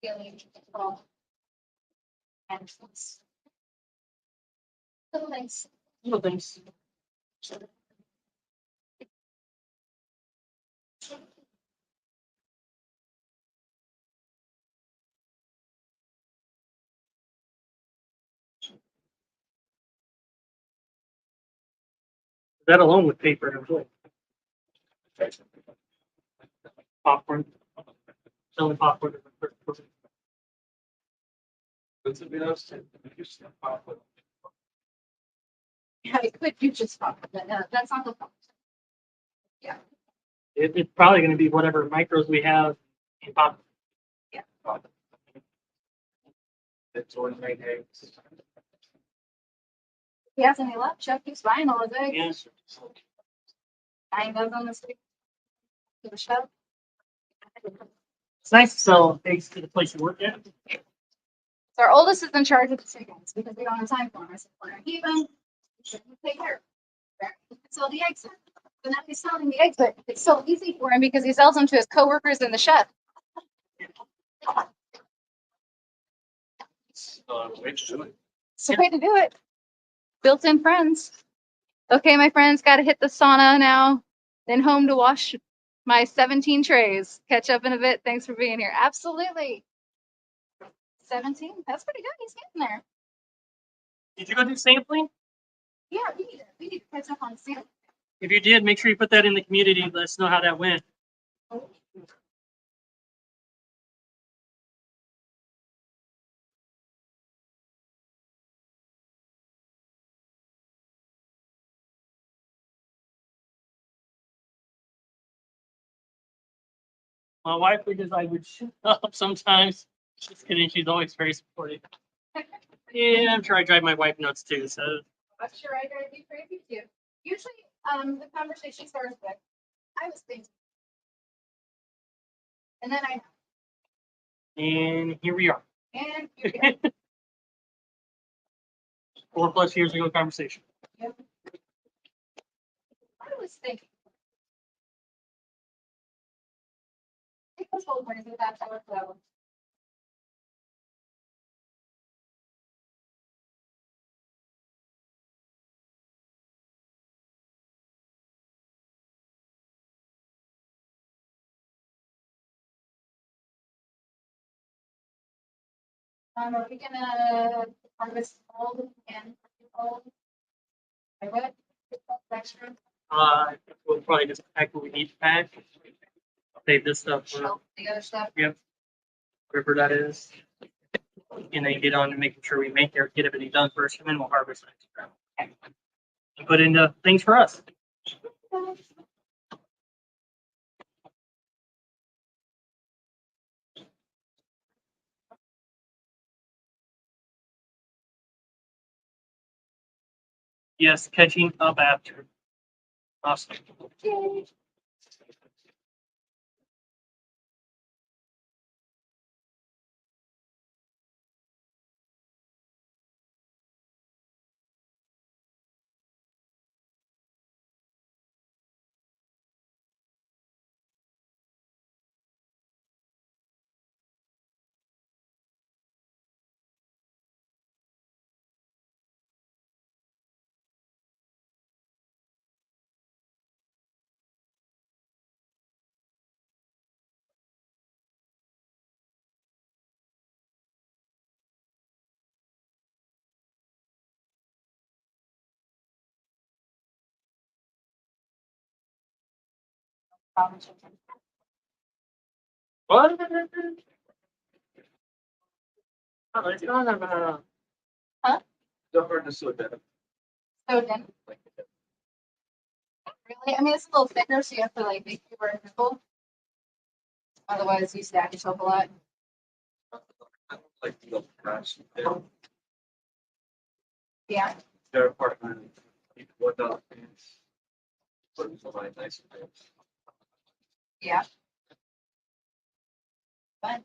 Feeling well. And it's little things. Little things. That alone with paper and wood. Popcorn. Selling popcorn. What's it been else to? Yeah, it could do just fine, but that's not the problem. Yeah. It's probably gonna be whatever micros we have in pop. It's on my eggs. If he has any luck, Chuck keeps buying all his eggs. Yes. Buying those on the street. To the show. It's nice to sell eggs to the place you work at. So our oldest is in charge of the chickens because we don't have time for them. I said, we're gonna keep them. You take care. You can sell the eggs. So now he's selling the eggs, but it's so easy for him because he sells them to his coworkers in the shed. Way to do it. It's the way to do it. Built-in friends. Okay, my friends, got to hit the sauna now. Then home to wash my 17 trays. Catch up in a bit. Thanks for being here. Absolutely. 17? That's pretty good. He's getting there. Did you go do sampling? Yeah, we need to catch up on sampling. If you did, make sure you put that in the community. Let us know how that went. My wife, because I would shoot up sometimes. Just kidding. She's always very supportive. Yeah, I'm sure I drive my wife nuts too. So I'm sure I drive you crazy too. Usually, the conversation starts with, I was thinking. And then and here we are. and here we go. 4+ years ago conversation. I was thinking. It was whole morning, that's how it goes. Are we gonna harvest old and old? I would. Extra. We'll probably just pack what we need to pack. Save this stuff for Shelf the other stuff. whatever that is. And then get on to making sure we get everything done first, and then we'll harvest next round. And put into things for us. Yes, catching up after. Awesome. What? Oh, it's not about. Don't hurt to slow down. So then, really, I mean, it's a little thicker, so you have to like make it very visible. Otherwise, you stack yourself a lot. I don't like the little crash there. Yeah. Their apartment, $1 pants. Put in somebody nice pants. Yeah. Fun.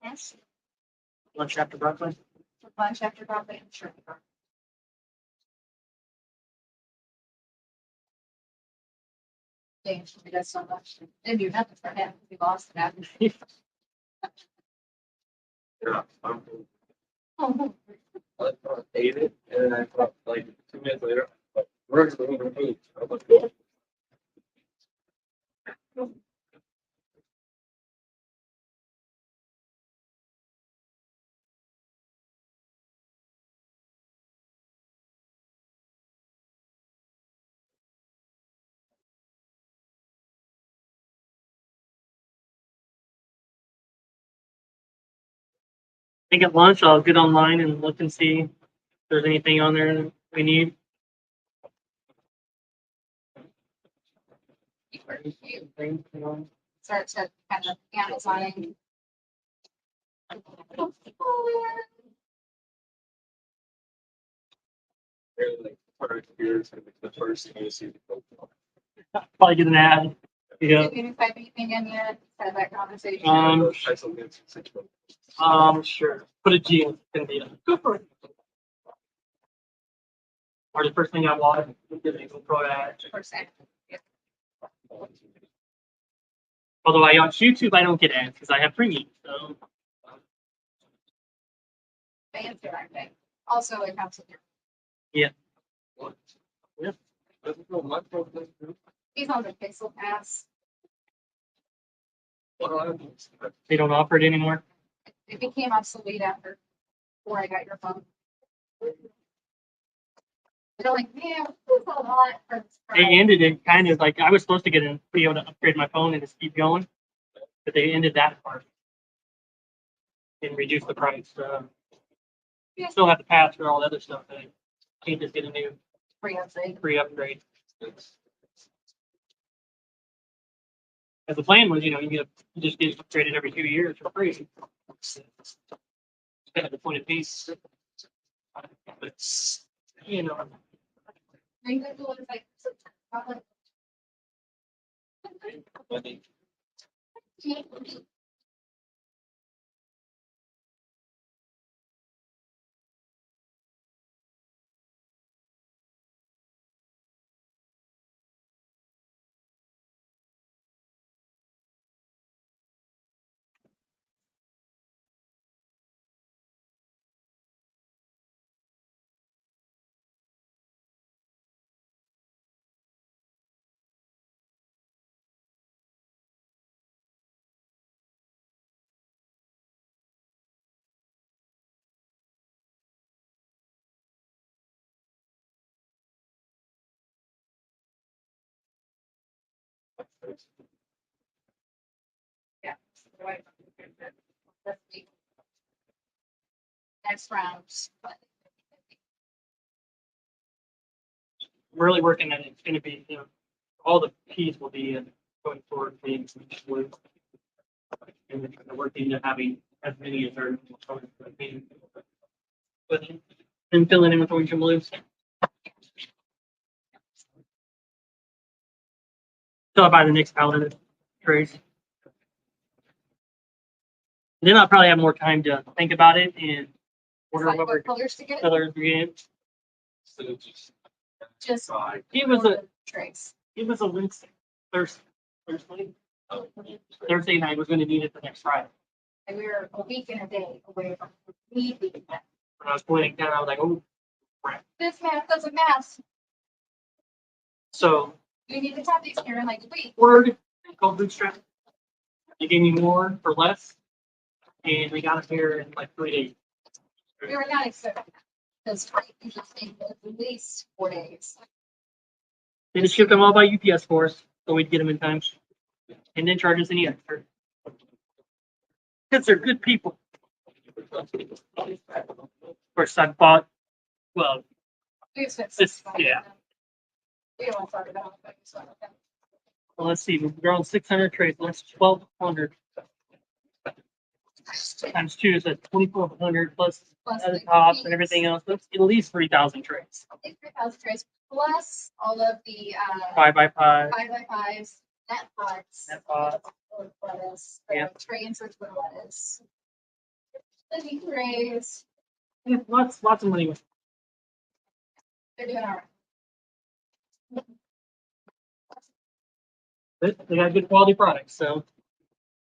Yes. Lunch after breakfast. For lunch after coffee, I'm sure. James, he does so much. Didn't do nothing for him. We lost that. Yeah, Oh, I ate it, and then I thought, like, 2 minutes later, like, where's the other food? I was like, I think at lunch I'll get online and look and see if there's anything on there that we need. start to kind of Amazoning. really, like, part of experience, and the first thing you see the coat. Probably get an ad. Yeah. Did you type anything in yet? Had that conversation. Try something. Sure. Put a G in India. Go for it. Or the first thing I want is a GoPro ad. Percent. Although I on YouTube I don't get ads because I have premium. So Fancy, aren't they? Also, it comes with your. What? Yeah. Doesn't feel much of this. He's on the Pixel Pass. they don't offer it anymore. It became obsolete after before I got your phone. They're like, man, this is a lot for this They price. ended it kind of like I was supposed to be able to upgrade my phone and just keep going, but they ended that part and reduced the price. You still have to pass for all the other stuff. But you can't just get a new Free upgrade. free upgrade. As the plan was, you just get upgraded every 2 years for free. It's kind of the point of peace. But I think that was like, probably Yeah. Next round. But I'm really working on it. It's gonna be, all the keys will be going forward being blue. And we're working to having as many as our but and filling in with orange and blues. So I'll buy the next pallet of trays. Then I'll probably have more time to think about it and order decide what what colors to get. colors we get. So just. Just It was a trace. Wednesday, Thursday night. Was going to need it the next Friday. And we were a week and a day away from needing that. When I was pointing down, I was like, "Oh, crap!" This math doesn't math. So You need to have these here in like a week. word called Bootstrap. They gave me more for less, and we got it here in like 3 days. We were not expecting that. Because I usually take at least 4 days. They just shipped them all by UPS for us, so we'd get them in time, and then charge us any extra. Because they're good people. Of course, I bought. Well, We spent This- $65. yeah. We don't want to talk about it, but it's not okay. let's see, we're on 600 trays. That's 1,200 times 2 is at 2,400 plus Plus other the tops and fees. everything else. That's at least 3,000 trays. I think 3,000 trays plus all of the 5x5. 5x5s, net pots. Net pots. Lettuce, Yeah. tray inserts with lettuce. Living trays, Yeah, lots of money. they're doing all right. But they got good quality products. So,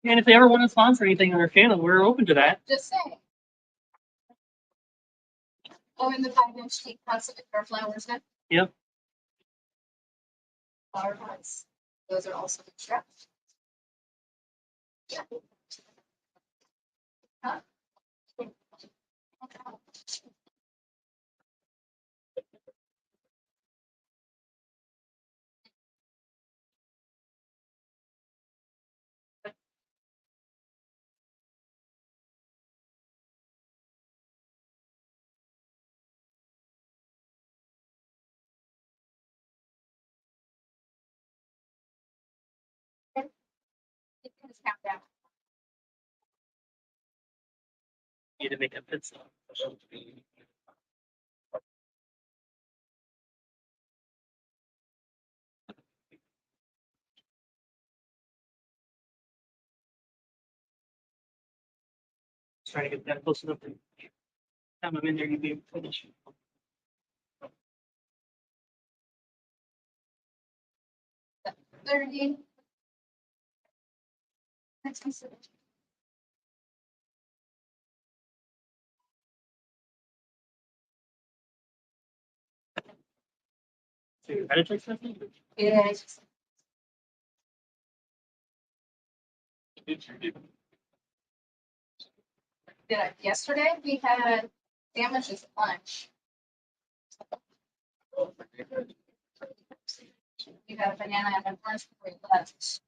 and if they ever want to sponsor anything on our channel, we're open to that. Just saying. Oh, and the 5-inch teak pots with our flowers now. Yep. Flower pots, those are also strapped. Yeah. Huh? It can just count down. Need to make a pit stop. Trying to get that close enough. Time I'm in there, you'd be able to finish. 30. That's considered. So you had to take something? Yeah. Yesterday we had sandwiches at lunch. We had a banana and an orange before we left.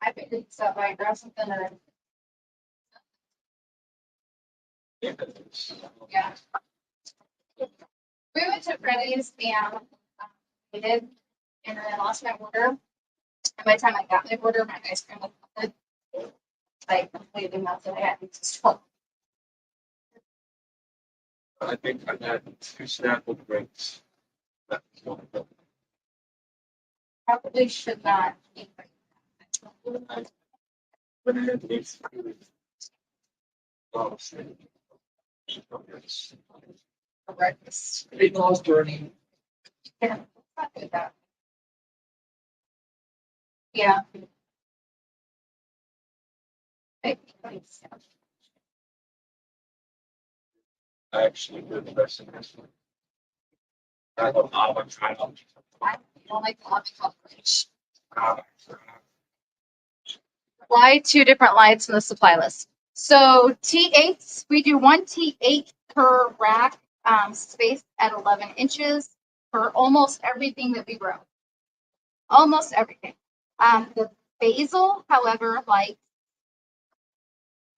I picked this up by and grab something or. Yeah. We went to Freddy's and we did, and then I lost my order. And by the time I got my order, my ice cream was melted. Like completely melted. I had to stop. I think I had 2 Snapple drinks. That was one of them. Probably should not eat When I had these. Oh, shit. for breakfast. Weight loss journey. Yeah, not good that. Yeah. Hey, thanks. I actually did the best in this one. I don't know, I'm trying to. I don't like the lobby coverage. Ah, Why 2 different lights in the supply list? So T8s, we do 1 T8 per rack, spaced at 11 inches for almost everything that we grow. Almost everything. The basil, however, like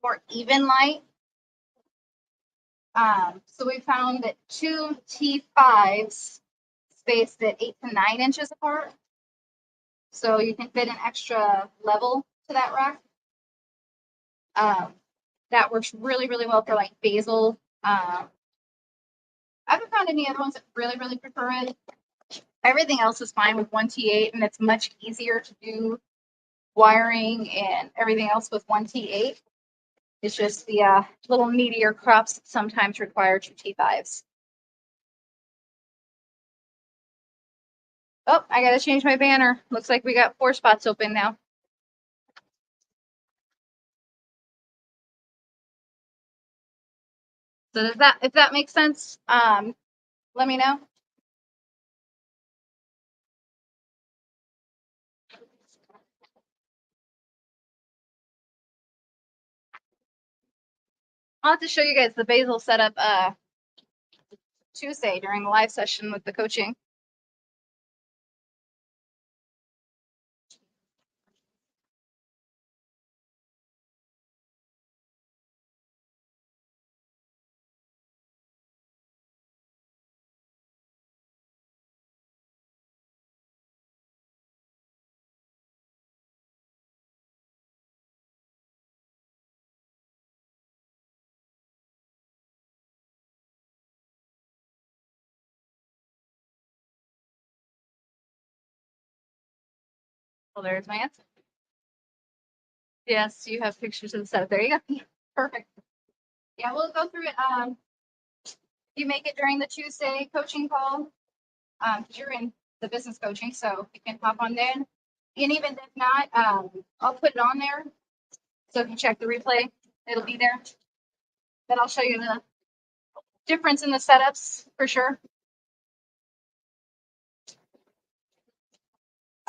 more even light. So we found that 2 T5s spaced at 8 to 9 inches apart. So you can fit an extra level to that rack. That works really, really well for like basil. I haven't found any other ones that really prefer it. Everything else is fine with 1 T8, and it's much easier to do wiring and everything else with 1 T8. It's just the little meatier crops sometimes require 2 T5s. Oh, I gotta change my banner. Looks like we got 4 spots open now. So does that, if that makes sense, let me know. I'll have to show you guys the basil setup Tuesday during the live session with the coaching. Well, there's my answer. Yes, you have pictures of the setup. There you go. Perfect. Yeah, we'll go through it. You make it during the Tuesday coaching call. You're in the business coaching, so you can hop on there. And even if not, I'll put it on there. So if you check the replay, it'll be there. Then I'll show you the difference in the setups for sure.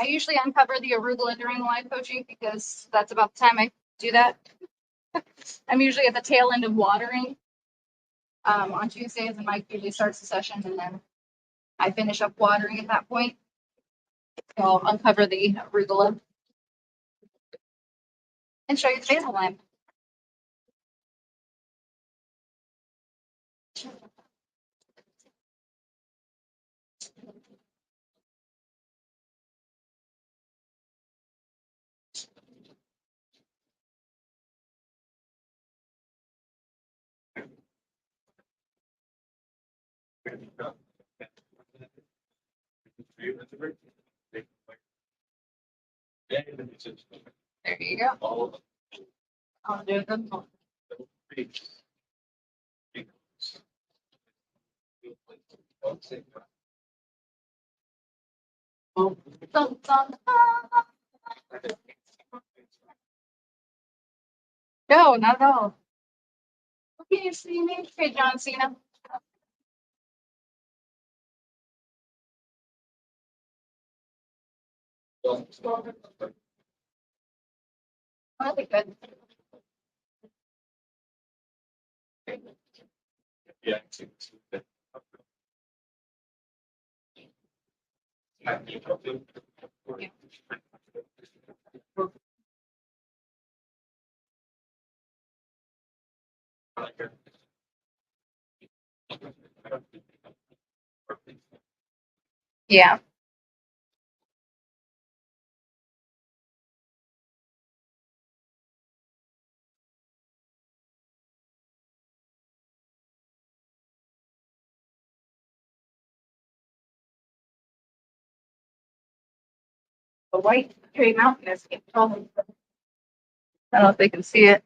I usually uncover the arugula during the live coaching because that's about the time I do that. I'm usually at the tail end of watering on Tuesdays, and Mike usually starts the session, and then I finish up watering at that point. So I'll uncover the arugula and show you the basil lime. There you go. I'll do them. Dun, dun, dun. No, not at all. Can you see me? Hey, John Cena. That'll be good. Yeah. Yeah. The white tree mountain is getting tall. I don't know if they can see it.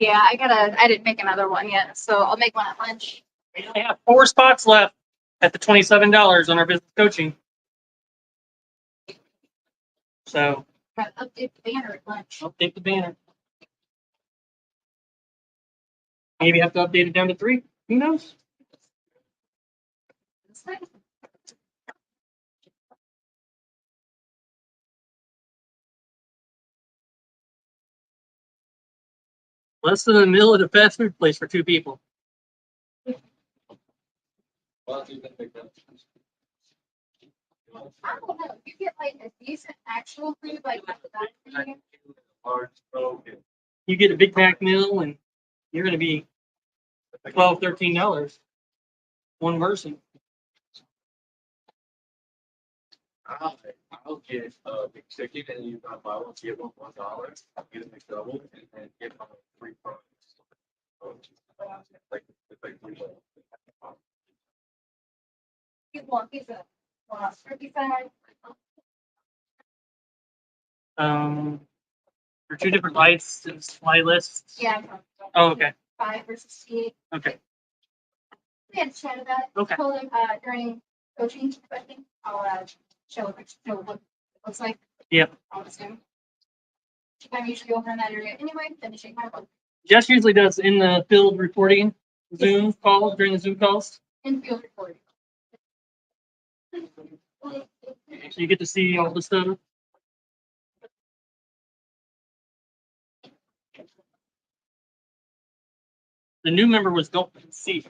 Yeah, I didn't make another one yet, so I'll make one at lunch. We only have 4 spots left at the $27 on our business coaching. So But update the banner at lunch. update the banner. Maybe have to update it down to 3. Who knows? It's fine. Less than the middle of the fast food place for 2 people. Well, do you think they can? I don't know. You get like a decent actual food, like at the back thing. Large stroke and You get a Big Mac meal and you're going to be $12, $13. One person. I'll get a big chicken and you buy one, get one $1. I'll get a McDouble and then get one free fries. Like $3. You want pizza? Want turkey side? For 2 different lights and supply lists. Yeah. Oh, okay. 5 versus 8. Okay. We had to chat about it. Okay. Told him during coaching, I think I'll show what it looks like. Yep. I'll assume. I'm usually over in that area anyway. Then to shake my book. Jess usually does in the field reporting Zoom calls during the Zoom calls. In field recording. So you get to see all the stuff. The new member was don't see.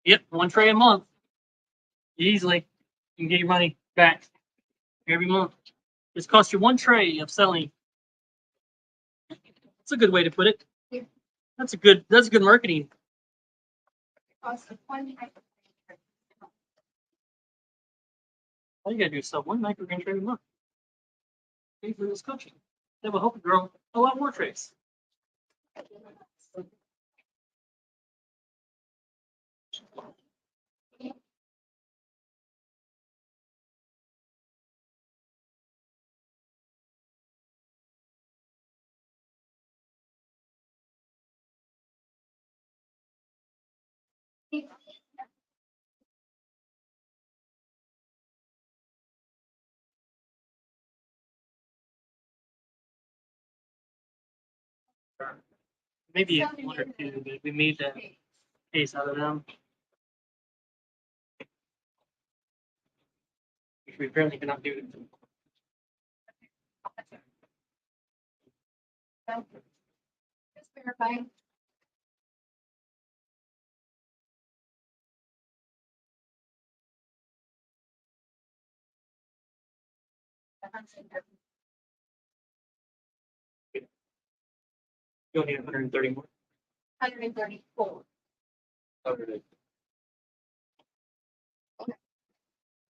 Yep, 1 tray a month. Easily. You can get your money back every month. This costs you 1 tray of selling. That's a good way to put it. That's good marketing. Cost of one. All you gotta do is sell 1 microgreen tray a month. Pay for this coaching. That will help you grow a lot more trays. Maybe 1 or 2, but we made that case out of them. Which we apparently cannot do. Just verifying. You only need 130 more. 134.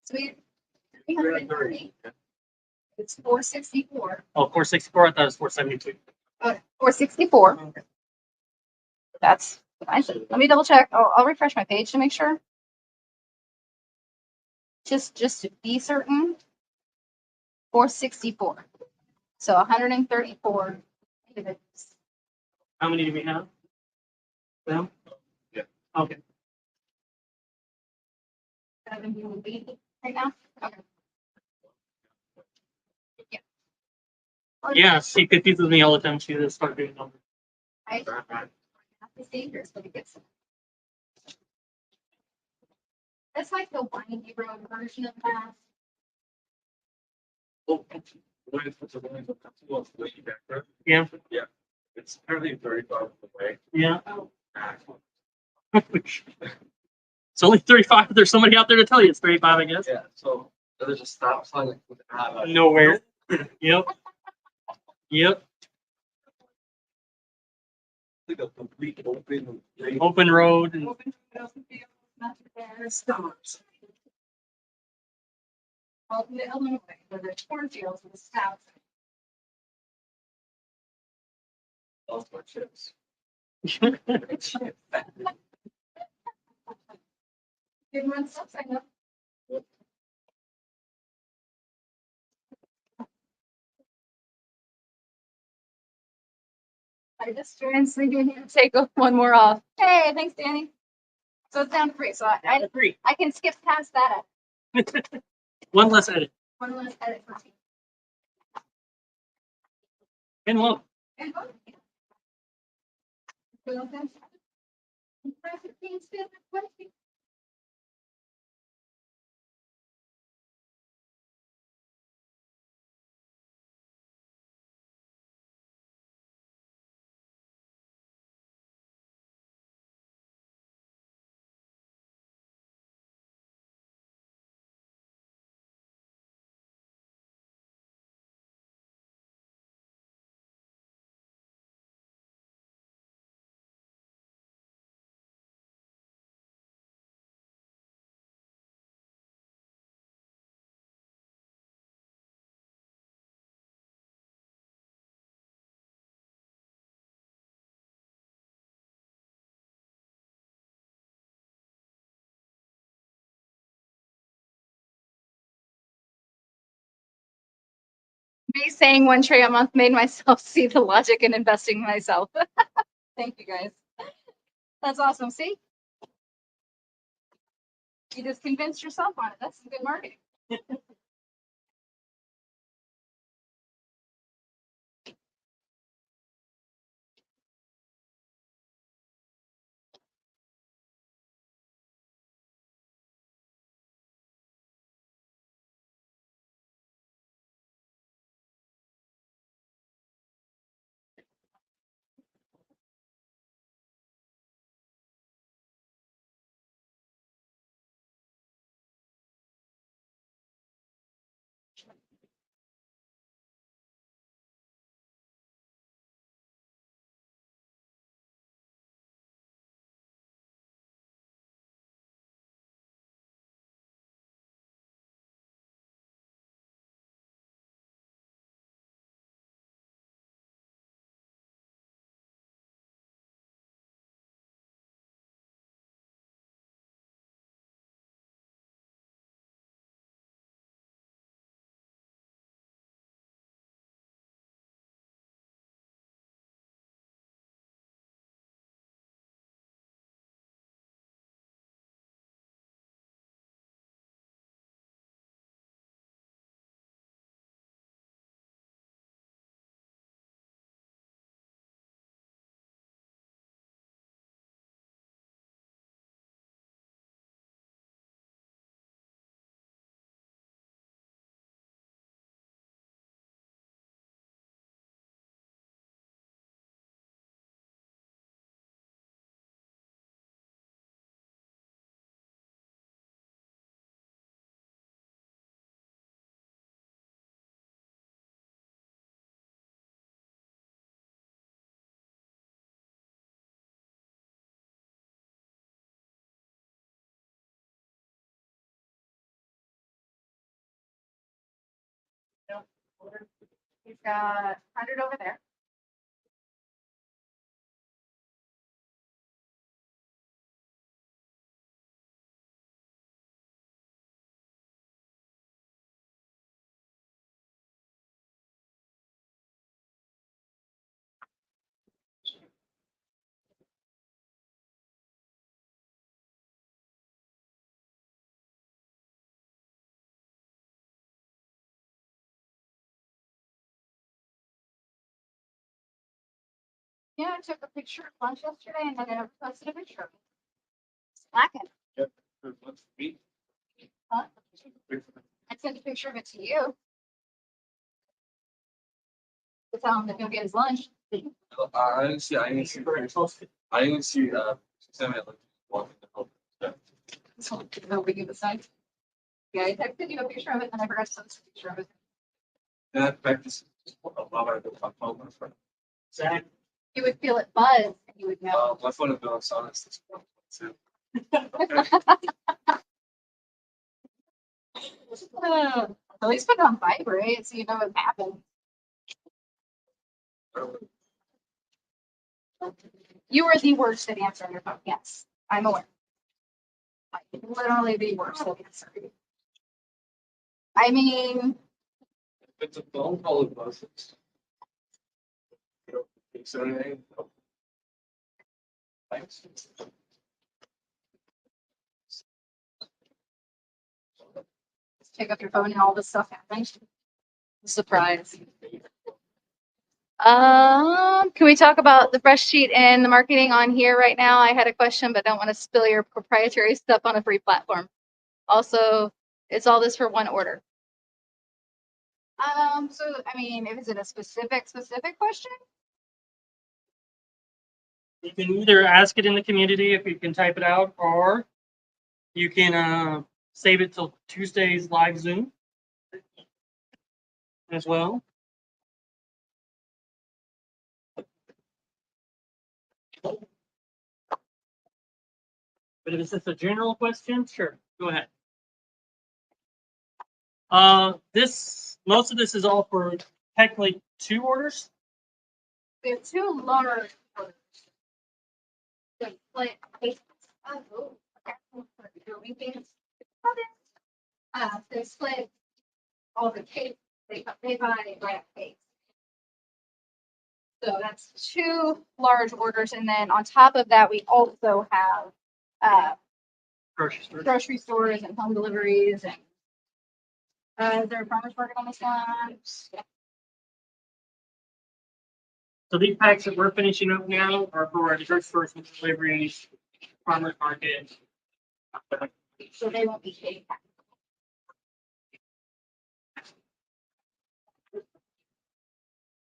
Sweet. 330. It's 464. Oh, 464. I thought it was 472. 464. Okay. That's I should. Let me double check. I'll refresh my page to make sure. Just to be certain. 464. So 134 individuals. How many do we have? Them? Yeah. Okay. 7 right now. Okay. Yeah. Yeah, she confuses me all the time. She just start doing numbers. I have to see here's what it gets. That's like the windy road version of that. Oh, it's a way back there. Yeah. Yeah. It's apparently 35 away. Yeah. Oh, It's only 35. There's somebody out there to tell you it's 35, I guess. Yeah, so there's a stop sign like with Nowhere. Yep. Yep. like a complete open lane. Open road. And open fields and fields, nothing there. Stops. Well, the Illinois, where the cornfields and the south. Lost my chips. Good one, stuff, I know. I just transferred you here to take one more off. Hey, thanks, Danny. So it's down to 3, so Three. I can skip past that. One less edit. One less edit for me. And look, And vote. Well, then, impressive things, feel like what? Me saying 1 tray a month made myself see the logic in investing myself. Thank you guys. That's awesome. See? You just convinced yourself on it. That's some good marketing. We've got 100 over there. Yeah, I took a picture of lunch yesterday and then I posted a picture of it. It's blackened. Yep. Let's meet. Huh? I sent a picture of it to you. To tell him to go get his lunch. I didn't see. I didn't see. I didn't see. Send me like walking the whole. So, over you the side. Yeah, I texted you a picture of it and I forgot to send a picture of it. That practice is a lot of the phone. Zach. You would feel it buzz and you would know. My phone is on silent. This one too. At least put it on vibrate so you know what happened. You are the worst at answering your phone. Yes, I'm aware. Like, literally the worst at answering. I mean, If it's a phone call with buses. You don't think so anything? No. Thanks. pick up your phone and all this stuff happens. Surprise. Can we talk about the fresh sheet and the marketing on here right now? I had a question, but don't want to spill your proprietary stuff on a free platform. Also, is all this for one order? So I mean, is it a specific question? You can either ask it in the community if you can type it out, or you can save it till Tuesday's live Zoom as well. But if it's just a general question, sure, go ahead. Most of this is all for technically 2 orders. We have 2 large orders. The split cakes. They split all the cakes. They buy black cakes. So that's 2 large orders, and then on top of that, we also have grocery stores and home deliveries, and is there a farmer's market on this one? So these packs that we're finishing up now are for our grocery stores and deliveries, farmers market. So they won't be cake.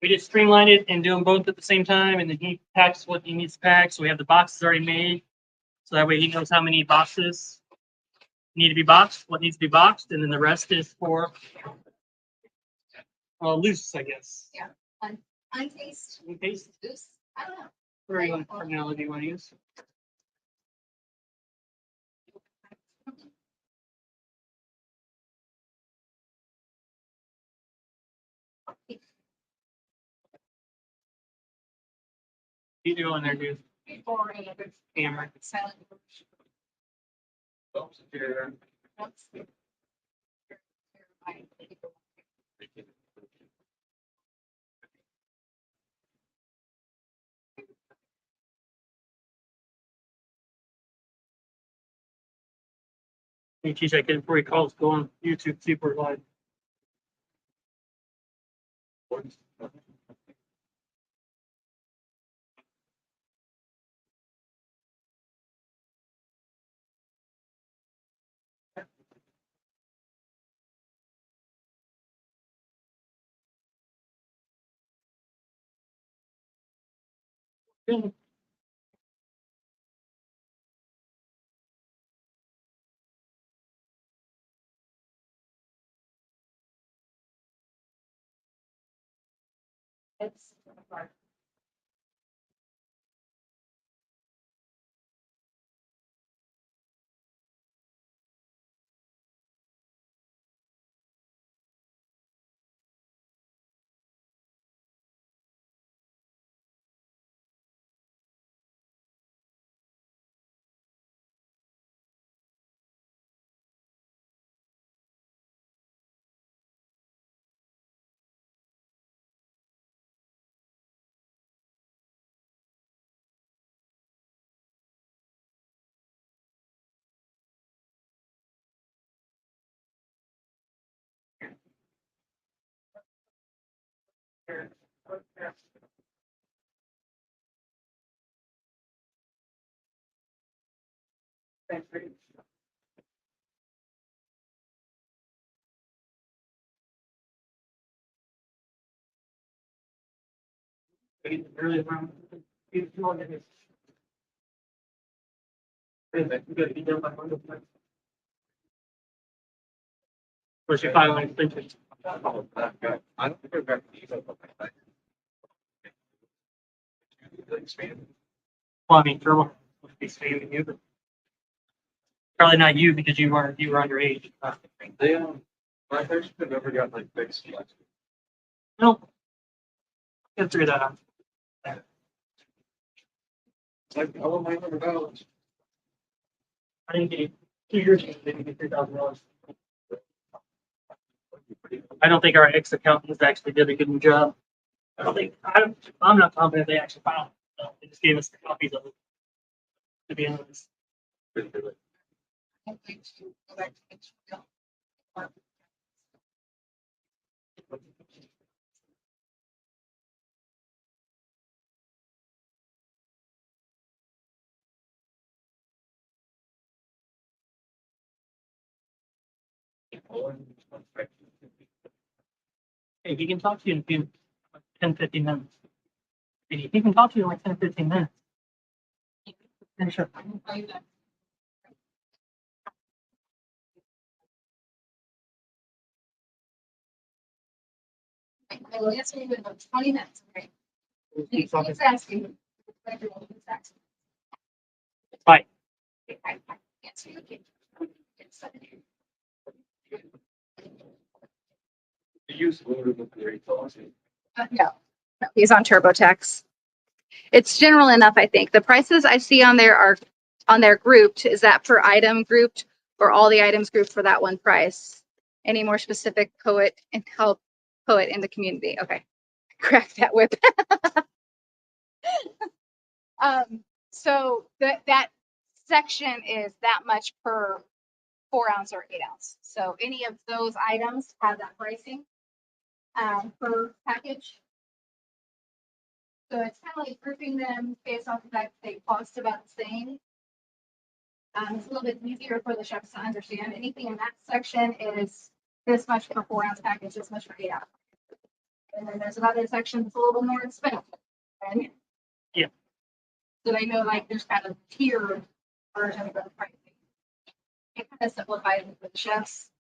We just streamline it and do them both at the same time, and then he packs what he needs to pack. So we have the boxes already made, so that way he knows how many boxes need to be boxed, what needs to be boxed, and then the rest is for loose, I guess. Yeah. Untaste. Untaste. Loose. I don't know. Very terminology you want to use. You do on there, dude. Camera. Silent. Oops, here. You teach that kid before he calls, go on YouTube, see if we're live. Good. It's Early around. Or she finally thinking. I don't think I've got these up on my site. Expand. Well, I mean, Turbo would be spamming you, but probably not you because you were underage. They my first have never got like fixed yet. Nope. Can figure that out. Like, I want my $100. I didn't get 2 years ago, they didn't get $3,000. I don't think our ex-accountants actually did a good job. I don't think, I'm not confident they actually filed. They just gave us the copies of it. To be honest. Couldn't do it. I'm going to go back to the Hey, he can talk to you in a few, 10, 15 minutes. He can talk to you in like 10, 15 minutes. Finish up. I will answer you in about 20 minutes. Okay. Keep talking. He's asking. Everyone is asking. Bye. I answer you again. The use of the very policy. No, he's on TurboTax. It's general enough, I think. The prices I see on there are on there grouped. Is that per item grouped or all the items grouped for that one price? Any more specific poet and help poet in the community? Okay, crack that whip. So that section is that much per 4-ounce or 8-ounce. So any of those items have that pricing per package. So it's kind of like grouping them based off the fact that they cost about the same. It's a little bit easier for the chefs to understand. Anything in that section is this much per 4-ounce package, this much for 8-ounce. And then there's another section that's a little more expensive. Right? Yeah. So they know like there's kind of tier version of the pricing. It kind of simplifies it for the chefs.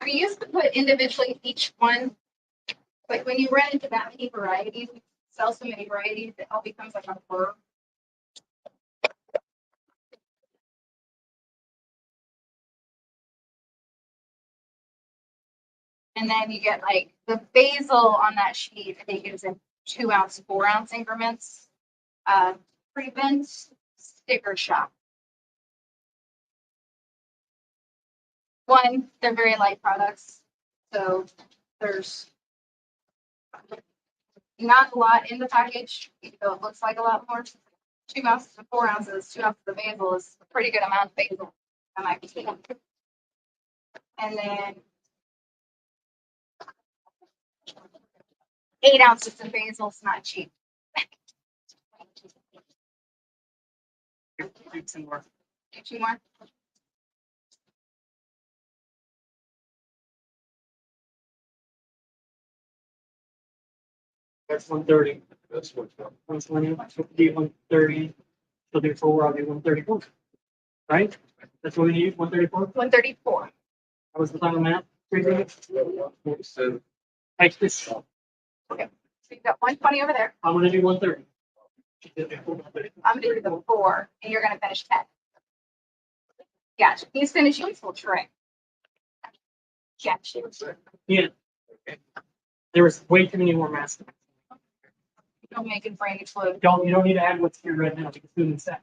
We used to put individually each one, like when you run into that many varieties, we sell so many varieties, it all becomes like a blur. And then you get like the basil on that sheet, I think is in 2-ounce, 4-ounce increments. Prevent sticker shock. One, they're very light products. So there's not a lot in the package, even though it looks like a lot more. 2 ounces to 4 ounces, 2 ounces of basil is a pretty good amount of basil. I might be thinking. And then 8 ounces of basil is not cheap. Do some more. Do 2 more. That's 130. That's what's up. 120, 150, 130. So therefore, I'll do 134. Right? That's what we need, 134? 134. That was the final math. 3 minutes. So, I just, So you've got 120 over there. I'm gonna do 130. I'm gonna do the 4, and you're gonna finish 10. Gotcha. He's finishing his full tray. Gotcha. Yeah. There was way too many more masks. Don't make it brain explode. You don't need to add what's here right now because food and stack.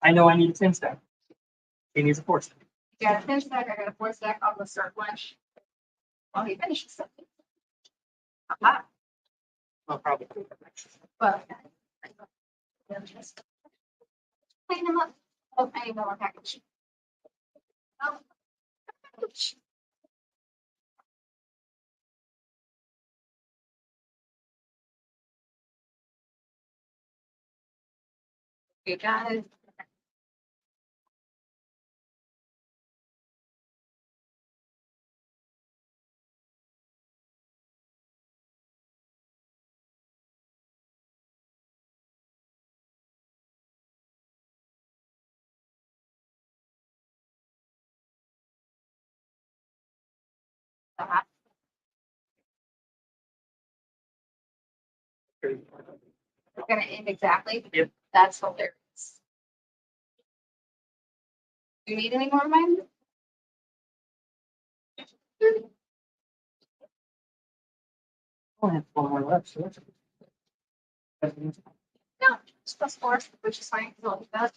I know I need a 10 stack. He needs a 4 stack. You got a 10 stack, I got a 4 stack. I'll go start lunch while he finishes something. I'll probably. But just clean them up. Oh, I need more package. Oh. You got it. We're gonna end exactly. Yep. That's hilarious. Do you need any more of mine? I only have 1 more left, so that's No, it's +4, which is fine. I'll do that.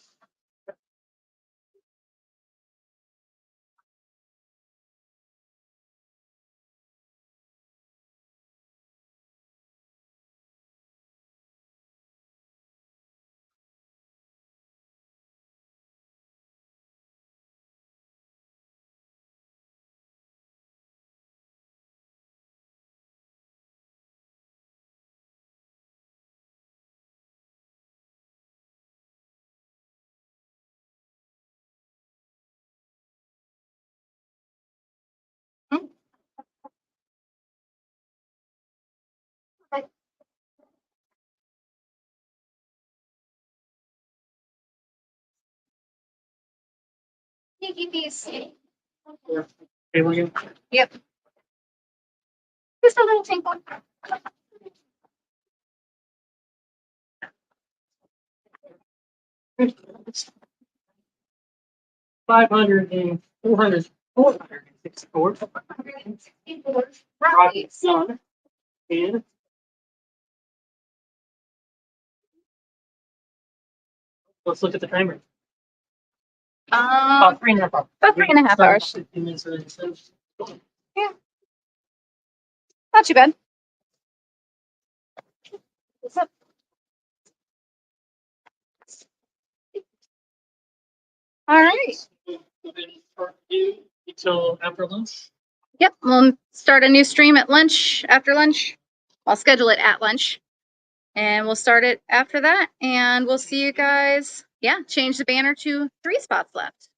Sneaky piece. Okay, William. Yep. Just a little tinkle. 500 and 400, 464. 464. Right. Right. Done. And let's look at the timer. About 3.5 hours. About 3.5 hours. 15 minutes early, so- Not too bad. What's up? All right. Until after lunch. Yep. We'll start a new stream at lunch, after lunch. I'll schedule it at lunch. And we'll start it after that. And we'll see you guys. Yeah, change the banner to 3 spots left.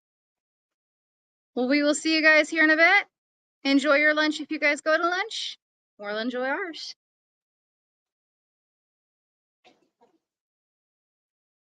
Well, we will see you guys here in a bit. Enjoy your lunch if you guys go to lunch. We'll enjoy ours.